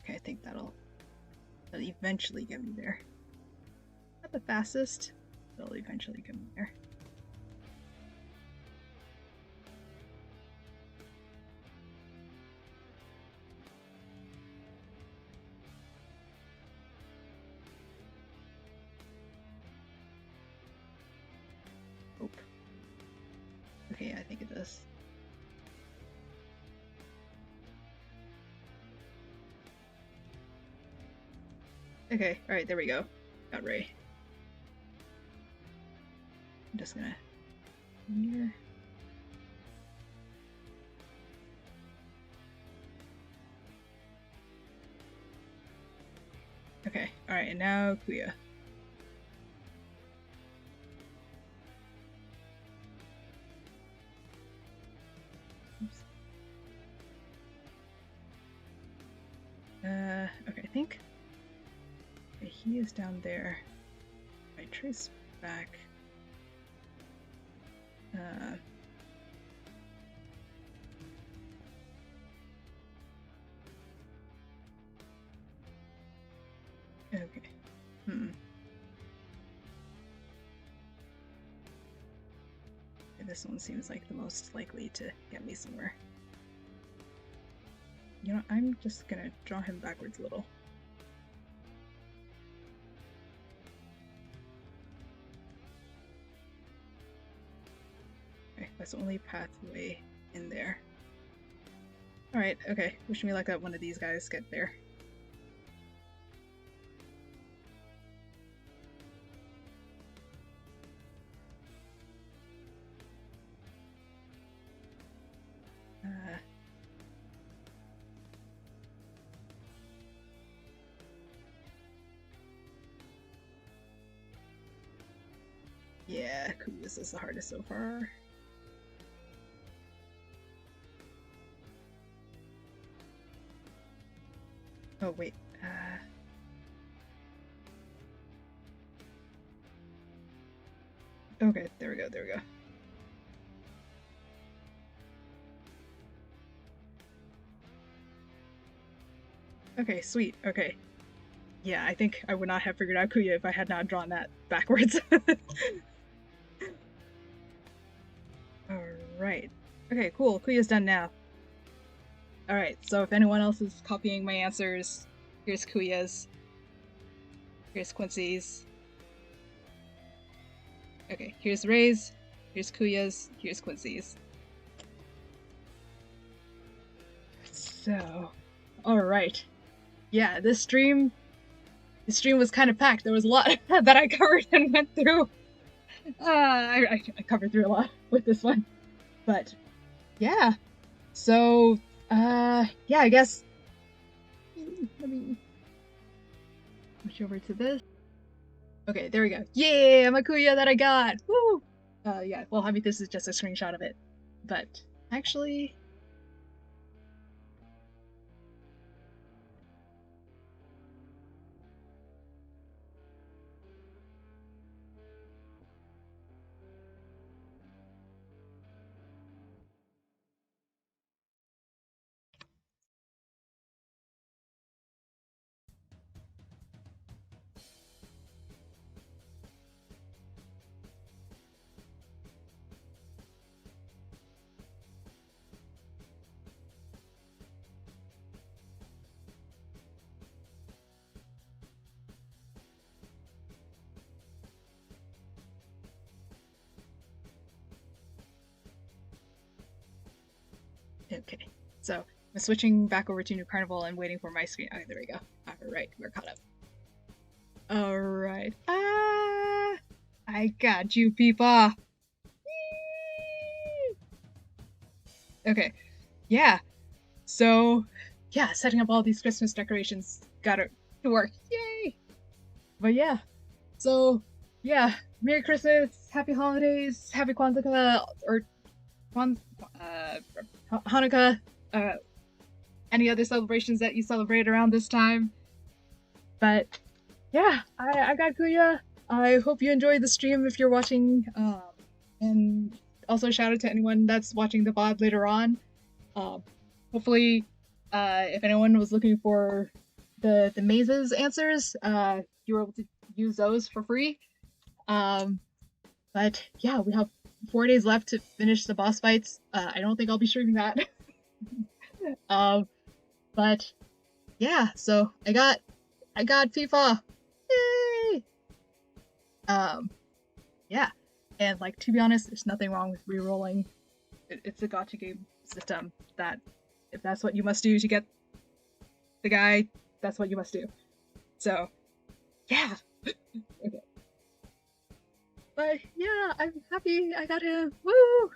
[SPEAKER 1] Okay, I think that'll eventually get me there. Not the fastest, but it'll eventually get me there. Oh. Okay, I think it does. Okay, alright, there we go. Got Ray. I'm just gonna... Here. Okay, alright, and now KUYA. Oops. Okay, I think... Okay, he is down there. I trace back. Okay. This one seems like the most likely to get me somewhere. You know, I'm just gonna draw him backwards a little. Okay, that's the only pathway in there. Alright, okay. Wish me luck that one of these guys get there. Yeah, KUYA is the hardest so far. Oh, wait. Okay, there we go, there we go. Okay, sweet, okay. Yeah, I think I would not have figured out KUYA if I had not drawn that backwards. Alright. Okay, cool. KUYA's done now. Alright, so if anyone else is copying my answers, here's KUYA's. Here's Quincy's. Okay, here's Ray's. Here's KUYA's. Here's Quincy's. So, alright. Yeah, this stream was kind of packed. There was a lot that I covered and went through. I covered through a lot with this one. But, yeah. So, yeah, I guess let me switch over to this. Okay, there we go. Yeah, my KUYA that I got! Woo! Yeah, well, I mean, this is just a screenshot of it. But, actually... Okay, so I'm switching back over to New Carnival and waiting for my screen. Oh, there we go. Alright, we're caught up. Alright. Ah! I got you, people! Okay, yeah. So, yeah, setting up all these Christmas decorations got it to work. Yay! But yeah, so, yeah, Merry Christmas, Happy Holidays, Happy Kwanzaa, or Hanukkah, any other celebrations that you celebrate around this time. But yeah, I got KUYA. I hope you enjoyed the stream if you're watching, and also shout out to anyone that's watching the VOD later on. Hopefully, if anyone was looking for the mazes answers, you were able to use those for free. But yeah, we have 4 days left to finish the boss fights. I don't think I'll be streaming that. But yeah, so I got FIFA. Yay! Yeah, and like, to be honest, there's nothing wrong with rerolling. It's a gacha game system that if that's what you must do to get the guy, that's what you must do. So yeah. Okay. But yeah, I'm happy I got him. Woo!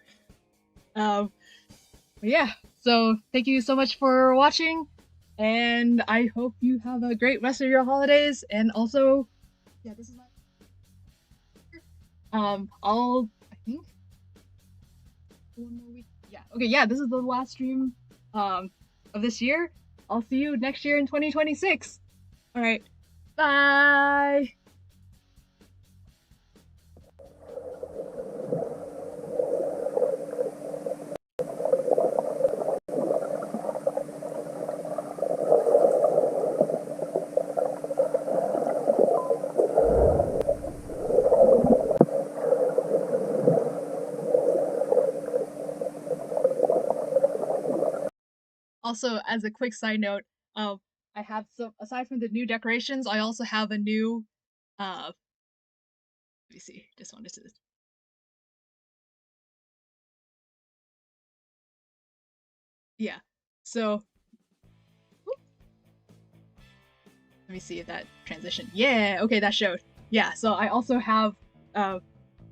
[SPEAKER 1] But yeah, so thank you so much for watching, and I hope you have a great rest of your holidays. And also, yeah, this is my I think 1 more week. Yeah, okay, yeah, this is the last stream of this year. I'll see you next year in 2026. All right, bye. Also, as a quick side note, I have some, aside from the new decorations, I also have a new, let me see, just wanted to. Yeah, so, whoop. Let me see if that transition, yeah, okay, that showed. Yeah, so I also have,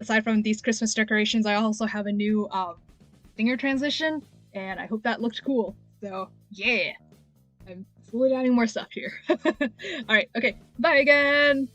[SPEAKER 1] aside from these Christmas decorations, I also have a new, singer transition, and I hope that looked cool. So, yeah, I'm slowly adding more stuff here. Alright, okay, bye again!